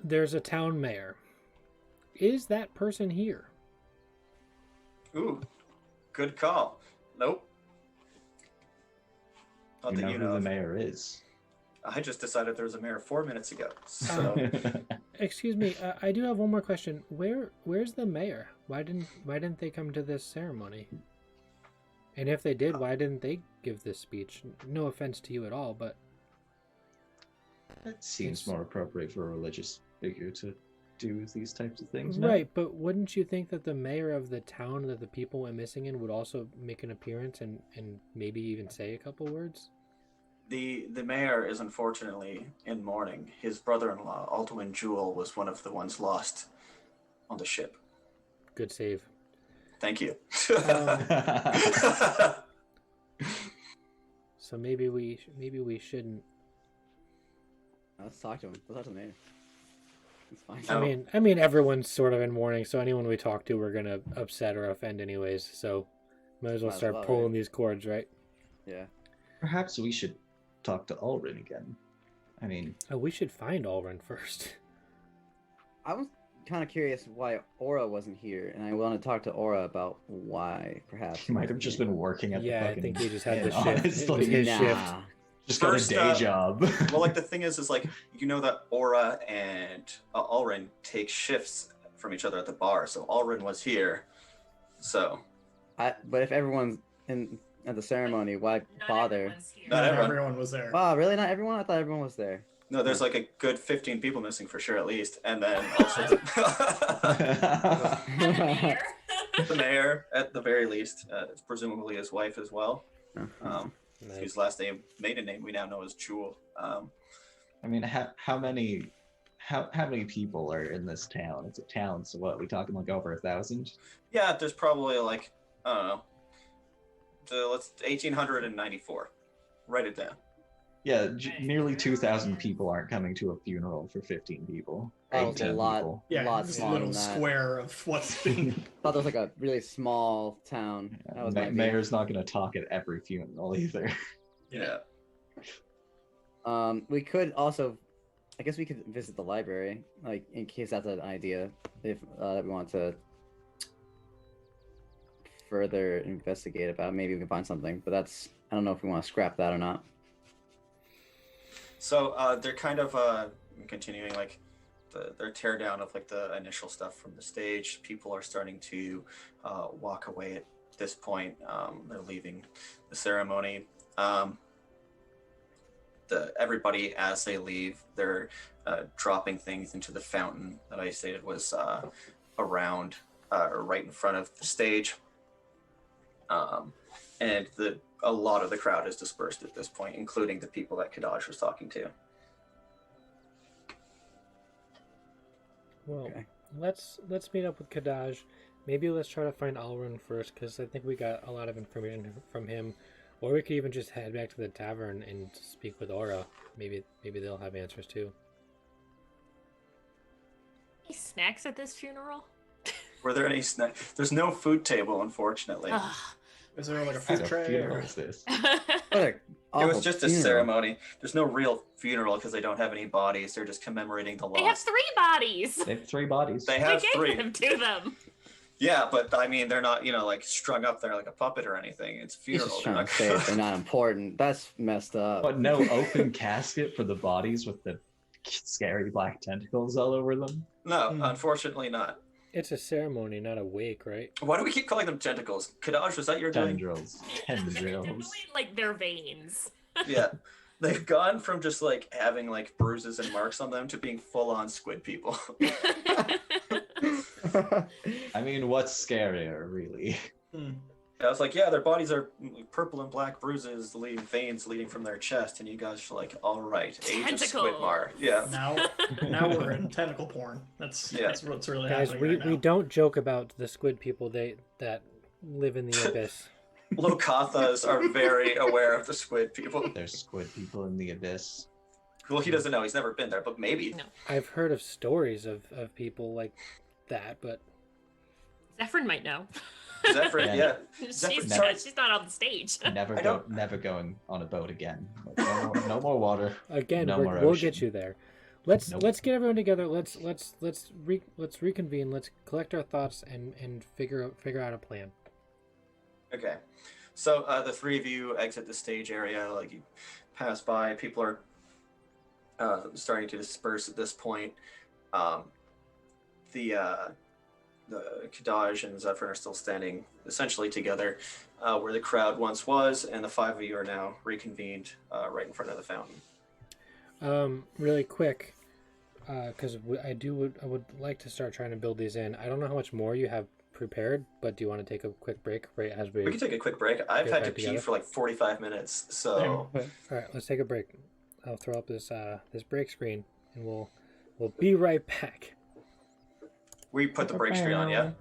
There's a town mayor. Is that person here? Ooh, good call. Nope. Not You that know you who know the of. mayor is. I just decided there was a mayor 4 minutes ago. So Excuse me, I do have one more question. Where's the mayor? Why didn't they come to this ceremony? And if they did, why didn't they give this speech? No offense to you at all, but It seems It's- more appropriate for a religious figure to do these types of things. No? right. But wouldn't you think that the mayor of the town that the people went missing in would also make an appearance and maybe even say a couple words? The mayor is unfortunately in mourning. His brother-in-law, Alduin Jewel, was one of the ones lost on the ship. Good save. Thank you. So maybe we shouldn't. Let's talk to him. Let's talk to the mayor. It's fine. Oh. I mean, everyone's sort of in mourning, so anyone we talk to, we're gonna upset or offend anyways. So, might as well Might as start well, pulling right? these cords, right? Yeah. Perhaps we should talk to Ulrin again. I mean, Oh, we should find Alrin first. I was kind of curious why Aura wasn't here, and I want to talk to Aura about why, perhaps. he might have just been working at Yeah, the I fucking think he just had the inn, shift. It honestly. was his Nah. shift. Just got a First, day job. Well, like the thing is like you know that Aura and Alrin take shifts from each other at the bar. So Alrin was here. So But if everyone's at the ceremony, why Not bother? everyone's here. Not Not everyone. everyone was there. Wow, really? Not everyone? I thought everyone was there. no, there's like a good 15 people missing for sure at least, and then also And the mayor. the mayor at the very least, presumably his wife as well. Nice. Whose last name, maiden name, we now know as Jewel. I mean, how many people are in this town? It's a town, so what? We talking like over 1,000? Yeah, there's probably like I don't know. So let's 1,894. Write it down. Yeah, nearly 2,000 people aren't coming to a funeral for 15 people. That was 18 a lot. people. Yeah, lot this smaller little than that. square of what's being. I thought there was like a really small town. That was my view. Mayor's not going to talk at every funeral either. Yeah. We could also, I guess we could visit the library, like in case that's an idea, if that we want to further investigate about. Maybe we can find something, but that's I don't know if we want to scrap that or not. So they're kind of continuing like their tear down of like the initial stuff from the stage. People are starting to walk away at this point. They're leaving the ceremony. Everybody as they leave, they're dropping things into the fountain that I stated was around or right in front of the stage. And a lot of the crowd is dispersed at this point, including the people that Kadaj was talking to. Well, Okay. let's meet up with Kadaj. Maybe let's try to find Alrun first, because I think we got a lot of information from him. Or we could even just head back to the tavern and speak with Aura. Maybe they'll have answers too. Any snacks at this funeral? Were there any snacks? There's no food table, unfortunately. Ugh. Is there like a What food kind of tray? funeral Or... is this? What a It awful was just a funeral. ceremony. There's no real funeral because they don't have any bodies. They're just commemorating the They have loss. 3 bodies. They have 3 bodies. They We have gave 3. them to them. Yeah, but I mean, they're not, like strung up there like a puppet or anything. It's a He's funeral. just They're trying to say they're not important. That's messed up. But no open casket for the bodies with the scary black tentacles all over them. No, Hmm. unfortunately not. It's a ceremony, not a wake, right? Why do we keep calling them tentacles? Kadaj, was that your doing? Tendrils. Definitely Tendrils. like their veins. Yeah. They've gone from just like having like bruises and marks on them to being full on squid people. I mean, what's scarier, really? Hmm. I was like, yeah, their bodies are purple and black bruises, leading veins leading from their chest, and you guys are like, all right, age of Squidmar. Yeah. Now we're in tentacle porn. That's what's really Guys, happening we right now. don't joke about the squid people that live in the abyss. Lokathas are very aware of the squid people. There's squid people in the abyss. Well, he doesn't know. He's never been there, but maybe. No. I've heard of stories of people like that, but Zephyrin might know. Zephyr, Yeah. yeah. she's, Zephyr- she's not on the stage. Never going on a boat again. No more water. again, No more we'll ocean. get you there. Let's Nope. let's get everyone together. Let's reconvene. Let's collect our thoughts and figure out a plan. Okay. So the 3 of you exit the stage area. Like you pass by, people are starting to disperse at this point. The the Kadaj and Zephyr are still standing essentially together where the crowd once was, and the 5 of you are now reconvened right in front of the fountain. Really quick, because I would like to start trying to build these in. I don't know how much more you have prepared, but do you want to take a quick break right as we can take a quick break. I've had to pee together? for like 45 minutes, so... All right, let's take a break. I'll throw up this this break screen, and we'll be right back. We put the break screen on, yeah?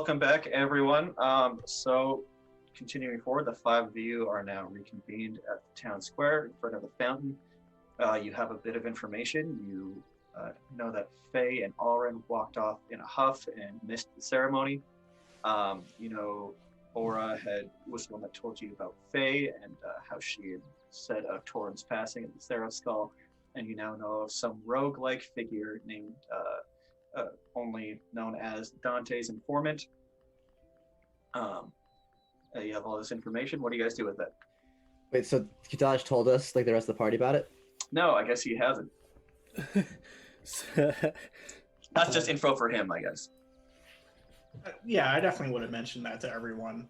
welcome back, everyone. So, continuing forward, the 5 of you are now reconvened at the town square in front of the fountain. You have a bit of information. You know that Faye and Alrin walked off in a huff and missed the ceremony. You know, Aura was the one that told you about Faye and how she had said of Torrent's passing at the Seraph Skull. And you now know of some rogue-like figure named, only known as Dante's informant. You have all this information. What do you guys do with it? Wait, so Kadaj told us, like, the rest of the party about it? No, I guess he hasn't. That's just info for him, I guess. Yeah, I definitely would have mentioned that to everyone.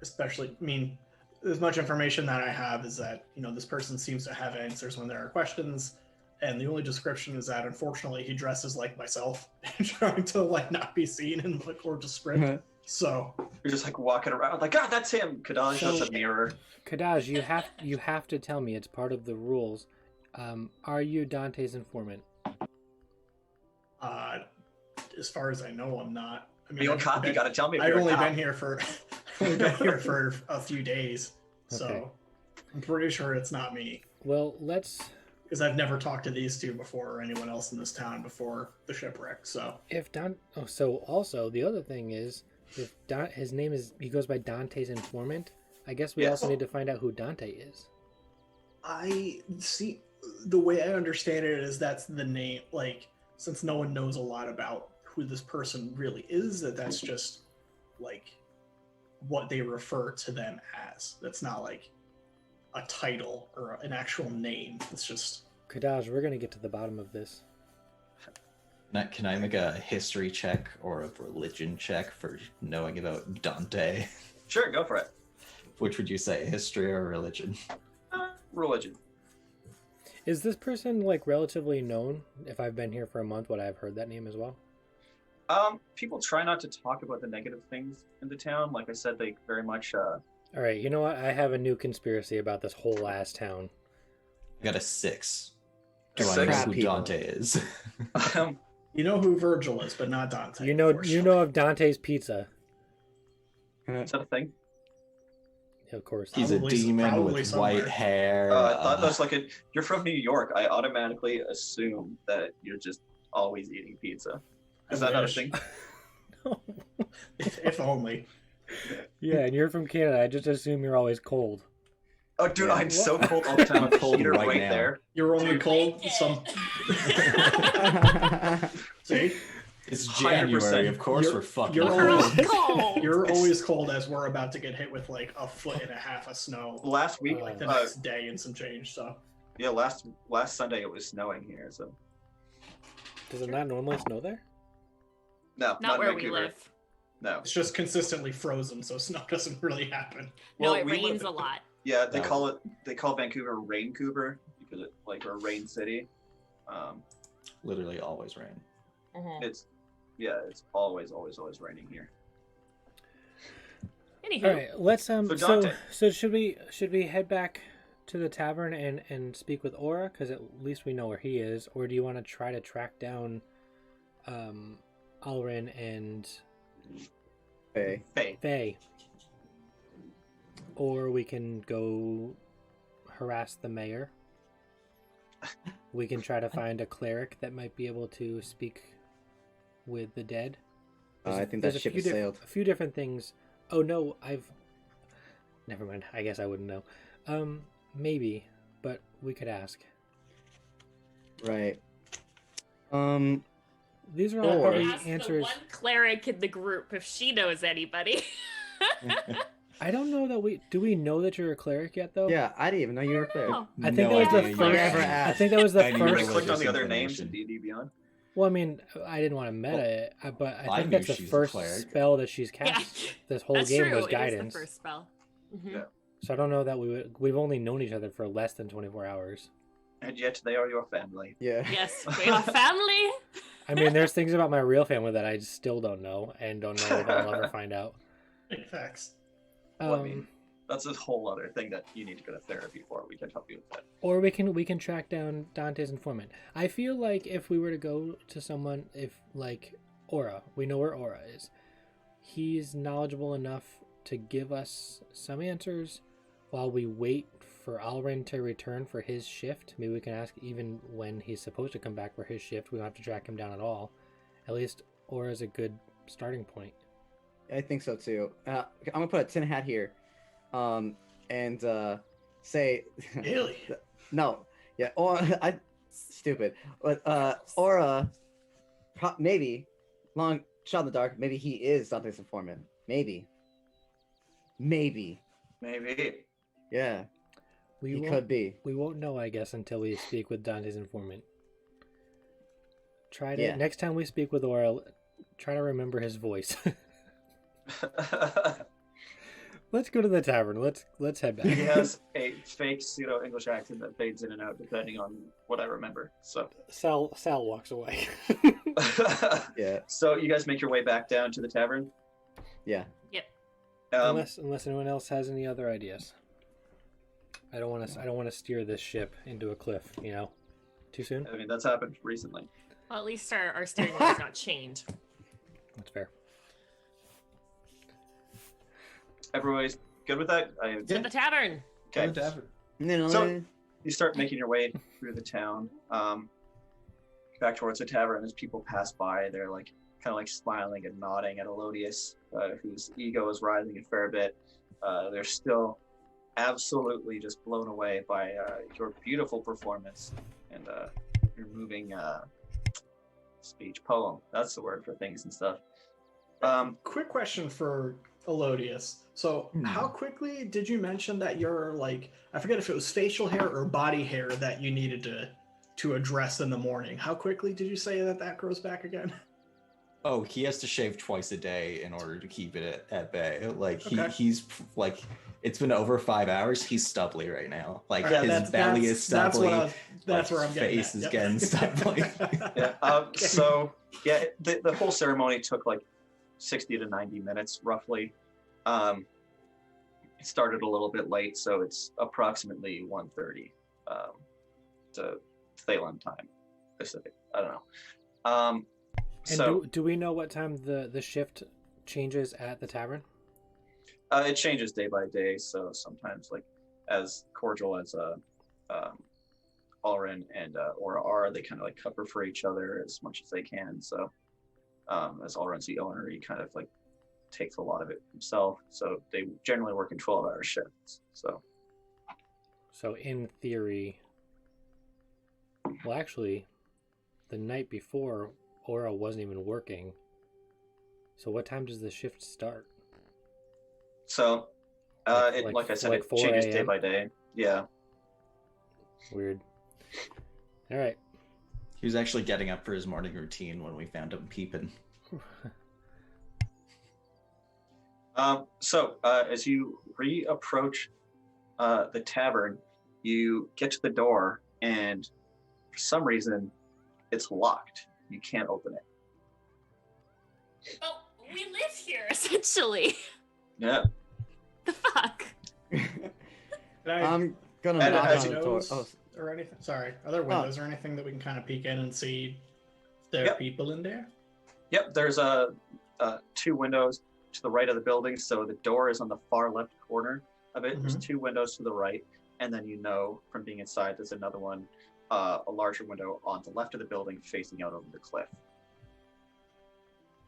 Especially, I mean, as much information that I have is that, you know, this person seems to have answers when there are questions, and the only description is that, unfortunately, he dresses like myself, trying to, like, not be seen in the gorgeous script. So you're just like walking around, like, God, that's him. Kadaj, that's a mirror. Kadaj, you have to tell me. It's part of the rules. Are you Dante's informant? As far as I know, I'm not. I mean, you don't copy. You got to tell me. I've only been here for a few days, so Okay. I'm pretty sure it's not me. Well, let's. Because I've never talked to these two before or anyone else in this town before the shipwreck. So If Don. Oh, so also the other thing is, if his name is, he goes by Dante's informant. I guess we also need to find out who Dante is. I see. The way I understand it is that's the name. Like, since no one knows a lot about who this person really is, that's just like what they refer to them as. That's not like a title or an actual name. It's just. Kadaj, we're gonna get to the bottom of this. Can I make a history check or a religion check for knowing about Dante? Sure, go for it. Which would you say, history or religion? Religion. Is this person like relatively known? If I've been here for a month, would I have heard that name as well? People try not to talk about the negative things in the town. Like I said, they very much. All right, you know what? I have a new conspiracy about this whole ass town. I got a 6. Do A I know 6? who People. Dante is? You know who Virgil is, but not Dante. You know of Dante's Pizza, Is that a thing? of course. He's a Probably- demon probably with somewhere. white hair. I thought that's like you're from New York. I automatically assume that you're just always eating pizza. Is I that not a wish. thing? No. If only. Yeah, and you're from Canada. I just assume you're always cold. Oh, dude, Yeah. I'm so cold all the time. I'm cold heater right right now. there. You're only cold. Some. See, It's 100%. January, of course You're- we're fucking you're We're all cold. cold. you're always cold as we're about to get hit with like a foot and a half of snow. Last week, Like the uh, next day and some change. So yeah, last Sunday it was snowing here. So Does it not normally snow there? no, Not in where we Vancouver. live. No. it's just consistently frozen, so snow doesn't really happen. No, Well, it we live- rains a lot. Yeah, they No. call Vancouver Raincouver because it like a rain city. Literally always rain. Mhm. It's always raining here. Anywho, All right, let's So so Dante. so should we head back to the tavern and speak with Aura, because at least we know where he is, or do you want to try to track down Alrin and Hey. Hey, Faye? Or we can go harass the mayor. We can try to find a cleric that might be able to speak with the dead. I think There's that a ship few has sailed. A few different things. Oh no, never mind. I guess I wouldn't know. Maybe, but we could ask. Right. These are all Or- probably ask the answers. one cleric in the group if she knows anybody. I don't know that we know that you're a cleric yet, though. Yeah, I didn't even know you were there. Oh. I think that was the idea. first. Never I asked. think that was the I knew you first. clicked on religious the other names in information. D&D Beyond. Well, I mean, I didn't want to meta it, but I I think knew that's the she's a first cleric. spell that she's cast. Yeah. This whole That's game true. was It guidance. the first spell. Mhm. Yeah. So I don't know that we've only known each other for less than 24 hours. And yet they are your family. Yeah. Yes, we are family. I mean, there's things about my real family that I still don't know and don't know if I'll ever find out. Big facts. Well, I mean, that's a whole other thing that you need to go to therapy for. We can help you with that. Or we can track down Dante's informant. I feel like if we were to go to someone, if like Aura, we know where Aura is. he's knowledgeable enough to give us some answers while we wait for Alrin to return for his shift. Maybe we can ask even when he's supposed to come back for his shift. We don't have to track him down at all. At least Aura's a good starting point. I think so too. I'm gonna put a tin hat here, and say, Really? no, yeah, or I, stupid, but Aura, maybe, long shot in the dark. Maybe he is Dante's informant. Maybe. Maybe. Yeah, he could be. We won't know, I guess, until we speak with Dante's informant. Try to Yeah. next time we speak with Aura, try to remember his voice. Let's go to the tavern. Let's head back. He has a fake pseudo English accent that fades in and out depending on what I remember. So Sal walks away. Yeah, So you guys make your way back down to the tavern. yeah. Unless anyone else has any other ideas. I don't want to steer this ship into a cliff. Too soon. I mean that's happened recently. Well, at least our steering wheel's not chained. That's fair. Everybody's good with that? To the tavern. Okay. No, So- You start making your way through the town, back towards the tavern. As people pass by, they're like kind of like smiling and nodding at Elodius, whose ego is rising a fair bit. They're still absolutely just blown away by your beautiful performance and your moving speech poem. That's the word for things and stuff. Quick question for Elodius. So, how quickly did you mention that your I forget if it was facial hair or body hair that you needed to address in the morning? How quickly did you say that grows back again? Oh, he has to shave twice a day in order to keep it at bay. Okay. He's like, it's been over 5 hours. He's stubbly right now. Like Yeah, his belly is stubbly. That's where his I'm getting face at. is Yep. getting stubbly. Yeah. So yeah, the whole ceremony took like 60 to 90 minutes roughly. It started a little bit late, so it's approximately 1:30 to Thalen time Pacific. I don't know. And So do we know what time the shift changes at the tavern? it changes day by day. So sometimes, like as cordial as Alrin and Aura are, they kind of like cover for each other as much as they can. So as Alrin's the owner, he kind of like takes a lot of it himself. So they generally work in 12-hour shifts. So In theory, well, actually, the night before, Aura wasn't even working. So what time does the shift start? Like I said, like it 4 changes day a.m.? by day. Yeah. Weird. All right. He was actually getting up for his morning routine when we found him peeping. As you reapproach the tavern, you get to the door, and for some reason, it's locked. You can't open it. Oh, we live here essentially. Yeah. The fuck. I'm gonna And knock as on you the door. Windows Oh, or anything? Sorry, are there windows or anything that we can kind of peek in and see if there are Yep. people in there? Yep. There's two windows to the right of the building, so the door is on the far left corner of it. There's two windows to the right, and then from being inside, there's another one, a larger window on the left of the building facing out over the cliff.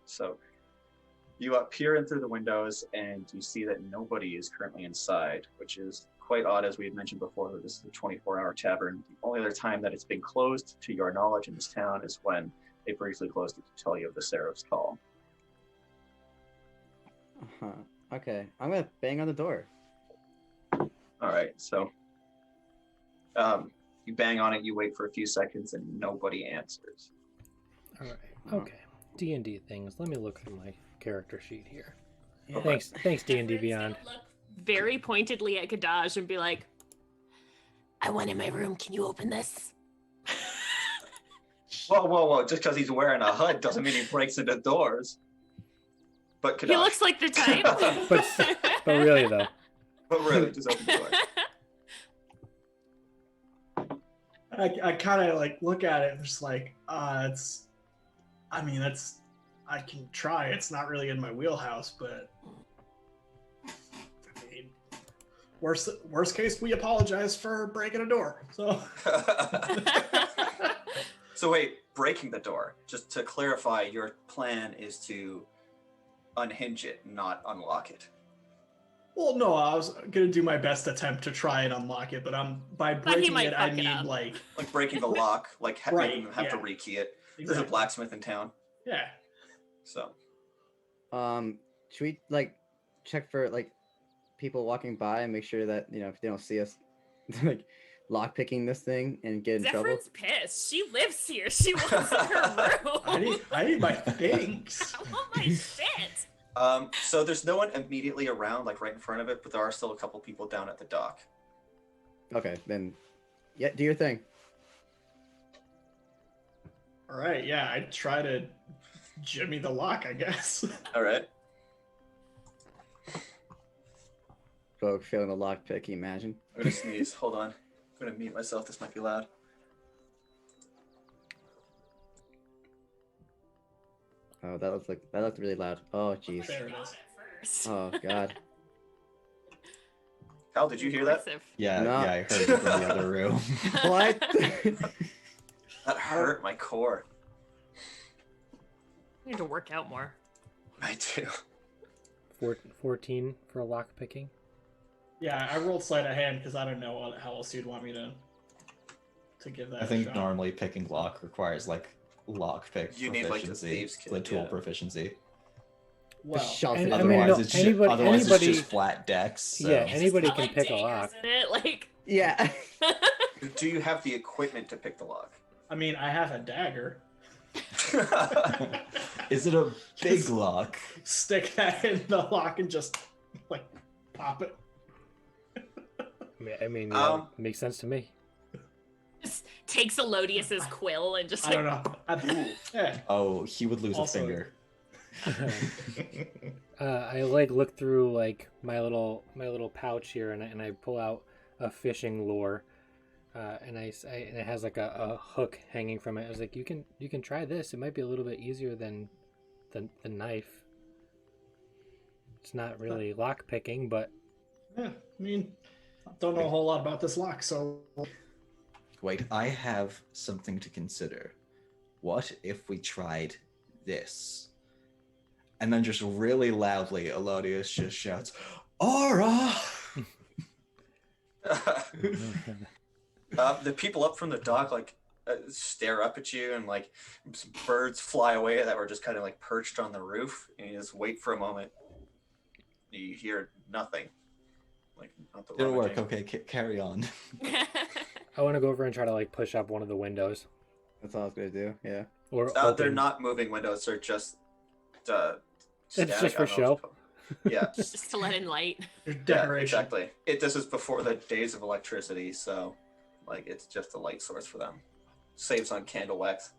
So you peer in through the windows, and you see that nobody is currently inside, which is quite odd, as we had mentioned before, that this is a 24-hour tavern. The only other time that it's been closed, to your knowledge, in this town is when they briefly closed it to tell you of the Seraph's call. okay. I'm gonna bang on the door. All right, so you bang on it, you wait for a few seconds, and nobody answers. All right. Okay. D&D things. Let me look through my character sheet here. Yeah. Thanks, D&D Catherine's Beyond. gonna look very pointedly at Gadaj and be like, I went in my room. Can you open this? Whoa! Just because he's wearing a hood doesn't mean he breaks into doors. But he looks like the type. But really though. But really, just open the door. I kind of like look at it and just like, I I can try. It's not really in my wheelhouse, but I mean, worst case, we apologize for breaking a door. So, So wait, breaking the door. Just to clarify, your plan is to unhinge it, not unlock it. well, no, I was gonna do my best attempt to try and unlock it, but by But he breaking might it, I fuck it mean up. like Like breaking the lock, like Right, making them have to yeah. rekey it. There's a exactly. blacksmith in town, Yeah. so Should we like check for like people walking by and make sure that if they don't see us like lock picking this thing and get in trouble? Zephyr's pissed. She lives here. She wants in her room. I need my things. I want my shit. so there's no one immediately around, like right in front of it, but there are still a couple people down at the dock. Okay, then yeah, do your thing. All right, yeah, I'd try to jimmy the lock, I guess. All right. Folk failing the lock pick, can you imagine? I'm gonna sneeze. Hold on. I'm gonna mute myself. This might be loud. Oh, that looked really loud. Oh jeez. There it is. First. Oh god. Cal, did you hear that? Aggressive. Yeah, No. yeah, I heard it from the other room. What? That hurt my core. I need to work out more. I do. 14 for lock picking. Yeah, I rolled sleight of hand because I don't know how else you'd want me to give that I think a shot. normally picking lock requires like lock pick You need, like, the proficiency, thieves' kit, the tool yeah. proficiency. Well, Shove And- it. I mean, Otherwise, no, it's anybody- it's just flat decks. So. Yeah, It's anybody not can like pick a daggers lock. in it, like Yeah. Do you have the equipment to pick the lock? I mean, I have a dagger. Is it a big lock? Stick that in the lock and just like pop it. I mean, makes sense to me. just takes Elodius's quill and just I like don't know. Yeah. Oh, he would lose Also- a finger. I like look through like my little pouch here, and I pull out a fishing lure, and and it has like a hook hanging from it. I was like, you can try this. It might be a little bit easier than the knife. It's not really lock picking, but Yeah. I mean, I don't know a whole lot about this lock, so Wait, I have something to consider. What if we tried this? And then just really loudly, Elodius just shouts, Aura! The people up from the dock like stare up at you, and like some birds fly away that were just kind of like perched on the roof, and you just wait for a moment. You hear nothing. Like not the It'll work. rummaging. Okay, carry on. I want to go over and try to like push up one of the windows. That's all I was gonna do. Yeah. Or They're open. not moving windows. They're just. It's static. just for I don't know show. what Yeah. just to let in light. your Yeah, decoration. exactly. This is before the days of electricity, so like it's just a light source for them. Saves on candle wax.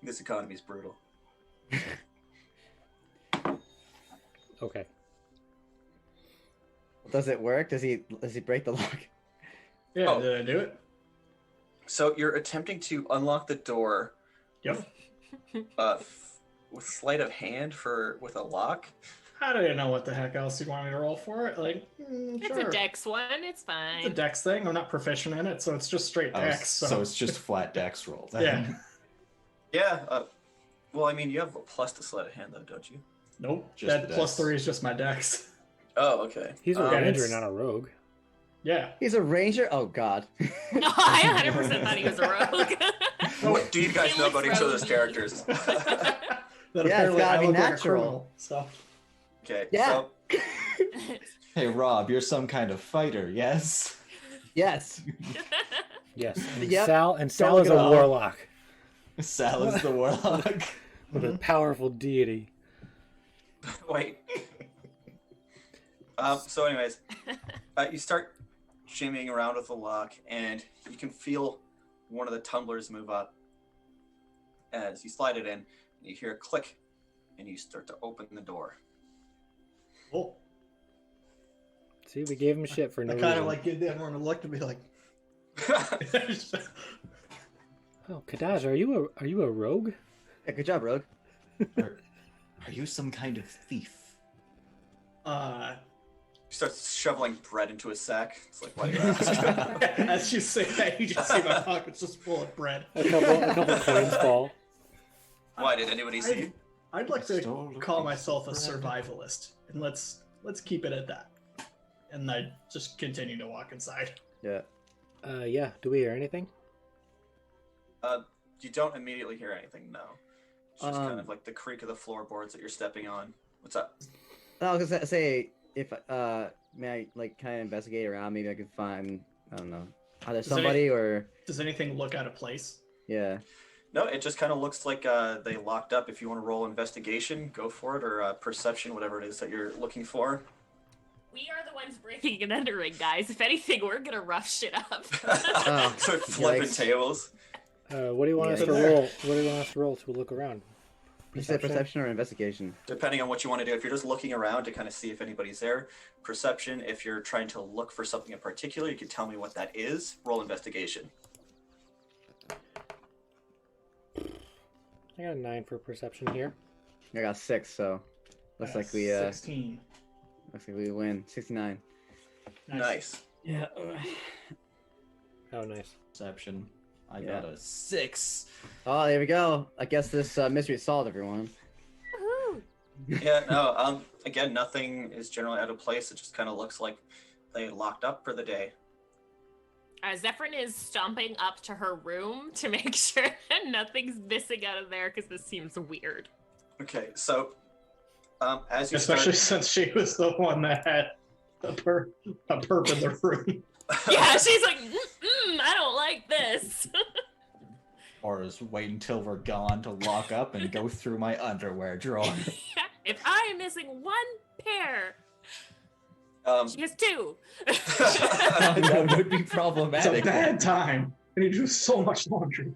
This economy is brutal. Okay. Does it work? Does he break the lock? Yeah, Oh. did I do it? So you're attempting to unlock the door Yep. with sleight of hand with a lock. I don't know what the heck else you'd want me to roll for it. Like, It's sure. a dex one. It's fine. It's a dex thing. I'm not proficient in it, so it's just straight Oh, dex. so it's just flat dex roll. then. yeah. Yeah. Well, I mean, you have a plus to sleight of hand, though, don't you? Nope. Just That the plus dex. 3 is just my dex. Oh, okay. He's a Okay, ranger, it's- not a rogue. Yeah. He's a ranger. Oh god. No, I 100% thought he was a rogue. What do you guys He know looks about each other's rogue-y. characters? That Yeah, it's apparently gotta I be look like a natural. criminal, so Okay. Yeah. So Hey, Rob, you're some kind of fighter, yes? Yes. Yes. And Yep. Sal look is it a up. warlock Sal is the warlock. with a powerful deity. wait. So, anyways, you start shimmying around with the lock, and you can feel one of the tumblers move up as you slide it in. And you hear a click, and you start to open the door. cool. See, we gave him shit for no I kind reason. of like give everyone a look to be like, Oh, Kadaj, are you a rogue? Yeah, good job, Rogue. Are you some kind of thief? He starts shoveling bread into his sack. It's like, why do you ask? As you say that, you just see my pockets just full of bread. A couple coins fall. Why did anybody see? I'd like to Stole a call piece myself a of bread. survivalist, and let's keep it at that. And I just continue to walk inside. Yeah. Yeah. Do we hear anything? You don't immediately hear anything, no. It's just kind of Um, like the creak of the floorboards that you're stepping on. What's up? I was gonna say if may I like kind of investigate around? Maybe I could find I don't know either Is there somebody or Does anything look out of place? yeah. No, it just kind of looks like they locked up. If you want to roll investigation, go for it, or perception, whatever it is that you're looking for. We are the ones breaking and entering, guys. If anything, we're gonna rough shit up. Oh, Start flipping yikes. tables. What do you want us to Yeah. roll? What do you want us to roll to look around? You said perception or investigation? Depending on what you want to do. If you're just looking around to kind of see if anybody's there, perception. If you're trying to look for something in particular, you can tell me what that is. Roll investigation. I got a 9 for perception here. I got 6, so looks like we 16. win. 69. Nice. Yeah. Oh, nice. Perception. I Yeah. got a 6. Oh, there we go. I guess this mystery is solved, everyone. Woohoo! Yeah, no, again, nothing is generally out of place. It just kind of looks like they locked up for the day. Zephyrin is stomping up to her room to make sure that nothing's missing out of there because this seems weird. Okay, so as you Especially start... since she was the one that had a perp in the room. Yeah, she's like, I don't like this. Or just wait until we're gone to lock up and go through my underwear drawer. If I am missing one pair, she has 2. That would be It's problematic. a bad time. I need to do so much laundry.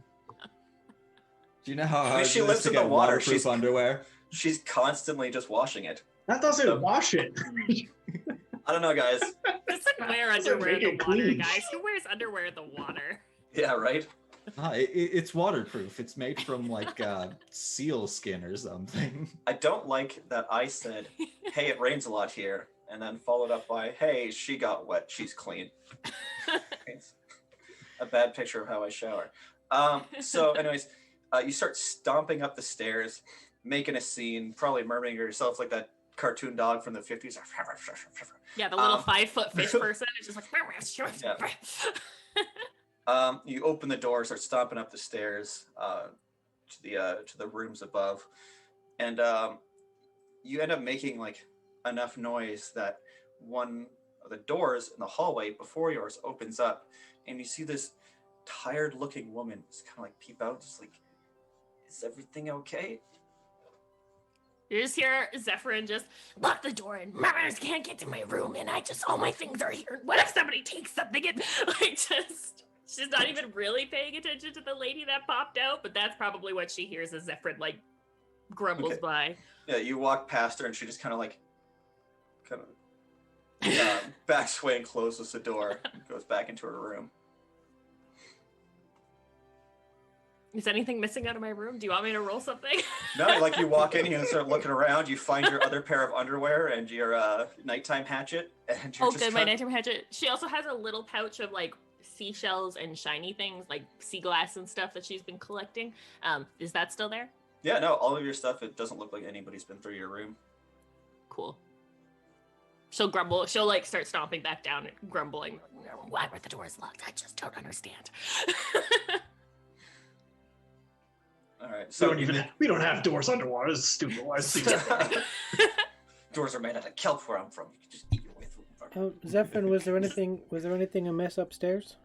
Do you know how I mean, hard she it is lives to in the get water. waterproof She's- underwear? She's constantly just washing it. That doesn't wash it. I don't know, guys. Just like wear Doesn't underwear in make the it water, clean. guys. Who wears underwear in the water? Yeah, right? It's waterproof. It's made from like seal skin or something. I don't like that I said, hey, it rains a lot here, and then followed up by, hey, she got wet, she's clean. It's a bad picture of how I shower. So anyways, you start stomping up the stairs, making a scene, probably murmuring to yourself like that cartoon dog from the 50s. Yeah, the little 5-foot fish person is just like. You open the door, start stomping up the stairs to the rooms above, and you end up making like enough noise that one of the doors in the hallway before yours opens up, and you see this tired-looking woman just kind of like peep out, just like, "Is everything okay?" You just hear Zephyrin just Lock the door and murderers can't get to my room and all my things are here. what if somebody takes something and like just she's not even really paying attention to the lady that popped out, but that's probably what she hears as Zephyrin like grumbles Okay. by. Yeah, you walk past her, and she just kind of backs away and closes the door, and goes back into her room. Is anything missing out of my room? Do you want me to roll something? No, like you walk in, you start looking around, you find your other pair of underwear and your nighttime hatchet, and you're Oh, just good, my kind nighttime hatchet. She also has a little pouch of like seashells and shiny things, like sea glass and stuff that she's been collecting. Is that still there? Yeah, no, all of your stuff, it doesn't look like anybody's been through your room. Cool. She'll grumble. She'll like start stomping back down and grumbling. Why were the doors locked? I just don't understand. All right, We so don't have doors underwater. This is stupid. Why is it doors are made out of kelp where I'm from. You can just eat your way through them. Oh, Zephyrin, was there anything amiss upstairs?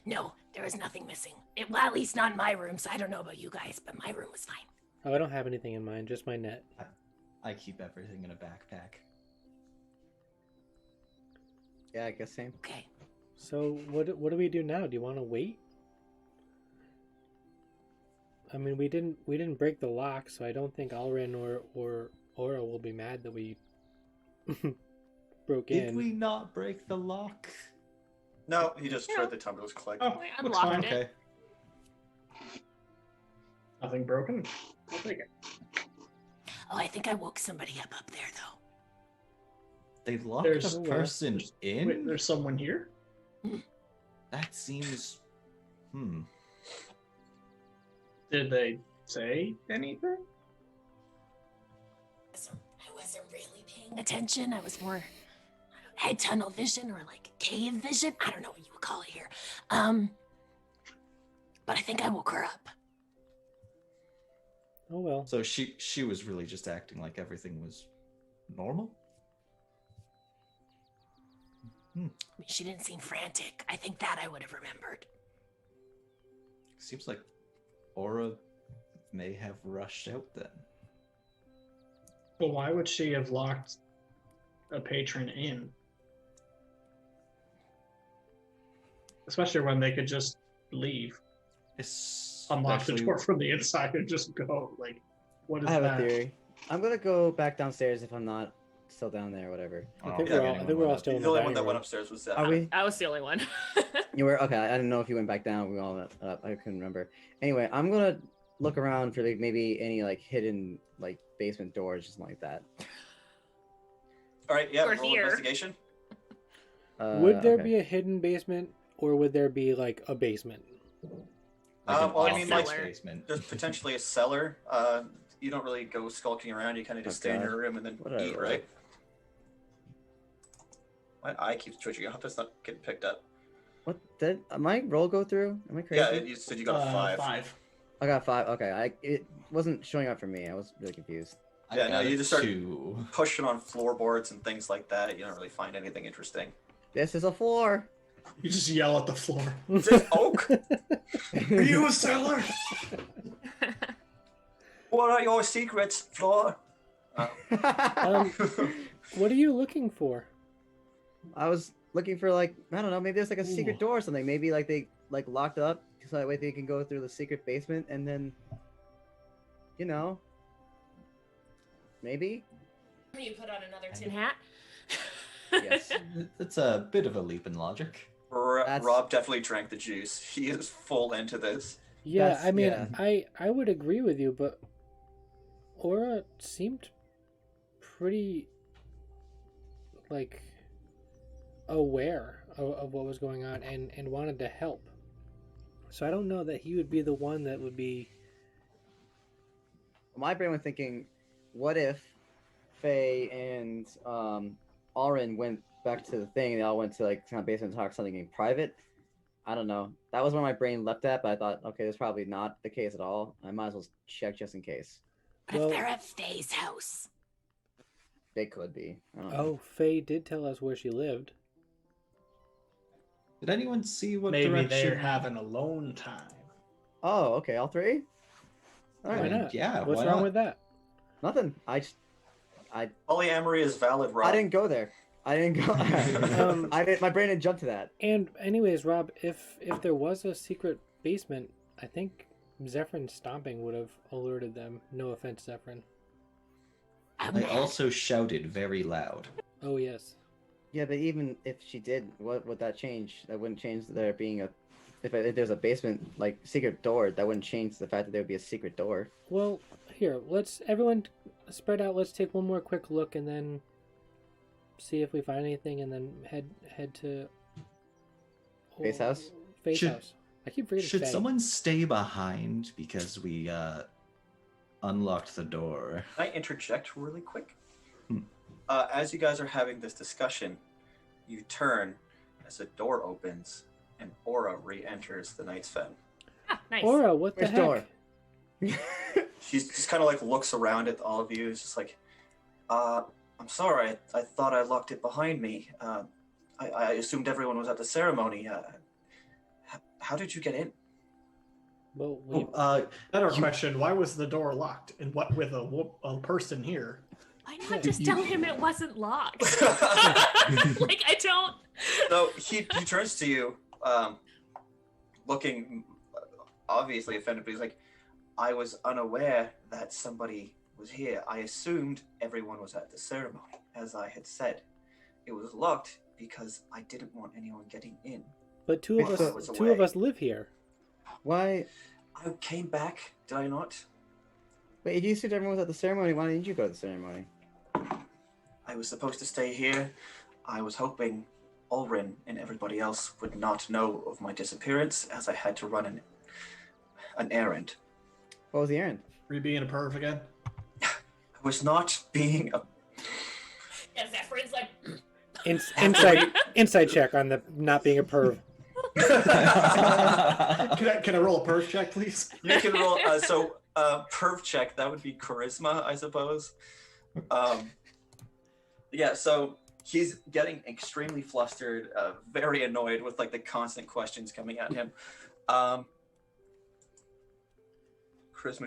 No, there is nothing missing. Well, at least not in my room, so I don't know about you guys, but my room was fine. Oh, I don't have anything in mind, just my net. I keep everything in a backpack. Yeah, I guess same. Okay. So what do we do now? Do you want to wait? I mean, we didn't break the lock, so I don't think Alrin or Aura will be mad that we broke in. Did we not break the lock? No, he just Yeah. heard the tumblers click. Oh, I looks unlocked fine. it. Okay. Nothing broken. I'll take it. Oh, I think I woke somebody up there, though. They locked There's- a person in? Wait, there's someone here? That seems... Did they say anything? I wasn't really paying attention. I was more head tunnel vision or like cave vision. I don't know what you would call it here. But I think I woke her up. Oh well. So she was really just acting like everything was normal? I mean, she didn't seem frantic. I think that I would have remembered. Seems like Aura may have rushed out then. Well, why would she have locked a patron in? Especially when they could just leave, unlock the door from the inside, and just go. Like, what is I have that? a theory. I'm gonna go back downstairs if I'm not still down there or whatever. I think we're all still in The only the one that dining went room. upstairs was Are we? I was the only one. You were okay. I didn't know if you went back down. We all met up. I couldn't remember. Anyway, I'm gonna look around for like maybe any like hidden like basement doors, just like that. All right, yeah, We're roll here. investigation. Would there Okay. be a hidden basement, or would there be like a basement? Like an Well, I mean, like, cellar. basement. There's potentially a cellar. You don't really go skulking around. You kind of just Oh, stay in God. your room and then Whatever. eat, right? My eye keeps twitching. I hope that's not getting picked up. What did my roll go through? Am I crazy? Yeah, you said you got a 5. 5. I got 5. Okay, it wasn't showing up for me. I was really confused. I Yeah, no, got you a just start- 2. Pushing on floorboards and things like that. You don't really find anything interesting. This is a floor. You just yell at the floor. Is this oak? Are you a cellar? What are your secrets, floor? What are you looking for? I was looking for like I don't know, maybe there's like a secret door or something. Maybe like they like locked up so that way they can go through the secret basement and then you know maybe. You put on another tin hat. Yes. It's a bit of a leap in logic. That's- Rob definitely drank the juice. He is full into this. Yeah, That's- I mean, yeah. I would agree with you, but Aura seemed pretty like aware of what was going on and wanted to help. So I don't know that he would be the one that would be. My brain was thinking, what if Faye and Auren went back to the thing and they all went to like kind of basement talk something in private? I don't know. That was where my brain leapt at, but I thought, okay, that's probably not the case at all. I might as well check just in case. But Well- if they're at Faye's house, They could be. I don't know. Oh, Faye did tell us where she lived. Did anyone see what Maybe direction? they're having alone time. Oh, okay, all three? All Why right. not? Yeah, What's why wrong not? with that? Nothing. Polyamory is valid, Rob. I didn't go there. I didn't go. I didn't. My brain didn't jump to that. And anyways, Rob, if there was a secret basement, I think Zephyrin's stomping would have alerted them. No offense, Zephyrin. I also shouted very loud. Oh yes. Yeah, but even if she did, what would that change? That wouldn't change there being a. If there's a basement like secret door, that wouldn't change the fact that there would be a secret door. Well, here, let's everyone spread out. Let's take one more quick look and then see if we find anything, and then head to Faye's house? Faye's Should- house. I keep forgetting. Should Faye. someone stay behind because we unlocked the door? Can I interject really quick? Hmm. As you guys are having this discussion, you turn as a door opens and Aura re-enters the Knight's Fen. Ah, nice. Aura, what the Which heck? door? She's just kind of like looks around at all of you. It's just like, I'm sorry. I thought I locked it behind me. I assumed everyone was at the ceremony. How did you get in? Well, we, Better question: why was the door locked? And what with a person here? Why not just tell him it wasn't locked? Like, I don't. So he turns to you, looking obviously offended, but he's like, I was unaware that somebody was here. I assumed everyone was at the ceremony. As I had said, it was locked because I didn't want anyone getting in. but two of Well, it was us away. live here. Why? I came back, did I not? Wait, if you said everyone was at the ceremony, why didn't you go to the ceremony? I was supposed to stay here. I was hoping Ulrin and everybody else would not know of my disappearance, as I had to run an errand. What was the errand? Were you being a perv again? I was not being a... Yeah, Zephyr's like, Inside check on the not being a perv. Can I roll a perv check, please? You can roll... perv check, that would be charisma, I suppose. Yeah, so he's getting extremely flustered, very annoyed with like the constant questions coming at him. Charisma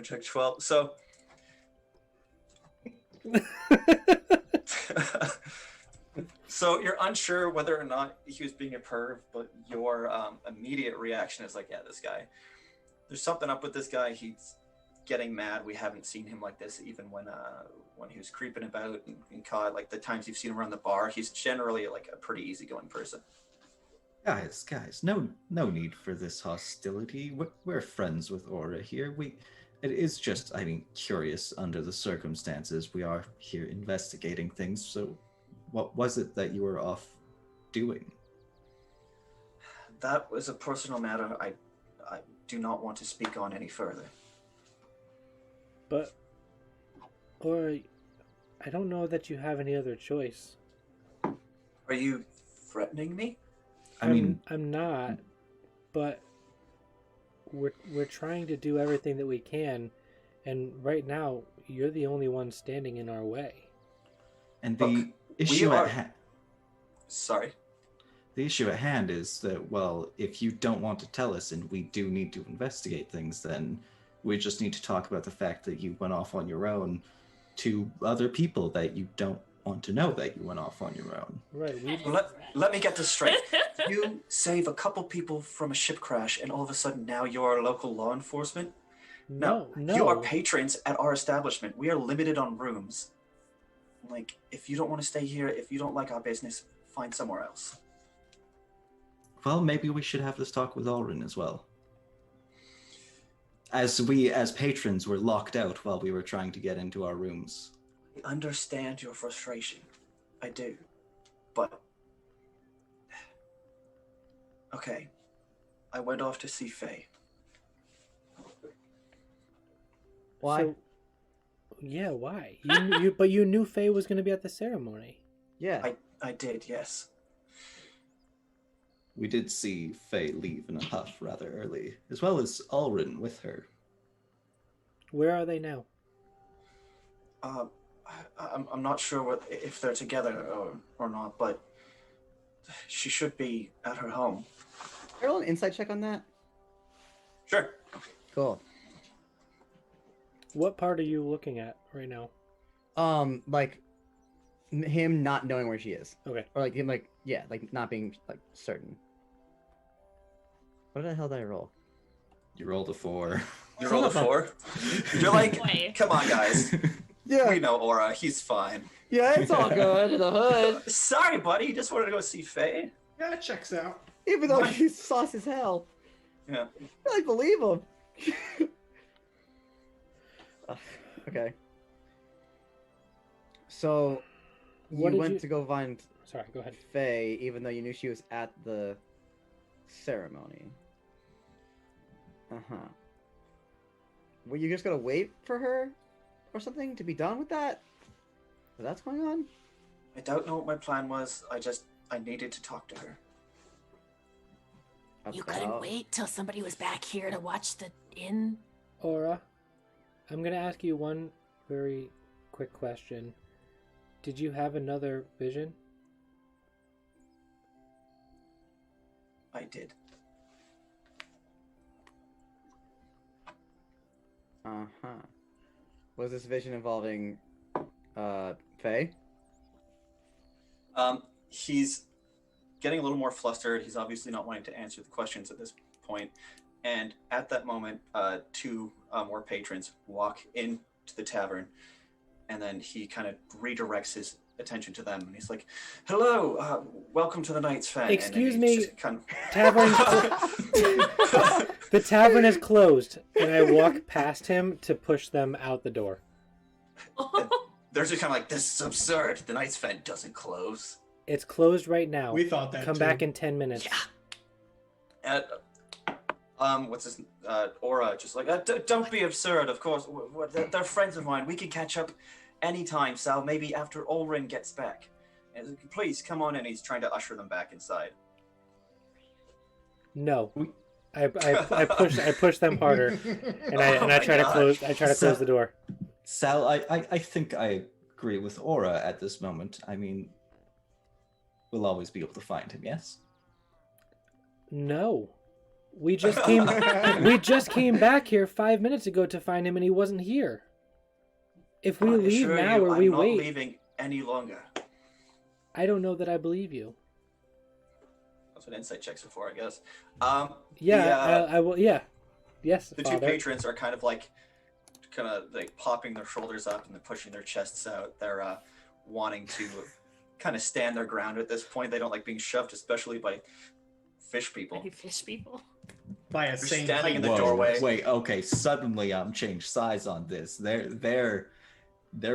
check 12. So so you're unsure whether or not he was being a perv, but your immediate reaction is like, yeah, this guy. There's something up with this guy. He's getting mad. We haven't seen him like this even when he was creeping about and caught, like the times you've seen him around the bar. He's generally like a pretty easygoing person. Guys, no need for this hostility. We're friends with Aura here. It is just, curious under the circumstances. We are here investigating things. So, what was it that you were off doing? That was a personal matter. I do not want to speak on any further. But, or I don't know that you have any other choice. Are you threatening me? I'm not, but we're trying to do everything that we can, and right now you're the only one standing in our way. And the issue at hand. Sorry. The issue at hand is that, well, if you don't want to tell us and we do need to investigate things, then we just need to talk about the fact that you went off on your own to other people that you don't want to know that you went off on your own. Right. Let me get this straight. You save a couple people from a ship crash and all of a sudden now you're local law enforcement? No. You are patrons at our establishment. We are limited on rooms. Like, if you don't want to stay here, if you don't like our business, find somewhere else. Well, maybe we should have this talk with Ulrin as well. As we, as patrons, were locked out while we were trying to get into our rooms. I understand your frustration. I do. But... Okay. I went off to see Faye. Why? So, yeah, why? But you knew Faye was going to be at the ceremony. Yeah. I did, yes. We did see Faye leave in a huff rather early, as well as Ulrin with her. Where are they now? I'm not sure if they're together or not, but she should be at her home. Can I roll an insight check on that? Sure. Cool. What part are you looking at right now? Like him not knowing where she is. Okay. Or like him, like not being like certain. What the hell did I roll? You rolled a 4. You rolled a 4? You're like, Boy. come on, guys. Yeah. We know Aura. He's fine. Yeah, it's all good in the hood. Sorry, buddy. You just wanted to go see Faye? Yeah, it checks out. Even though he's sauce as hell. Yeah. I believe him. Okay. So, What you did went you- to go find Sorry, go ahead. Faye, even though you knew she was at the ceremony. Uh-huh. Were you just gonna wait for her or something to be done with that? That's going on? I don't know what my plan was. I needed to talk to her. You couldn't About- wait till somebody was back here to watch the inn? Aura, I'm going to ask you one very quick question. Did you have another vision? I did. Uh-huh. Was this vision involving Faye? He's getting a little more flustered. He's obviously not wanting to answer the questions at this point. And at that moment, 2 more patrons walk into the tavern, and then he kind of redirects his attention to them, and he's like, "Hello, welcome to the Knight's Fen." Excuse and he me. just kind of- Tavern. The tavern is closed, and I walk past him to push them out the door. They're just kind of like, "This is absurd. The Knight's Fen doesn't close." It's closed right now. We thought that. Come too. back in 10 minutes. What's his Aura? Just like, don't be absurd. Of course, they're friends of mine. We can catch up anytime, Sal. Maybe after Ulrin gets back. And please come on in. He's trying to usher them back inside. No. I push them harder, and I try to close. I try to close the door. Sal, I think I agree with Aura at this moment. I mean, we'll always be able to find him. Yes. No, we just came back here 5 minutes ago to find him, and he wasn't here. If we leave now or we I'm wait, not leaving any longer. I don't know that I believe you. That's what insight checks are for, I guess. I will. Yeah, yes. The Father. two patrons are kind of like popping their shoulders up and they're pushing their chests out. They're wanting to kind of stand their ground at this point. They don't like being shoved, especially by fish people. Fish people. By a They're sane standing in the height. doorway. Wait, okay. Suddenly, I'm changed sides on this. They're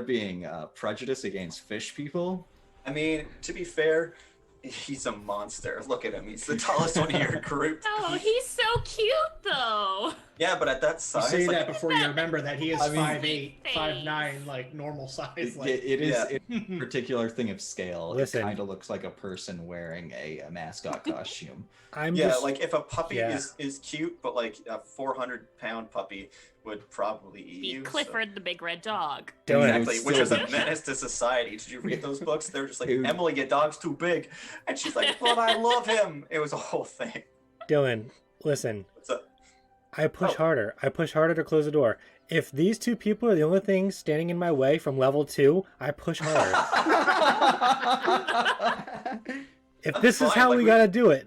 being prejudiced against fish people. I mean, to be fair, he's a monster. Look at him. He's the tallest one of your group. Oh, he's so cute though. Yeah, but at that You size, say like, that before you remember that he is I mean- 5'8", 5'9", like normal size. Like, It is a particular thing of scale. Listen. It kind of looks like a person wearing a mascot costume. I'm yeah, just like if a puppy Yeah. is cute, but like a 400-pound puppy would probably eat Be you. so- Clifford the big red dog. Dylan. Exactly, It which would is still a menace to society. Did you read those books? They were just like, Dude. Emily, your dog's too big. And she's like, but I love him. It was a whole thing. Dylan. Listen, What's up? I push Oh. harder. I push harder to close the door. If these two people are the only things standing in my way from level 2, I push harder. If this is Fine, how like we we- gotta do it.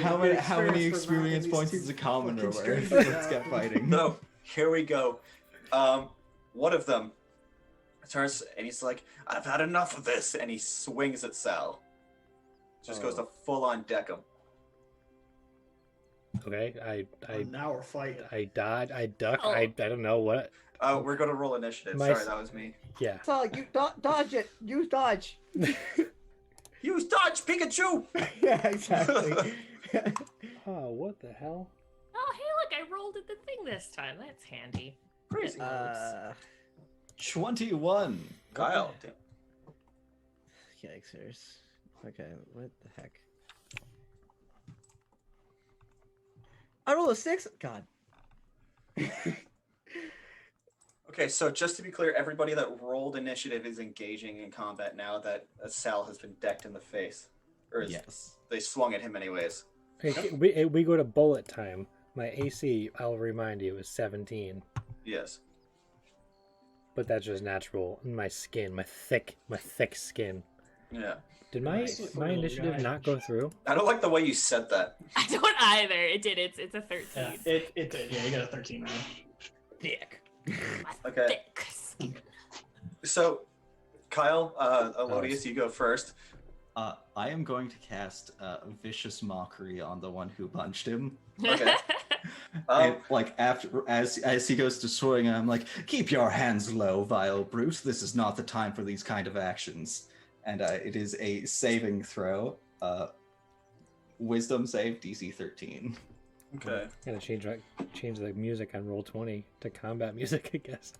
How many Experience for experience knocking points these does a two commoner fucking worth? strangers Let's out. get fighting. So, here we go. One of them turns and he's like, I've had enough of this. And he swings at Sal. Just goes to full-on deck him. Okay, now we're fighting. I dodge, I duck, Oh. I don't know what. Oh, we're going to roll initiative. My- Sorry, that was me. Yeah. So you dodge it. Use dodge. Use dodge, Pikachu! Yeah, exactly. Oh, what the hell? Oh, hey, look, I rolled at the thing this time. That's handy. Crazy. 21. Kyle. Yikesers. Okay, what the heck? I rolled a 6. God. Okay, so just to be clear, everybody that rolled initiative is engaging in combat now that Sal has been decked in the face. Or is, Yes. they swung at him anyways. Hey, we go to bullet time. My AC, I'll remind you, is 17. Yes. But that's just natural in my skin, my thick skin. Yeah. Did my Nice. my initiative not go through? I don't like the way you said that. I don't either. It did. It's a 13. Yeah, it did. Yeah, you got a 13 now. Dick. Okay. Thick skin. So, Kyle, Elodius, you go first. I am going to cast Vicious Mockery on the one who punched him. Okay. And, like after as he goes to swing, I'm like, keep your hands low, vile brute. This is not the time for these kind of actions. And it is a saving throw. Wisdom save DC 13. Okay. Gotta change the music on Roll20 to combat music, I guess.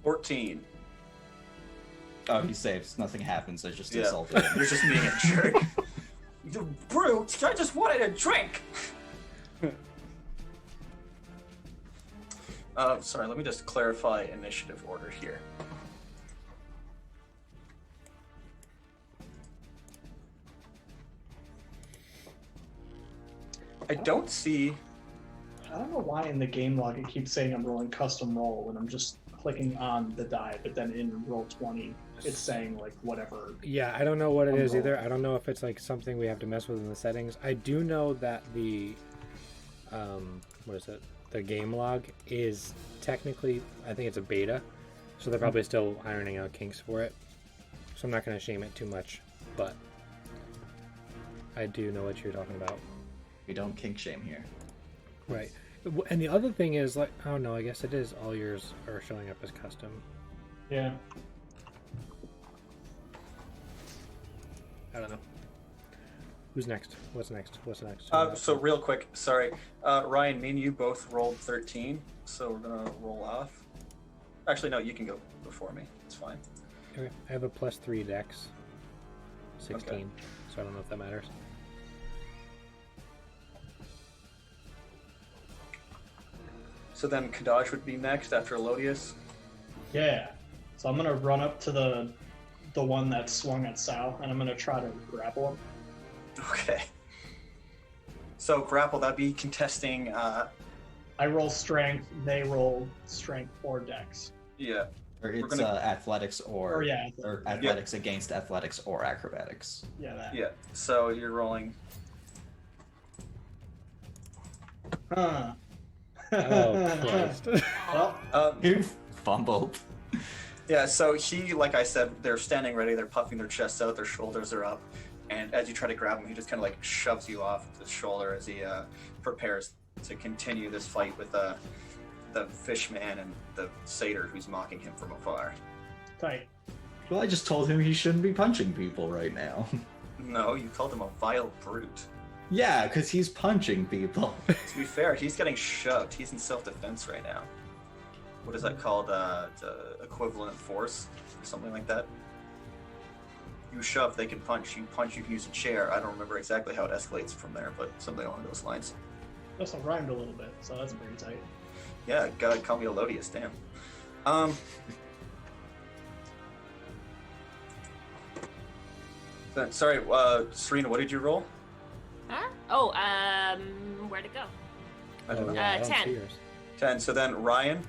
14. Oh, he saves. Nothing happens. I just Yeah. insulted him. You're just being a jerk. You brute! I just wanted a drink! Sorry, let me just clarify initiative order here. I don't see... I don't know why in the game log it keeps saying I'm rolling custom roll when I'm just clicking on the die, but then in roll 20 it's saying like whatever. Yeah, I don't know what it is Roll. either. I don't know if it's like something we have to mess with in the settings. I do know that the what is it? the game log is technically, I think it's a beta, so they're probably still ironing out kinks for it. So I'm not going to shame it too much, but I do know what you're talking about. We don't kink shame here. Right. And the other thing is, like, oh no, I guess it is all yours are showing up as custom. Yeah. I don't know. Who's next? What's next? So real quick, sorry. Ryan, me and you both rolled 13, so we're gonna roll off. Actually, no, you can go before me. It's fine. Okay. I have a +3 dex. 16. Okay. So I don't know if that matters. So then Kadaj would be next after Elodius. Yeah. So I'm gonna run up to the one that swung at Sal, and I'm gonna try to grapple him. Okay. So grapple, that'd be contesting. I roll strength. They roll strength or dex. Yeah. Or it's gonna- athletics or yeah. or athletics against athletics or acrobatics. Yeah. That. Yeah. So you're rolling. Huh. Oh, Christ. Well, You fumbled. Yeah. So he, like I said, they're standing ready. They're puffing their chests out. Their shoulders are up. And as you try to grab him, he just kind of like shoves you off the shoulder as he prepares to continue this fight with the fishman and the satyr who's mocking him from afar. tight. Well, I just told him he shouldn't be punching people right now. No, you called him a vile brute. Yeah, because he's punching people. To be fair, he's getting shoved. He's in self-defense right now. What is that called? The equivalent force? Something like that? You shove, they can punch. You punch, you can use a chair. I don't remember exactly how it escalates from there, but something along those lines. Also rhymed a little bit, so that's pretty tight. Yeah, God, call me Elodius, damn. Sorry, Serena, what did you roll? Huh? Oh, where'd it go? I don't know. yeah, I don't 10. see yours. 10. So then Ryan,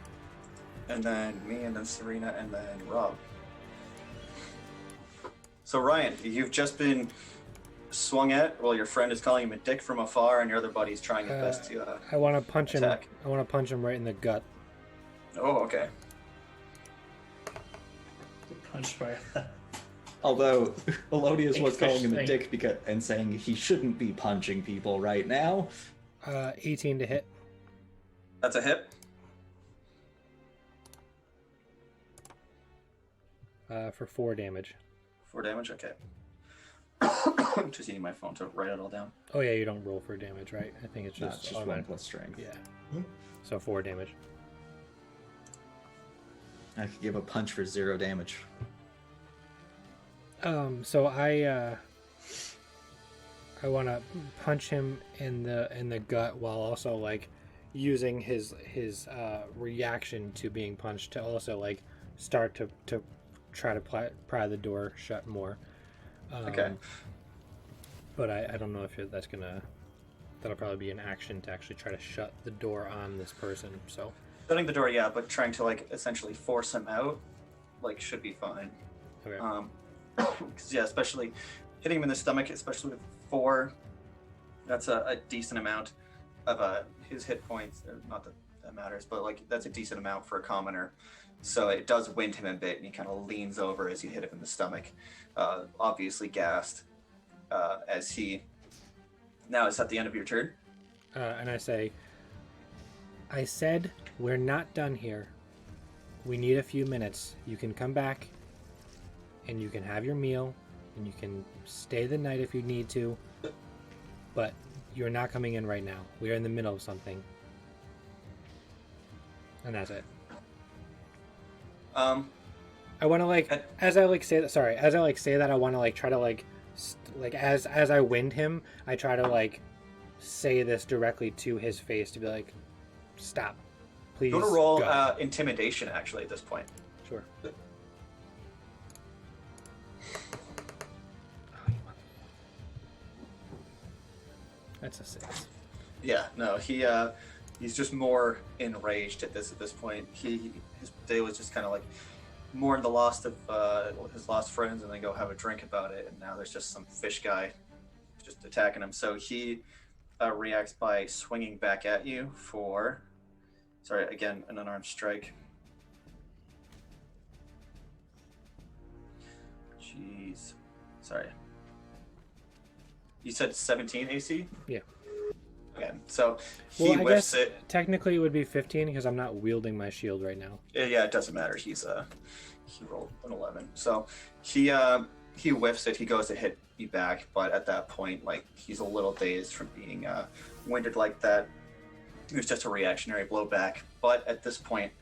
and then me, and then Serena, and then Rob. So Ryan, you've just been swung at. Well, your friend is calling him a dick from afar, and your other buddy's trying his best to. I want to punch him. attack. I want to punch him right in the gut. Oh, okay. Punched by. Although Elodius Big was calling fish him a thing. dick and saying he shouldn't be punching people right now. 18 to hit. That's a hit. For 4 damage. 4 damage. Okay. Just using my phone to write it all down. Oh yeah, you don't roll for damage, right? I think it's No, just, it's just 1 automatic. plus strength. Yeah. So 4 damage. I could give a punch for 0 damage. So I want to punch him in the gut while also like using his reaction to being punched to also like start to try to pry the door shut more. Okay. But I don't know if that'll probably be an action to actually try to shut the door on this person. So Shutting the door, yeah, but trying to like essentially force him out, like, should be fine. okay. 'Cause, yeah, especially hitting him in the stomach, especially with 4, that's a decent amount of his hit points. Not that that matters, but like that's a decent amount for a commoner. So it does wind him a bit, and he kind of leans over as you hit him in the stomach, obviously gassed. As he now is at the end of your turn. And I said we're not done here. We need a few minutes. You can come back, and you can have your meal, and you can stay the night if you need to. But you're not coming in right now. We're in the middle of something. And that's it. I want to like, as I like say that. Sorry, as I like say that, I want to like try to like, as I wind him, I try to like say this directly to his face to be like, stop, please. You want to roll go." intimidation actually at this point. Sure. That's a 6. Yeah, no, he's just more enraged at this point. His day was just kind of like mourn the loss of his lost friends and then go have a drink about it, and now there's just some fish guy just attacking him. So he reacts by swinging back at you for Sorry, again, an unarmed strike. Jeez. Sorry. You said 17 AC? Yeah. Okay, so he Well, I whiffs guess it. technically it would be 15 because I'm not wielding my shield right now. Yeah, it doesn't matter. He rolled an 11. So he whiffs it. He goes to hit you back, but at that point, like, he's a little dazed from being winded like that. It was just a reactionary blowback. But at this point,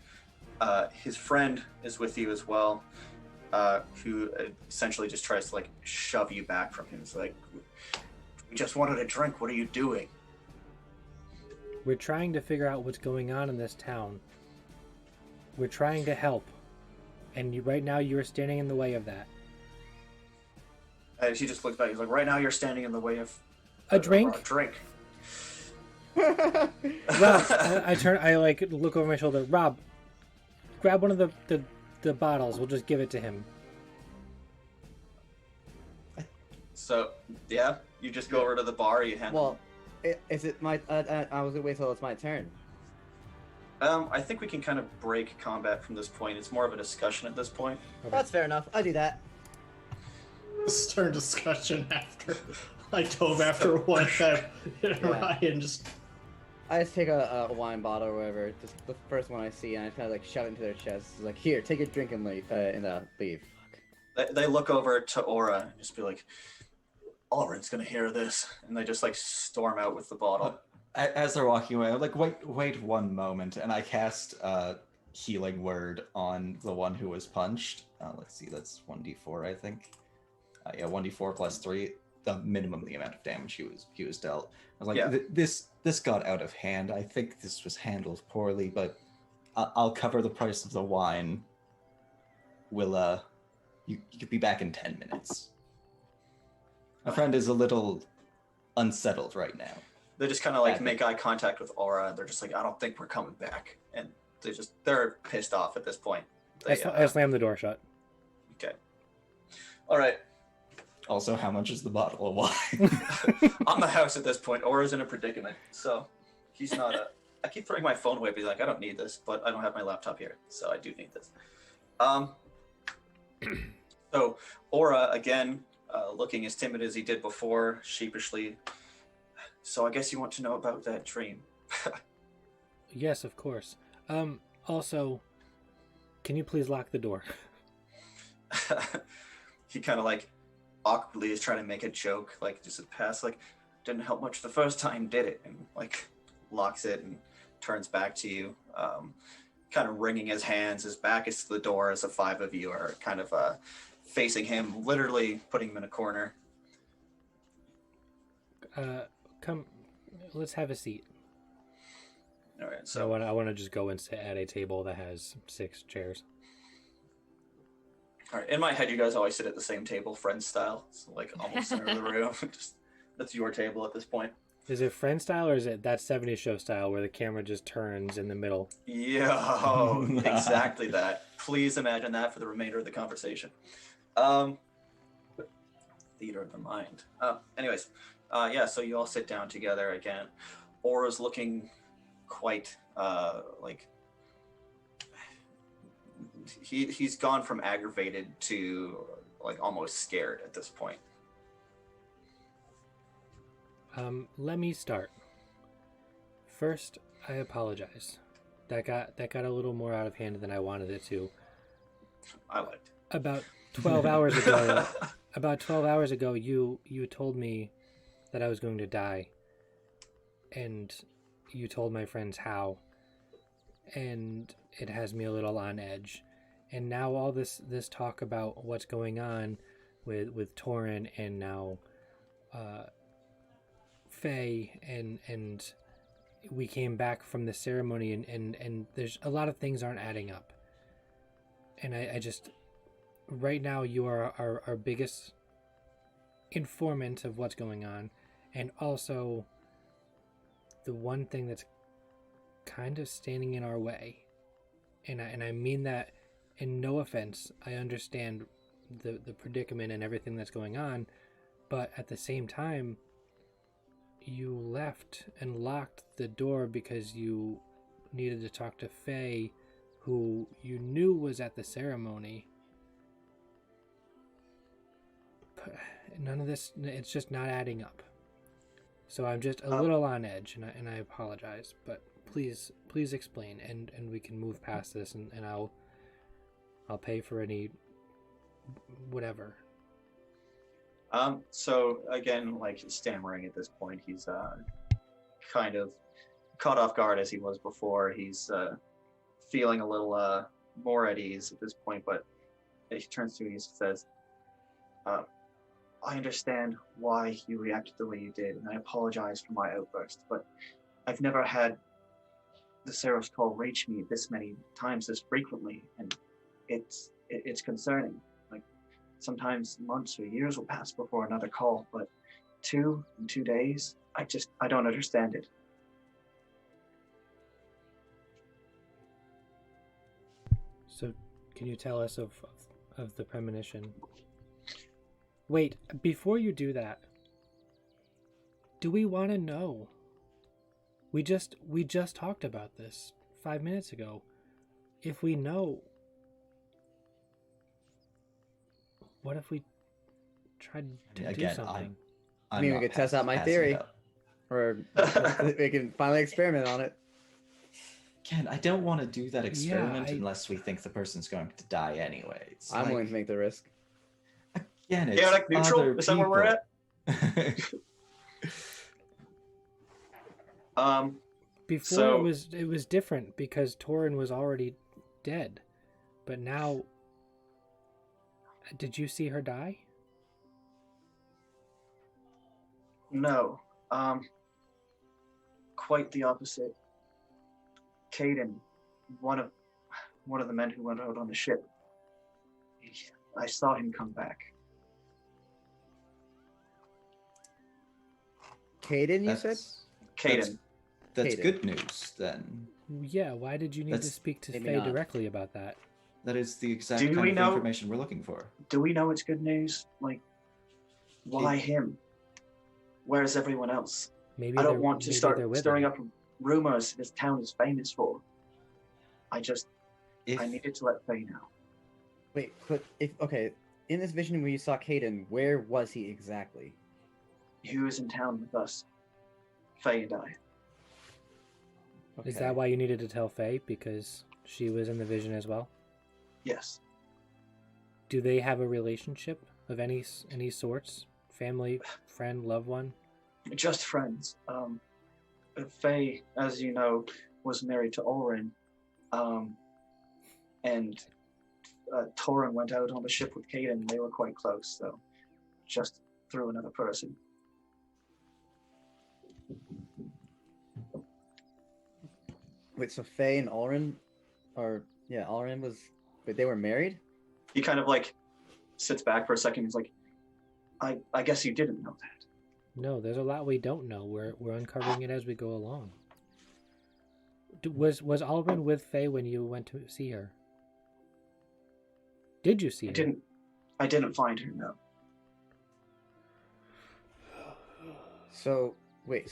his friend is with you as well, who essentially just tries to, like, shove you back from him. It's like, we just wanted a drink. What are you doing? We're trying to figure out what's going on in this town. We're trying to help. And right now you're standing in the way of that. He just looks back. He's like, right now you're standing in the way of a drink. A drink. Rob, I like look over my shoulder. Rob, grab one of the bottles. We'll just give it to him. So yeah, you just go over to the bar. You hand. Well, is it my? I was gonna wait till it's my turn. I think we can kind of break combat from this point. It's more of a discussion at this point. Okay. That's fair enough. I do that. Stern discussion after I dove after one that Ryan just. I just take a wine bottle or whatever, just the first one I see, and I just kind of like shove it into their chest. It's like, here, take a drink and leave. Leave. They look over to Aura and just be like, Alrin's gonna hear this, and they just like storm out with the bottle. As they're walking away, I'm like, wait one moment, and I cast healing word on the one who was punched. Let's see, that's 1d4, I think. Yeah, 1d4 plus 3, the minimum the amount of damage he was dealt. I was like, Yeah. This got out of hand. I think this was handled poorly, but I'll cover the price of the wine. Will you could be back in 10 minutes. My friend is a little unsettled right now. They just kind of like make eye contact with Aura. They're just like, I don't think we're coming back, and they're pissed off at this point. I slam the door shut. Okay. All right. Also, how much is the bottle of wine? On the house at this point, Aura's in a predicament, so he's not a. I keep throwing my phone away, be like, I don't need this, but I don't have my laptop here, so I do need this. So Aura again, looking as timid as he did before, sheepishly. So I guess you want to know about that dream. Yes, of course. Also, can you please lock the door? He kind of like awkwardly is trying to make a joke, like just a pass, like, didn't help much the first time, did it? And like locks it and turns back to you, kind of wringing his hands. His back is to the door as the five of you are kind of facing him, literally putting him in a corner. Come, let's have a seat. All right, so I want to just go and sit at a table that has 6 chairs. all right, in my head, you guys always sit at the same table, friend style, so like almost center of the room. Just that's your table at this point. Is it friend style or is it that 70s show style where the camera just turns in the middle? Yo, exactly that. Please imagine that for the remainder of the conversation. Theater of the mind. Anyways, yeah, so you all sit down together again. Aura's looking quite like he's gone from aggravated to like almost scared at this point. Let me start. First, I apologize. That got a little more out of hand than I wanted it to. I liked. About 12 hours ago, you told me that I was going to die, and you told my friends how, and it has me a little on edge. And now all this talk about what's going on with Torin and now Faye and we came back from the ceremony and there's a lot of things aren't adding up. And I just right now you are our biggest informant of what's going on, and also the one thing that's kind of standing in our way. And I mean that in no offense. I understand the predicament and everything that's going on, but at the same time, you left and locked the door because you needed to talk to Faye, who you knew was at the ceremony. None of this, it's just not adding up. So I'm just a little on edge, and I apologize, but please explain, and we can move past this, and I'll pay for any whatever. So again, like stammering at this point, he's kind of caught off guard as he was before. He's feeling a little more at ease at this point, but he turns to you and he says, I understand why you reacted the way you did, and I apologize for my outburst, but I've never had the Seraph's call reach me this many times, this frequently, and it's concerning. Like, sometimes months or years will pass before another call, but 2 in 2 days, I don't understand it. So, can you tell us of the premonition? Wait, before you do that, do we want to know? We just talked about this 5 minutes ago. If we know, what if we tried to do something? I mean, we could test out my theory, or we can finally experiment on it. Ken, I don't want to do that experiment unless we think the person's going to die anyways. I'm willing to make the risk. Again, it's Chaotic neutral? other Is that where we're at? Before it was different because Torin was already dead, but now, did you see her die? No, quite the opposite. Caden, one of the men who went out on the ship, I saw him come back. Caden, you said? Caden. That's Caden. good news, then. Yeah, why did you need to speak to Faye directly about that? That is the exact kind of information we're looking for. Do we know it's good news? Like, why him? Where's everyone else? Maybe I don't want to start stirring him. up rumors this town is famous for. I needed to let Faye know. Wait, but in this vision where you saw Caden, where was he exactly? He was in town with us, Faye and I. Is that why you needed to tell Faye? Because she was in the vision as well? Yes. Do they have a relationship of any sorts? Family, friend, loved one? Just friends. Faye, as you know, was married to Ulrin, and Torin went out on the ship with Caden. They were quite close, so just through another person. Wait, so Faye and Ulrin Ulrin was, but they were married? He kind of like sits back for a second. He's like, I guess you didn't know that. No, there's a lot we don't know. We're uncovering it as we go along. Was Ulrin with Faye when you went to see her? Did you see her? I didn't find her, no. So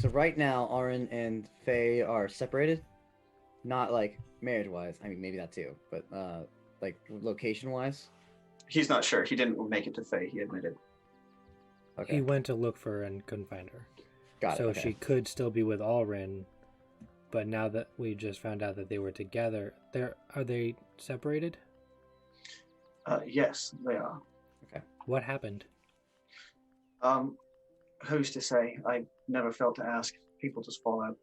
right now, Ulrin and Faye are separated? Not like marriage-wise. I mean, maybe that too, but like location-wise? He's not sure. He didn't make it to Faye, he admitted. Okay. He went to look for her and couldn't find her. Got it. So okay. she could still be with Ulrin, but now that we just found out that they were together, are they separated? Yes, they are. Okay. What happened? Who's to say? I never felt to ask. People just fall out.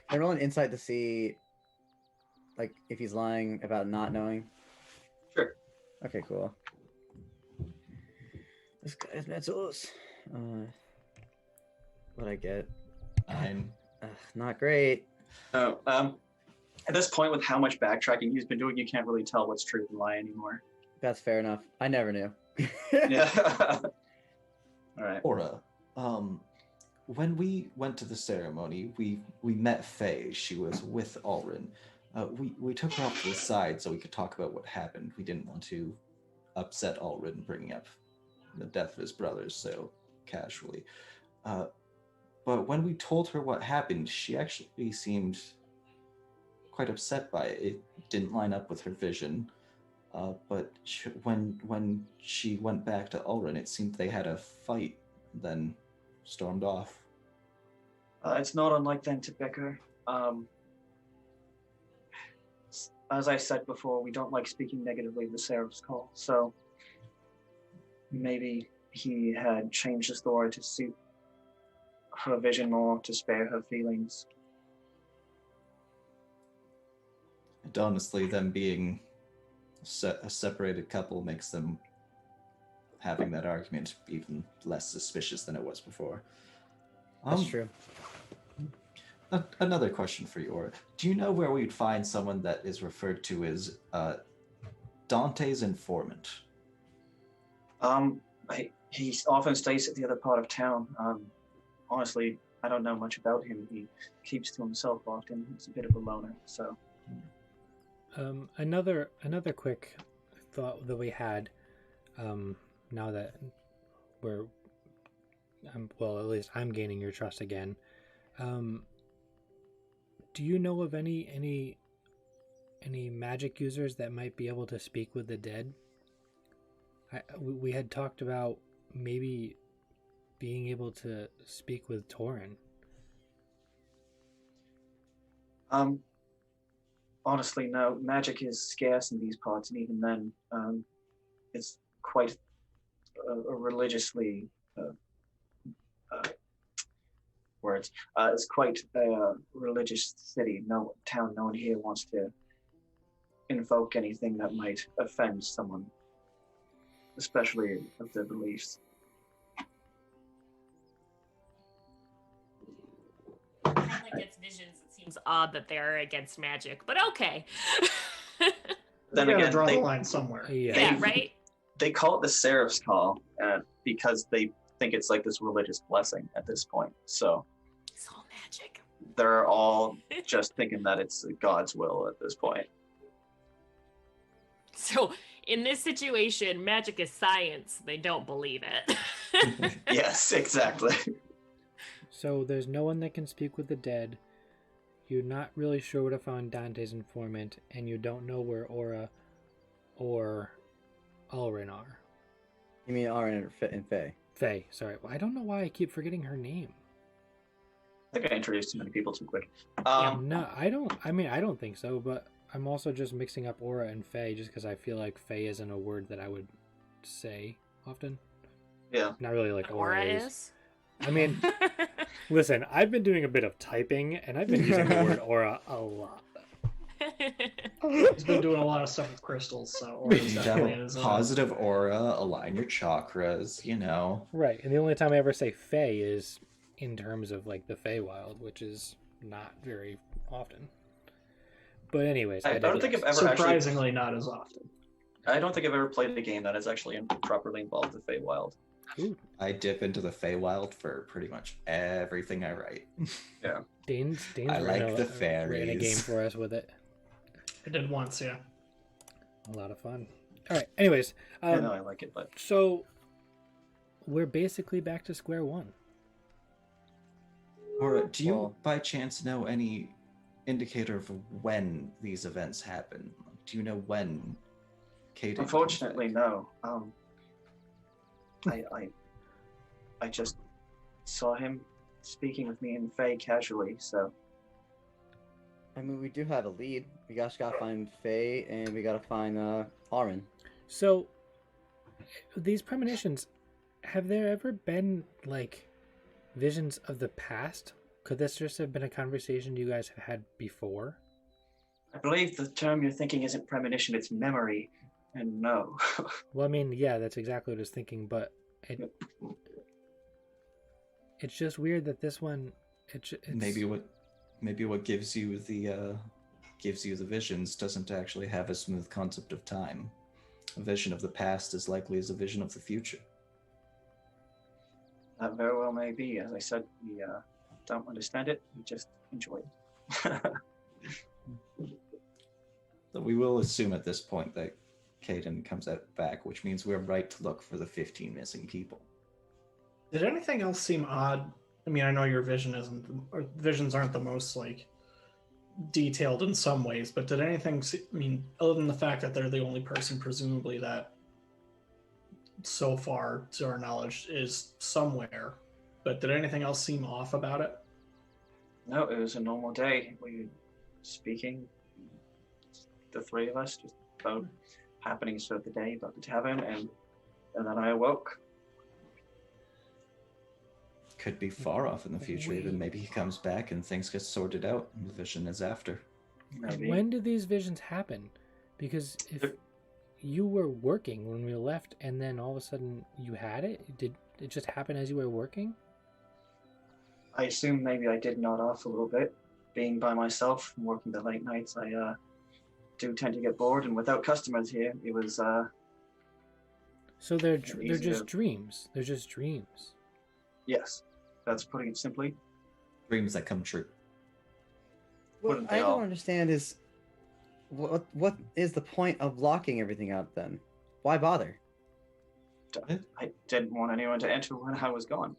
Can I roll an insight to see, like, if he's lying about not knowing? Sure. Okay, cool. This guy's mentals. What'd I get? 9. Not great. Oh, at this point, with how much backtracking he's been doing, you can't really tell what's truth and lie anymore. That's fair enough. I never knew. Yeah. All right. Aura, when we went to the ceremony, we met Faye. She was with Ulrin. We took her off to the side so we could talk about what happened. We didn't want to upset Ulrin bringing up the death of his brothers so casually. But when we told her what happened, she actually seemed quite upset by it. It didn't line up with her vision. But when she went back to Ulrin, it seemed they had a fight, then stormed off. It's not unlike them to bicker. As I said before, we don't like speaking negatively of the Seraph's Call, so maybe he had changed his story to suit her vision more, to spare her feelings. And honestly, them being a separated couple makes them having that argument even less suspicious than it was before. That's true. Another question for you, Aura. Do you know where we'd find someone that is referred to as Dante's informant? He often stays at the other part of town. Honestly, I don't know much about him. He keeps to himself often. He's a bit of a loner, so... Another quick thought that we had, now that we're, well, at least I'm gaining your trust again. Do you know of any magic users that might be able to speak with the dead? We had talked about maybe being able to speak with Torin. Honestly, no. Magic is scarce in these parts, and even then, it's quite a religiously words. It's quite a religious city. No one here wants to invoke anything that might offend someone, especially of their beliefs. Catholic gets visions. It seems odd that they're against magic, but okay. Then You gotta again, draw the line somewhere. Yeah, right? They call it the Seraph's Call because they think it's like this religious blessing at this point. So It's all magic. they're all just thinking that it's God's will at this point. So in this situation, magic is science. They don't believe it. Yes, exactly. So there's no one that can speak with the dead. You're not really sure where to find Dante's informant, and you don't know where Aura or Ulrin are. You mean Arin and Faye? Faye, sorry. I don't know why I keep forgetting her name. I think I introduced too many people too quick. No, I don't. I mean, I don't think so, but I'm also just mixing up Aura and Faye just because I feel like Faye isn't a word that I would say often. Yeah. Not really like Aura Aura is? I mean, listen, I've been doing a bit of typing, and I've been using the word aura a lot. He's been doing a lot of stuff with crystals, so Aura's You have definitely a in his positive aura, align your chakras, you know. Right, and the only time I ever say Fae is in terms of like the Feywild, which is not very often. But anyways, I don't think I've ever surprisingly not as often. I don't think I've ever played a game that has actually properly involved the Feywild. Ooh, I dip into the Feywild for pretty much everything I write. Dane's I ran like the ran a game fairies. for us with it. I did once, yeah. A lot of fun. All right. Anyways, I know I like it, but so we're basically back to square one. Or do you Well- by chance know any indicator of when these events happen? Do you know when Kaden comes unfortunately, back? no. I just saw him speaking with me and Faye casually, so I mean, we do have a lead. We just gotta find Faye, and we gotta find Arin. So these premonitions, have there ever been like visions of the past? Could this just have been a conversation you guys have had before? I believe the term you're thinking isn't premonition, it's memory. And no. Well, I mean, yeah, that's exactly what I was thinking, but it's just weird that this one, it's Maybe what gives you the visions doesn't actually have a smooth concept of time. A vision of the past is likely as a vision of the future. That very well may be. As I said, we don't understand it, we just enjoy it. But we will assume at this point that Kaden comes back, which means we're right to look for the 15 missing people. Did anything else seem odd? I mean, I know your vision isn't, or visions aren't the most like detailed in some ways, but did anything, I mean, other than the fact that they're the only person presumably that so far to our knowledge is somewhere, but did anything else seem off about it? No, it was a normal day. We were speaking, the three of us, just about happenings of the day, about the tavern, and then I awoke. Could be far off in the future. Even maybe he comes back and things get sorted out and the vision is after. Maybe. When did these visions happen? Because if you were working when we left and then all of a sudden you had it, did it just happen as you were working? I assume maybe I did nod off a little bit. Being by myself, working the late nights, I do tend to get bored, and without customers here, it was So they're easy just to- dreams. They're just dreams. yes. That's putting it simply. Dreams that come true. What Wouldn't I they all? don't understand is what is the point of locking everything up then? Why bother? I didn't want anyone to enter when I was gone.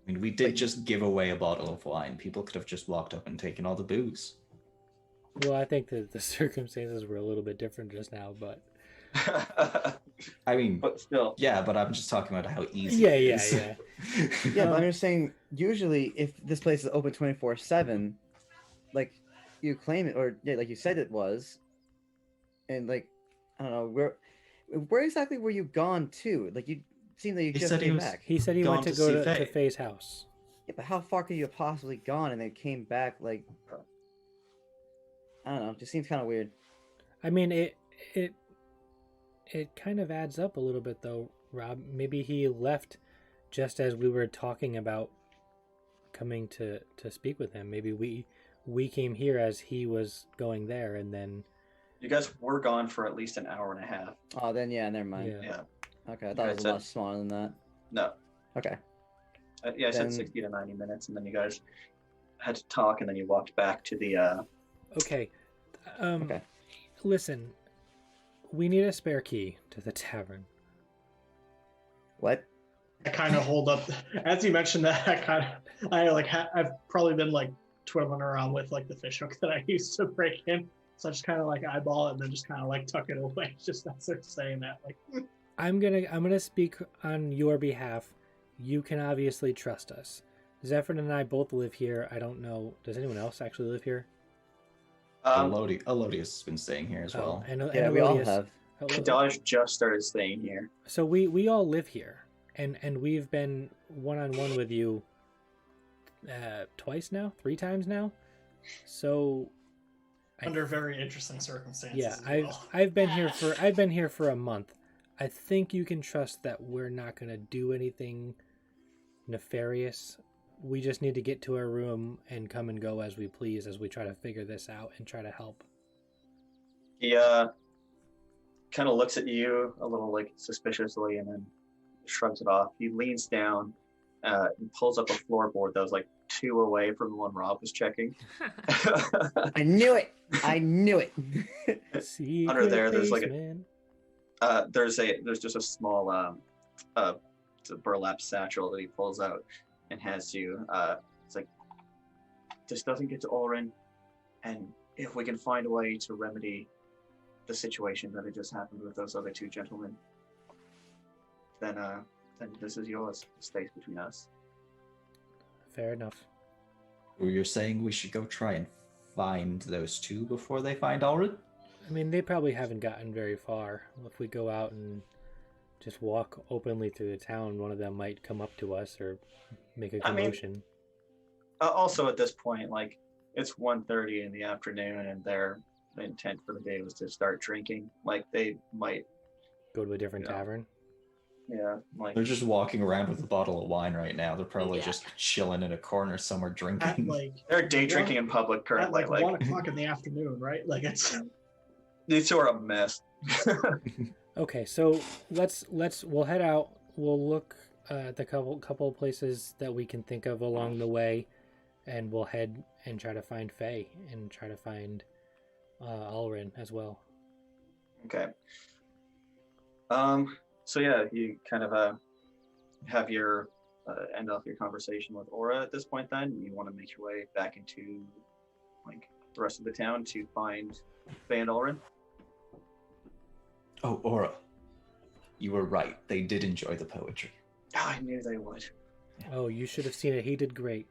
I mean, we did just give away a bottle of wine. People could have just walked up and taken all the booze. Well, I think that the circumstances were a little bit different just now, but I mean, But still, yeah, but I'm just talking about how easy yeah, it yeah, is. yeah. Yeah, but I'm just saying. Usually, if this place is open 24/7, like you claim it, or yeah, like you said it was, and like I don't know where exactly were you gone to? Like you seemed that you He just said he came was- back. He said he Gone went to to go see to Faye. Faye's house. Yeah, but how far could you have possibly gone and then came back? Like I don't know. It just seems kind of weird. I mean, it kind of adds up a little bit though, Rob. Maybe he left just as we were talking about coming to speak with him. Maybe we came here as he was going there, and then you guys were gone for at least an hour and a half. Oh, then yeah, never mind. yeah. Yeah. Okay, I thought it was a lot smaller than that. No. Okay. Yeah, I said Then- 60 to 90 minutes, and then you guys had to talk, and then you walked back to the. Okay. Okay. Listen, we need a spare key to the tavern. What? I kind of hold up as you mentioned that. I've probably been like twiddling around with like the fishhook that I used to break in. So I just kind of like eyeball it and then just kind of like tuck it away. Just as they're saying that, like. I'm gonna speak on your behalf. You can obviously trust us. Zephyr and I both live here. I don't know. Does anyone else actually live here? Elodius has been staying here as well. And Yeah, we all Elodius- have. Kadaj just started staying here. So we all live here, and we've been one-on-one with you twice now, 3 times now. So Under very interesting circumstances. yeah, as well. I've been here for a month. I think you can trust that we're not gonna do anything nefarious. We just need to get to our room and come and go as we please as we try to figure this out and try to help. He kind of looks at you a little like suspiciously, and then shrugs it off. He leans down and pulls up a floorboard that was like 2 away from the one Rob was checking. I knew it. I knew it. Under there, there's like a basement. there's just a small it's a burlap satchel that he pulls out and hands you. It's like, this doesn't get to Oren, and if we can find a way to remedy the situation that had just happened with those other 2 gentlemen, then this is yours. It stays between us. Fair enough. You're saying we should go try and find those 2 before they find Alred? I mean, they probably haven't gotten very far. If we go out and just walk openly through the town, one of them might come up to us or make a I mean- commotion. Also, at this point, like, it's 1:30 in the afternoon, and their intent for the day was to start drinking. Like, they might, Go to a different Yeah. tavern. like, They're just walking around with a bottle of wine right now. They're probably Yeah. just chilling in a corner somewhere At drinking. like they're day drinking in public at currently. like 1 Like, o'clock in the afternoon, right? Like it's these 2 are a mess. Okay, so we'll head out. We'll look at the couple of places that we can think of along the way, and we'll head and try to find Faye and try to find Alrin as well. Okay. So yeah, you kind of have your end off your conversation with Aura at this point. Then you want to make your way back into like the rest of the town to find Faye and Ulrin. Oh, Aura, you were right. They did enjoy the poetry. Oh, I knew they would. Oh, you should have seen it. He did great.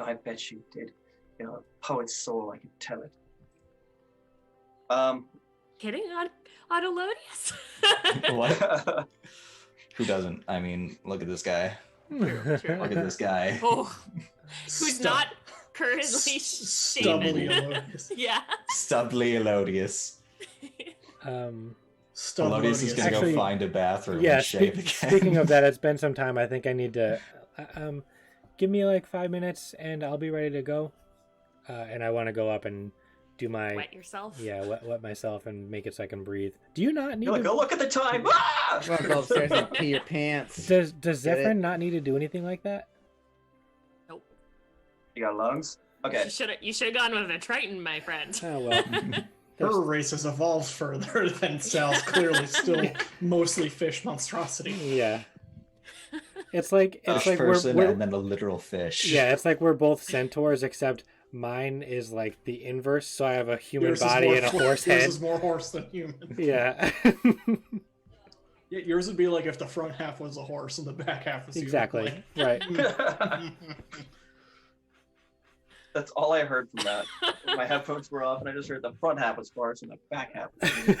I bet you did. A poet's soul, I can tell it. Kidding on Autolodius? What? Who doesn't? I mean, look at this guy. True. Look at this guy. Oh, who's not currently Stubbly shaven. Elodius. Yeah. Stubbly Elodius. Elodius is gonna Actually, go find a bathroom Yeah, and shave again. speaking of that, it's been some time. I think I need to give me like 5 minutes and I'll be ready to go. And I want to go up and do my Wet yourself. Yeah, wet myself and make it so I can breathe. Do you not need You're like, to... oh, look at the time! Ah! You want to go upstairs and pee your pants. Does Get Zephyr it? not need to do anything like that? You got lungs? Okay. You should have gone with a Triton, my friend. Oh well. Her race has evolved further than Sal's clearly still mostly fish monstrosity. Yeah. It's like Fish person we're and then a literal fish. yeah, it's like we're both centaurs except mine is like the inverse, so I have a human Yours is body more and a horse yours head. is more horse than human. Yeah. Yeah, yours would be like if the front half was a horse and the back half was Exactly. Right. human. That's all I heard from that. My headphones were off, and I just heard the front half was farce and the back half was human.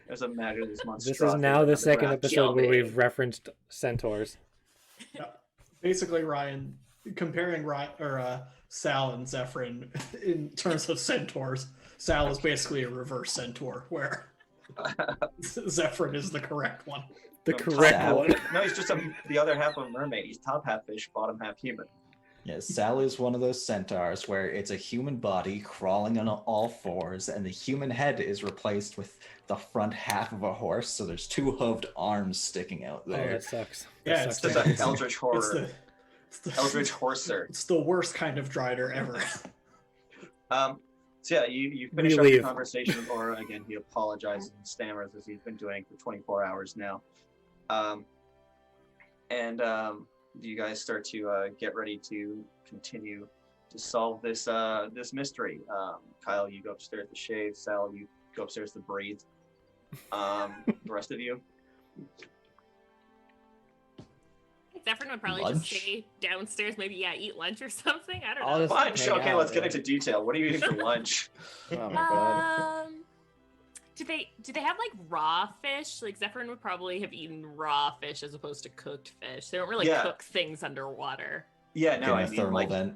There's a matter of this This monstrosity. is now the second underground. episode where Kill we've me. referenced centaurs. Yeah. Basically, Ryan, comparing Sal and Zephyrin in terms of centaurs, Sal is basically a reverse centaur, where Zephyrin is the correct one. The No, correct Sal. one. No, he's just the other half of a mermaid. He's top half fish, bottom half human. Yes, Sal is one of those centaurs where it's a human body crawling on all fours, and the human head is replaced with the front half of a horse, so there's two hooved arms sticking out Oh, there. that sucks. Yeah, That it's sucks. Just an eldritch It's horror. the Eldritch horser. It's the worst kind of drider ever. So yeah, you finish We up the leave. conversation with Aura. Again, he apologizes and stammers as he's been doing for 24 hours now. You guys start to get ready to continue to solve this this mystery. Kyle, you go upstairs to shave. Sal, you go upstairs to breathe. The rest of you, Zephyrin would probably Lunch? just stay downstairs, maybe eat lunch or something. I don't I'll know. just fine. hang Sure, okay, out, let's get yeah. into detail. What are you eating for lunch? Oh my god. Do they have like raw fish? Like Zephyrin would probably have eaten raw fish as opposed to cooked fish. They don't really Yeah. cook things underwater. Yeah, no, Getting I a mean, thermal like, vent.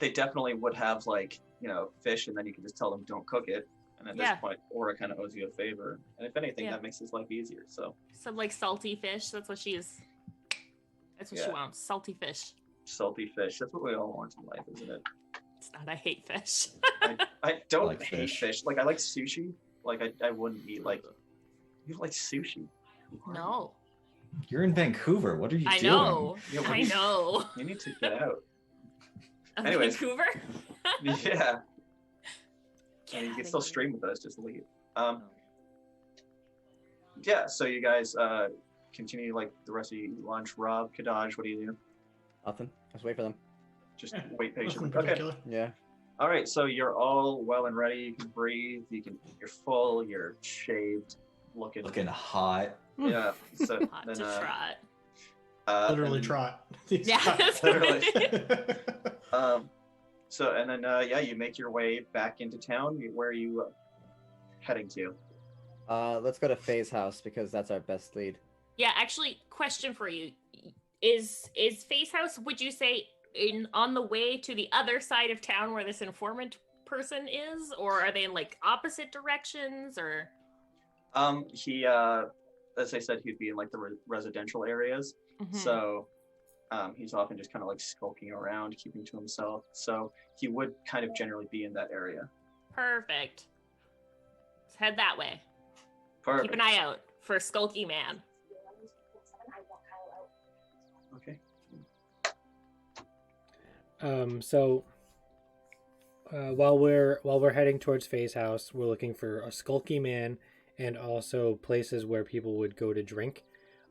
they definitely would have like fish, and then you can just tell them don't cook it. And at Yeah. this point, Aura kind of owes you a favor, and if anything, Yeah. that makes his life easier. So Some like salty fish. That's what she is. That's what she Yeah. wants. Salty fish. salty fish—that's what we all want in life, isn't it? It's not. I hate fish. I don't like hate fish. fish. Like I like sushi. Like I wouldn't eat like you like sushi. No. You're in Vancouver. What are you I doing? know. Yeah, what I do you- know. You need to get out. Of Anyways. Vancouver. Yeah. Get You out can of still here. stream with us. Just leave. Yeah. So you guys continue like the rest of you eat lunch. Rob, Kadaj, what do you do? Nothing. Just wait for them. Just Yeah, wait Nothing patiently. Okay. particular. Yeah. All right. So you're all well and ready. You can breathe. You're full. You're shaved. Looking. Looking hot. Yeah. So Hot then, to trot. Literally and- trot. Yeah. that's Literally. right. So and then you make your way back into town. Where are you heading to? Let's go to Faye's house because that's our best lead. Yeah, actually, question for you. Is Face House, would you say, on the way to the other side of town where this informant person is? Or are they in like opposite directions or He as I said, he'd be in like the residential areas. Mhm. So he's often just kind of like skulking around, keeping to himself. So he would kind of generally be in that area. Perfect. Let's head that way. Perfect. Keep an eye out for Skulky Man. Okay. While we're heading towards Faye's house, we're looking for a Skulky Man and also places where people would go to drink.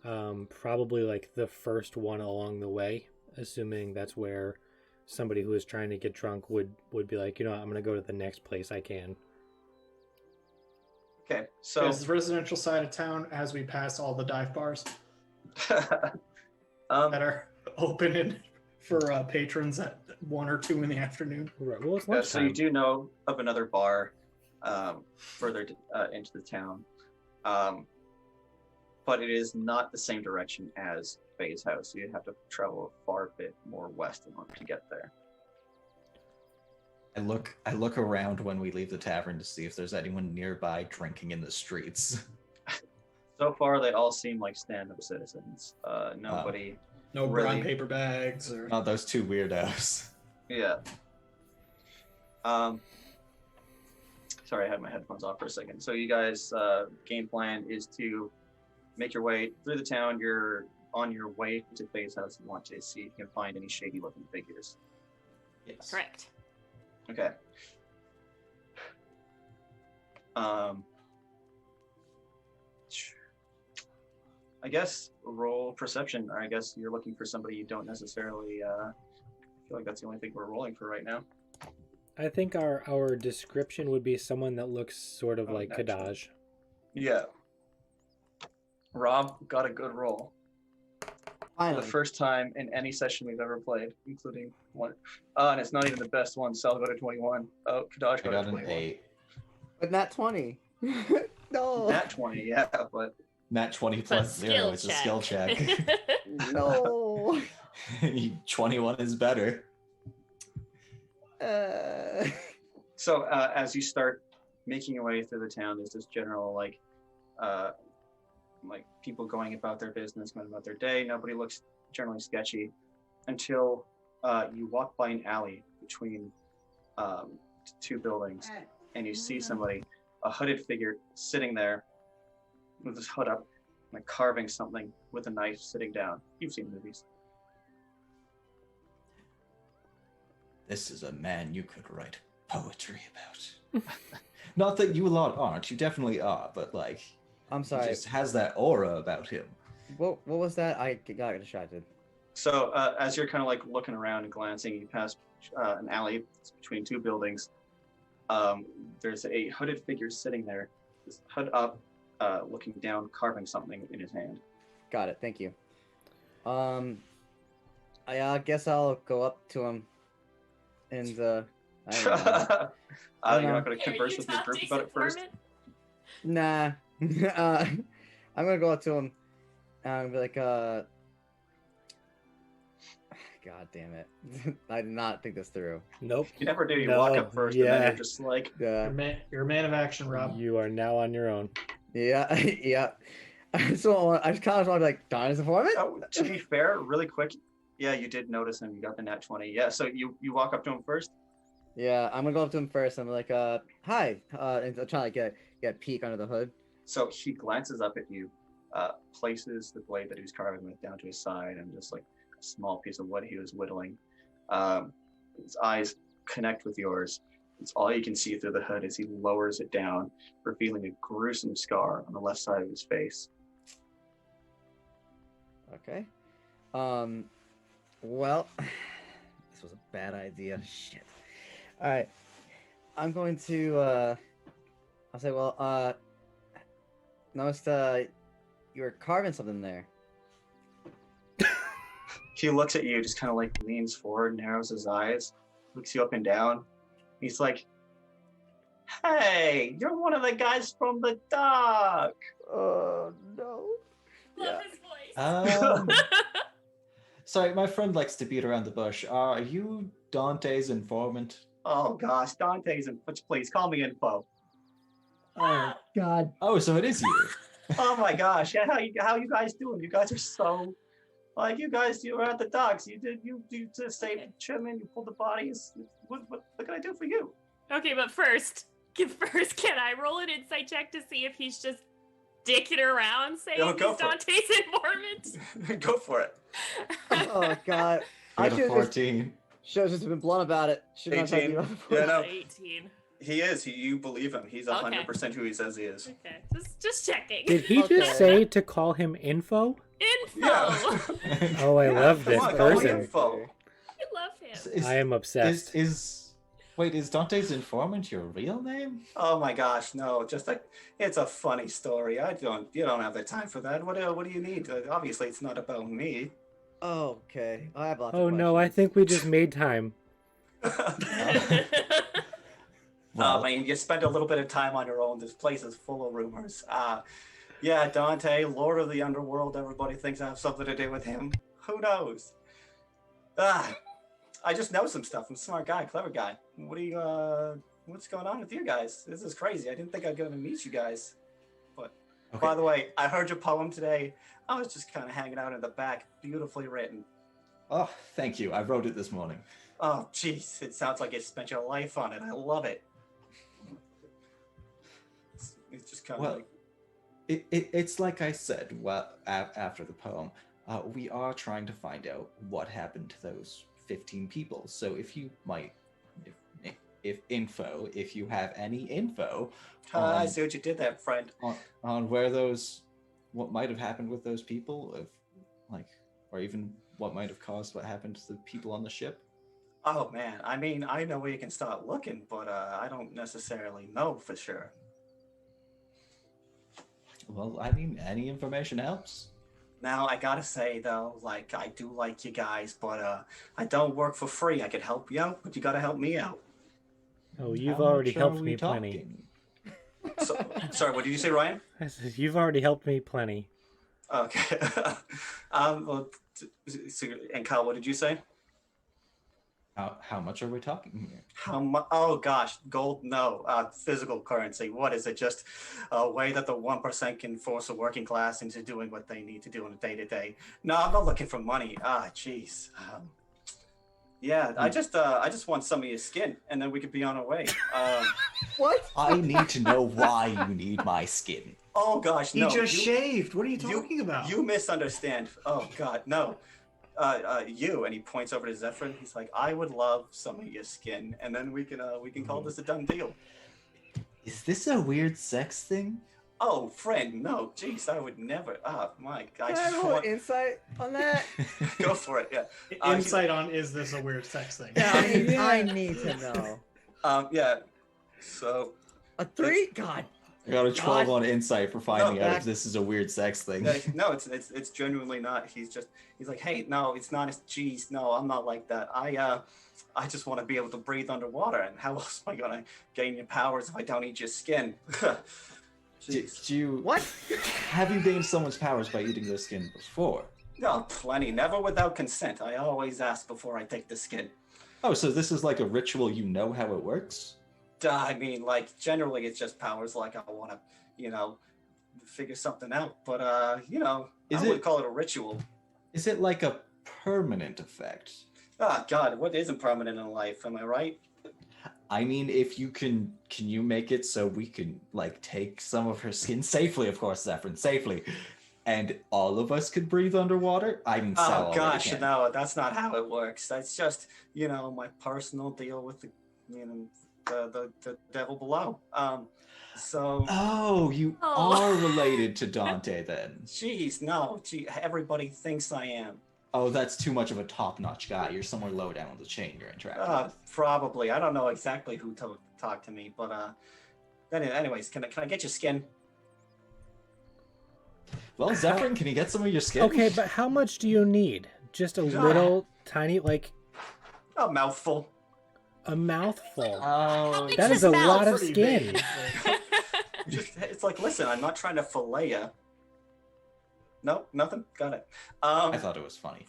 Probably like the first one along the way, assuming that's where somebody who is trying to get drunk would be like, you know, I'm gonna go to the next place I can. Okay, so Is the residential side of town as we pass all the dive bars that are open for patrons at 1 or 2 in the afternoon? Right. Well, it's so lunchtime. you do know of another bar further into the town, but it is not the same direction as Faye's house. So you'd have to travel a far bit more west in order to get there. I look around when we leave the tavern to see if there's anyone nearby drinking in the streets. So far, they all seem like stand-up citizens. Nobody. No Really? brown paper bags or Not those two weirdos. Yeah. Sorry, I had my headphones off for a second. So you guys, game plan is to make your way through the town. You're on your way to Faye's house. You want to see if you can find any shady-looking figures. Yes. Correct. Okay. I guess roll perception. Or I guess you're looking for somebody you don't necessarily. I feel like that's the only thing we're rolling for right now. I think our description would be someone that looks sort of like naturally. Kadaj. Yeah. Rob got a good roll. For Finally. the first time in any session we've ever played, including one. And it's not even the best one. Sal got a 21. Oh, Kadaj I got a got 21. an 8. But not 20. No. Nat 20, yeah, but Nat 20 But plus 0 is a skill check. No. 21 is better. so as you start making your way through the town, there's this general like people going about their business, going about their day. Nobody looks generally sketchy until you walk by an alley between two buildings, and you see somebody, a hooded figure, sitting there with his hood up, like carving something with a knife, sitting down. You've seen movies. This is a man you could write poetry about. Not that you lot aren't, you definitely are, but like, I'm he sorry. just has that aura about him. What was that? I got distracted. So as you're kind of like looking around and glancing, you pass an alley between two buildings. There's a hooded figure sitting there, his hood up, looking down, carving something in his hand. Got it. Thank you. I guess I'll go up to him and I don't know. You're not going to converse with your group about it first? Nah. I'm gonna go up to him and be like, God damn it. I did not think this through. Nope. You never do. You No, walk up first, and then yeah. you're just like, Yeah. You're a man of action, Rob. You are now on your own. Yeah. Yeah. So I just kind of want to be like, Donna's informant? oh, to be fair, really quick, yeah, you did notice him. You got the nat 20. Yeah, so you walk up to him first. Yeah, I'm gonna go up to him first. I'm like, hi. And I'm trying to get a peek under the hood. So he glances up at you, places the blade that he was carving with down to his side, and just like a small piece of wood he was whittling. His eyes connect with yours. It's all you can see through the hood as he lowers it down, revealing a gruesome scar on the left side of his face. Okay. Well, this was a bad idea. Shit. All right. I'm going to, I'll say, well, noticed, you were carving something there. He looks at you, just kind of like leans forward, narrows his eyes, looks you up and down. He's like, "Hey, you're one of the guys from the dock." Oh, no. Love his voice. Sorry, my friend likes to beat around the bush. Are you Dante's informant? Oh gosh, Dante's in. Please call me info. Oh, God. Oh, so it is you. Oh my gosh, yeah, how you guys doing? You guys are so like you were at the docks. You just saved Chipman. You pulled the bodies. What can I do for you? Okay, but first, can I roll an insight check to see if he's just dicking around saying Go he's for it. Dante's informant? Go for it. Oh, God. I I got a should have 14. just been blunt about it. Should not have 18. you on the phone. Yeah, no. 18. He is. You believe him. He's 100% who he says he is. Okay, just checking. Did he Okay. just say to call him info? Info. Yeah. Oh, I love this come on, call me person. info. love him. I am obsessed. Is Dante's informant your real name? Oh my gosh, no! Just like it's a funny story. You don't have the time for that. What do you need? Obviously, it's not about me. Oh, okay. I have lots Oh of no, I questions. think we just made time. Well, I mean, you spend a little bit of time on your own. This place is full of rumors. Yeah, Dante, Lord of the Underworld. Everybody thinks I have something to do with him. Who knows? I just know some stuff. I'm a smart guy, clever guy. What's going on with you guys? This is crazy. I didn't think I'd get to meet you guys. But okay. by the way, I heard your poem today. I was just kind of hanging out in the back. Beautifully written. Oh, thank you. I wrote it this morning. Oh, jeez. It sounds like you spent your life on it. I love it. It's just kind of like... It's like I said, well, after the poem, we are trying to find out what happened to those 15 people. So if you might, if you have any info, I see what you did there, friend. On what might have happened with those people, or even what might have caused what happened to the people on the ship. Oh man, I mean, I know where you can start looking, but I don't necessarily know for sure. Well, I mean, any information helps. Now, I gotta say though, like, I do like you guys, but I don't work for free. I could help you out, but you gotta help me out. Oh, you've How already much are helped we me plenty. talking? Sorry, what did you say, Ryan? I said, you've already helped me plenty. Okay. Well, and Kyle, what did you say? How much are we talking here? How much? Oh gosh, gold? No, physical currency. What is it? Just a way that the 1% can force a working class into doing what they need to do on a day-to-day. No, I'm not looking for money. Jeez. Yeah, I just want some of your skin, and then we could be on our way. What? I need to know why you need my skin. Oh gosh, no. He just shaved. What are you talking about? You misunderstand. Oh God, no. You, and he points over to Zephyrin. He's like, I would love some of your skin, and then we can call this a done deal. Is this a weird sex thing? Oh, friend, no, jeez, I would never. Oh my God, Can I have a little insight on that? Go for it. Yeah. Insight on is this a weird sex thing? Yeah, I need to know. Yeah. So. A 3? God. I got a 12 God. on insight for finding out back- if this is a weird sex thing. No, it's genuinely not. He's like, hey, no, it's not. Jeez, no, I'm not like that. I just want to be able to breathe underwater. And how else am I gonna gain your powers if I don't eat your skin? Jeez. Do you What? have you gained someone's powers by eating their skin before? No, plenty. Never without consent. I always ask before I take the skin. Oh, so this is like a ritual. You know how it works? I mean, like, generally it's just powers. Like, I want to, figure something out. But, I would call it a ritual. Is it like a permanent effect? Ah, God, what isn't permanent in life? Am I right? I mean, if you can you make it so we can, like, take some of her skin safely, of course, Zephyrin, safely, and all of us could breathe underwater? I'm Oh, gosh, no, that's not how it works. That's just, my personal deal with the devil below. So. Oh, you are related to Dante then. Jeez, no. Everybody thinks I am. Oh, that's too much of a top-notch guy. You're somewhere low down the chain you're interacting with. Probably. I don't know exactly who talked to me, but anyways, can I get your skin? Well, Zephyrin, can you get some of your skin? Okay, but how much do you need? Just a little tiny, like a mouthful. A mouthful. Oh, that is a lot of skin. It's like, listen, I'm not trying to fillet you. No, nothing. Got it. I thought it was funny.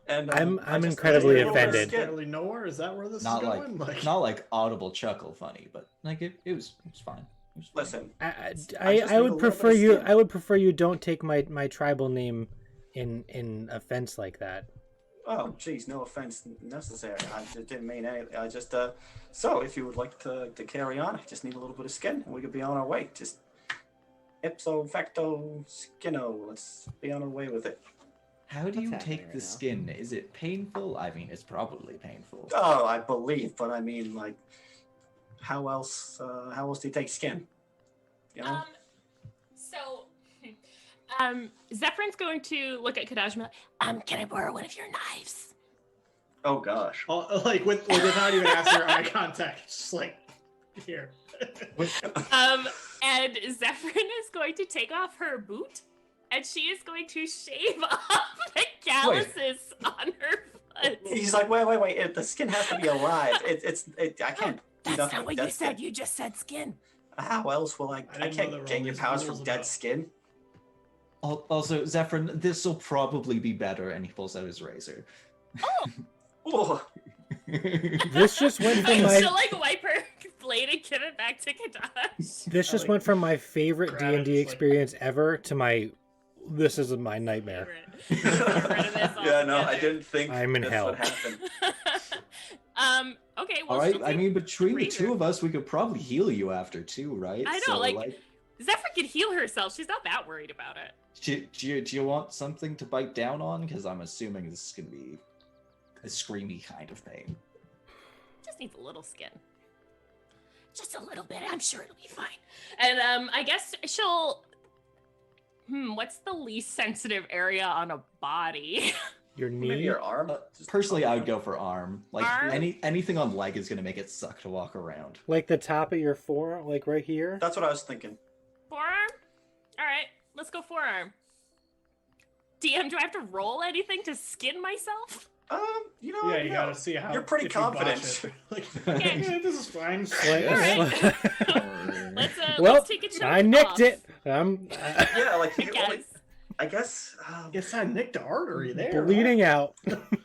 And I'm incredibly offended. Literally nowhere. Is that where this not is going? Not like audible chuckle funny, but like it was fine. It was listen, I would prefer you. I would prefer you don't take my tribal name in offense like that. Oh, geez, no offense necessary. I just didn't mean anything. I just so if you would like to carry on, I just need a little bit of skin, and we could be on our way. Just ipso facto skino. Let's be on our way with it. How do you take right the now? skin? Is it painful? I mean, it's probably painful. Oh, I believe, but I mean, like, how else do you take skin? You know? Zephyrin's going to look at Kadaj and be like, can I borrow one of your knives? Oh gosh. Like without even asking her eye contact, just like here. And Zephyrin is going to take off her boot, and she is going to shave off the calluses on her foot. He's like, wait. The skin has to be alive. I can't. That's nothing not with what you dead said. skin. You just said skin. How else will I didn't know there can't were all gain your these powers rules from dead about- skin. Also, Zephyrin, this will probably be better, and he pulls out his razor. Oh, This just went from Wait, my so like wipe her blade and give it back to Kadash. this just went from my favorite Grab it, D&D just like- experience ever to my this is my nightmare. yeah, no, I didn't think I'm in that's hell. what happened. Okay, well, All right, she'll I take mean, between the razor. two of us, we could probably heal you after too, right? I know, So, like- Zephyr can heal herself. She's not that worried about it. do you want something to bite down on? Because I'm assuming this is gonna be a screamy kind of pain. Just needs a little skin. Just a little bit. I'm sure it'll be fine. And I guess she'll. What's the least sensitive area on a body? Your Maybe knee. your arm. Personally, I would go for arm. Like Arm? anything on leg is gonna make it suck to walk around. Like the top of your forearm, like right here. That's what I was thinking. Forearm? All right, let's go forearm. DM, do I have to roll anything to skin myself? You know, Yeah, you gotta see how You're pretty if you botch confident. it. Like, Okay. yeah, this is fine. Like- All right. Well, let's take a chunk I nicked off, it. Yeah, like I you guess. only, I guess It's not nicked artery there. bleeding out.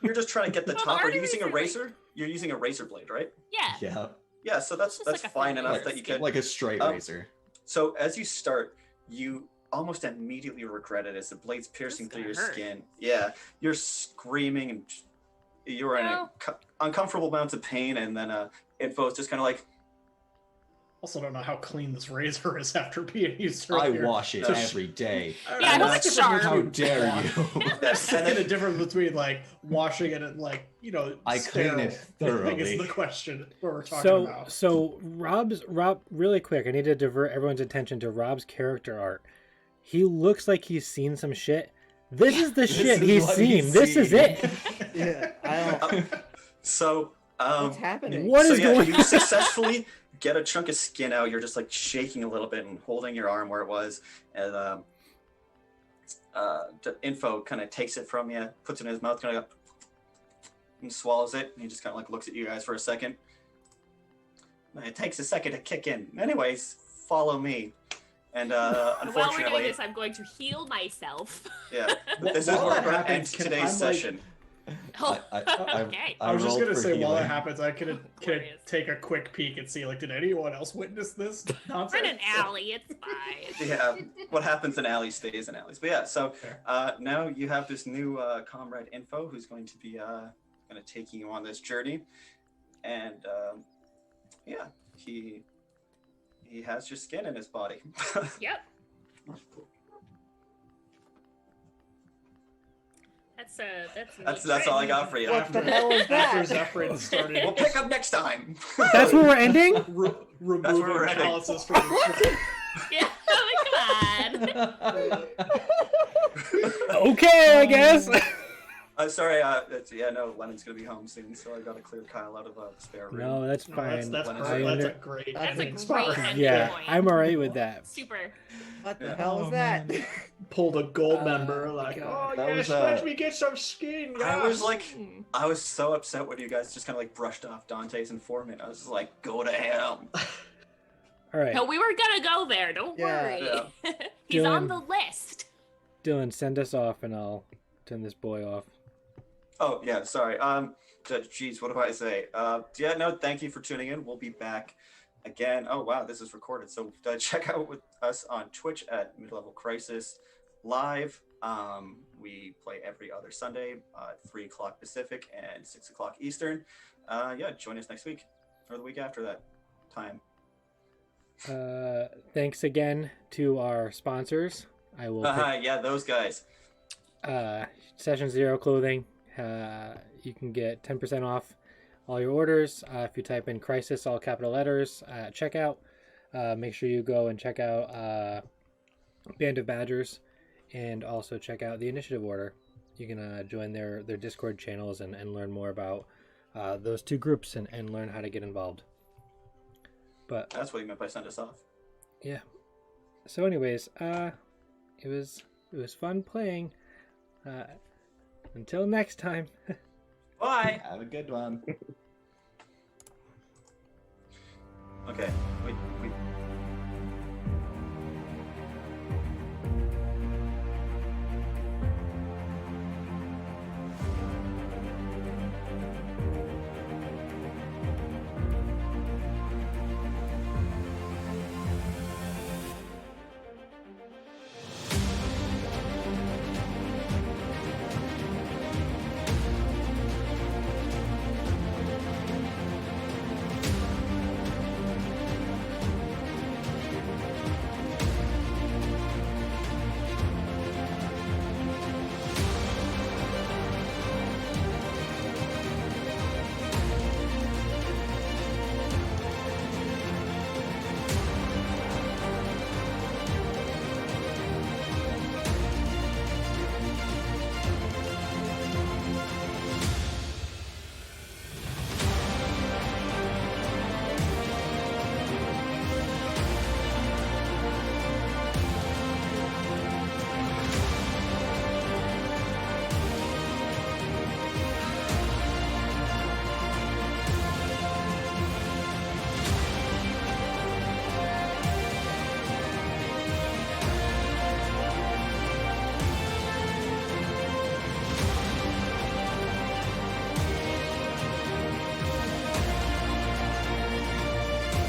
you're just trying to get the Well, the top. Are you arteries using a are like- razor? You're using a razor blade, right? Yeah. Yeah, Yeah, so that's Just like a fine thin enough layer that of you skin. can. like a straight razor. So as you start, you almost immediately regret it as the blade's piercing This through is your gonna hurt. skin. Yeah, you're screaming and you're in No. uncomfortable amounts of pain, and then Info's just kind of like, Also, don't know how clean this razor is after being used I earlier. wash it So- every day. Yeah, I know hope that's it's different sharp. How dare you? Yes, And and the then difference between like washing it and like I clean it sterile, I think is thoroughly. the question what we're talking So about. Rob, really quick. I need to divert everyone's attention to Rob's character art. He looks like he's seen some shit. This is the shit is he's what seen. he's This is seen. it. Yeah, I don't. so What's happening? What so is yeah, going you successfully get a chunk of skin out. You're just like shaking a little bit and holding your arm where it was, and the Info kind of takes it from you, puts it in his mouth, kind of and swallows it. And he just kind of like looks at you guys for a second. It takes a second to kick in. Anyways, follow me. And While we're doing unfortunately, this, I'm going to heal myself. yeah, While this is that where we're going to happens, end can today's I, like- session. Okay. I was just rolled gonna for say while that healing. happens, I could Glorious. take a quick peek and see like, did anyone else witness this We're nonsense? in an alley. It's fine. Yeah, what happens in alleys stays in alleys. But yeah, so Fair. now you have this new comrade Info who's going to be going to taking you on this journey, and yeah, he has your skin in his body. Yep. That's all I got for you. What the hell is that? After Zephyrin started We'll pick up next time. That's where we're ending. removing where we're heading. calluses from the Yeah. Oh my god. Okay, I guess. Sorry, yeah, no, Lennon's gonna be home soon, so I got to clear Kyle out of the spare room. No, that's No, fine. that's When perfect. is it? That's under- a great That's a ending great spot. ending. Yeah, point. I'm alright with that. Super. What the Yeah. hell is that? Pulled a gold member like, God. oh That yes, was, let me get some skin. I was yes." like, I was so upset when you guys just kind of like brushed off Dante's informant. I was just like, go to him. All right, No, we were gonna go there. Don't Yeah. worry. He's on Dylan. the list. Dylan, send us off, and I'll turn this boy off. Oh yeah, sorry. Geez, what do I say? Yeah, no, thank you for tuning in. We'll be back again. Oh wow, this is recorded. So check out with us on Twitch at Midlevel Crisis live. We play every other Sunday at 3 o'clock Pacific and 6 o'clock Eastern. Yeah, join us next week or the week after that time. Thanks again to our sponsors. I will. Yeah, those guys. Session Zero clothing. You can get 10% off all your orders if you type in crisis, all capital letters, at checkout. Make sure you go and check out Band of Badgers, and also check out the initiative order. you can join their Discord channels and learn more about those two groups and learn how to get involved. But That's what you meant by send us off. yeah. So, anyways, it was fun playing. Until next time. Bye. Have a good one. Okay.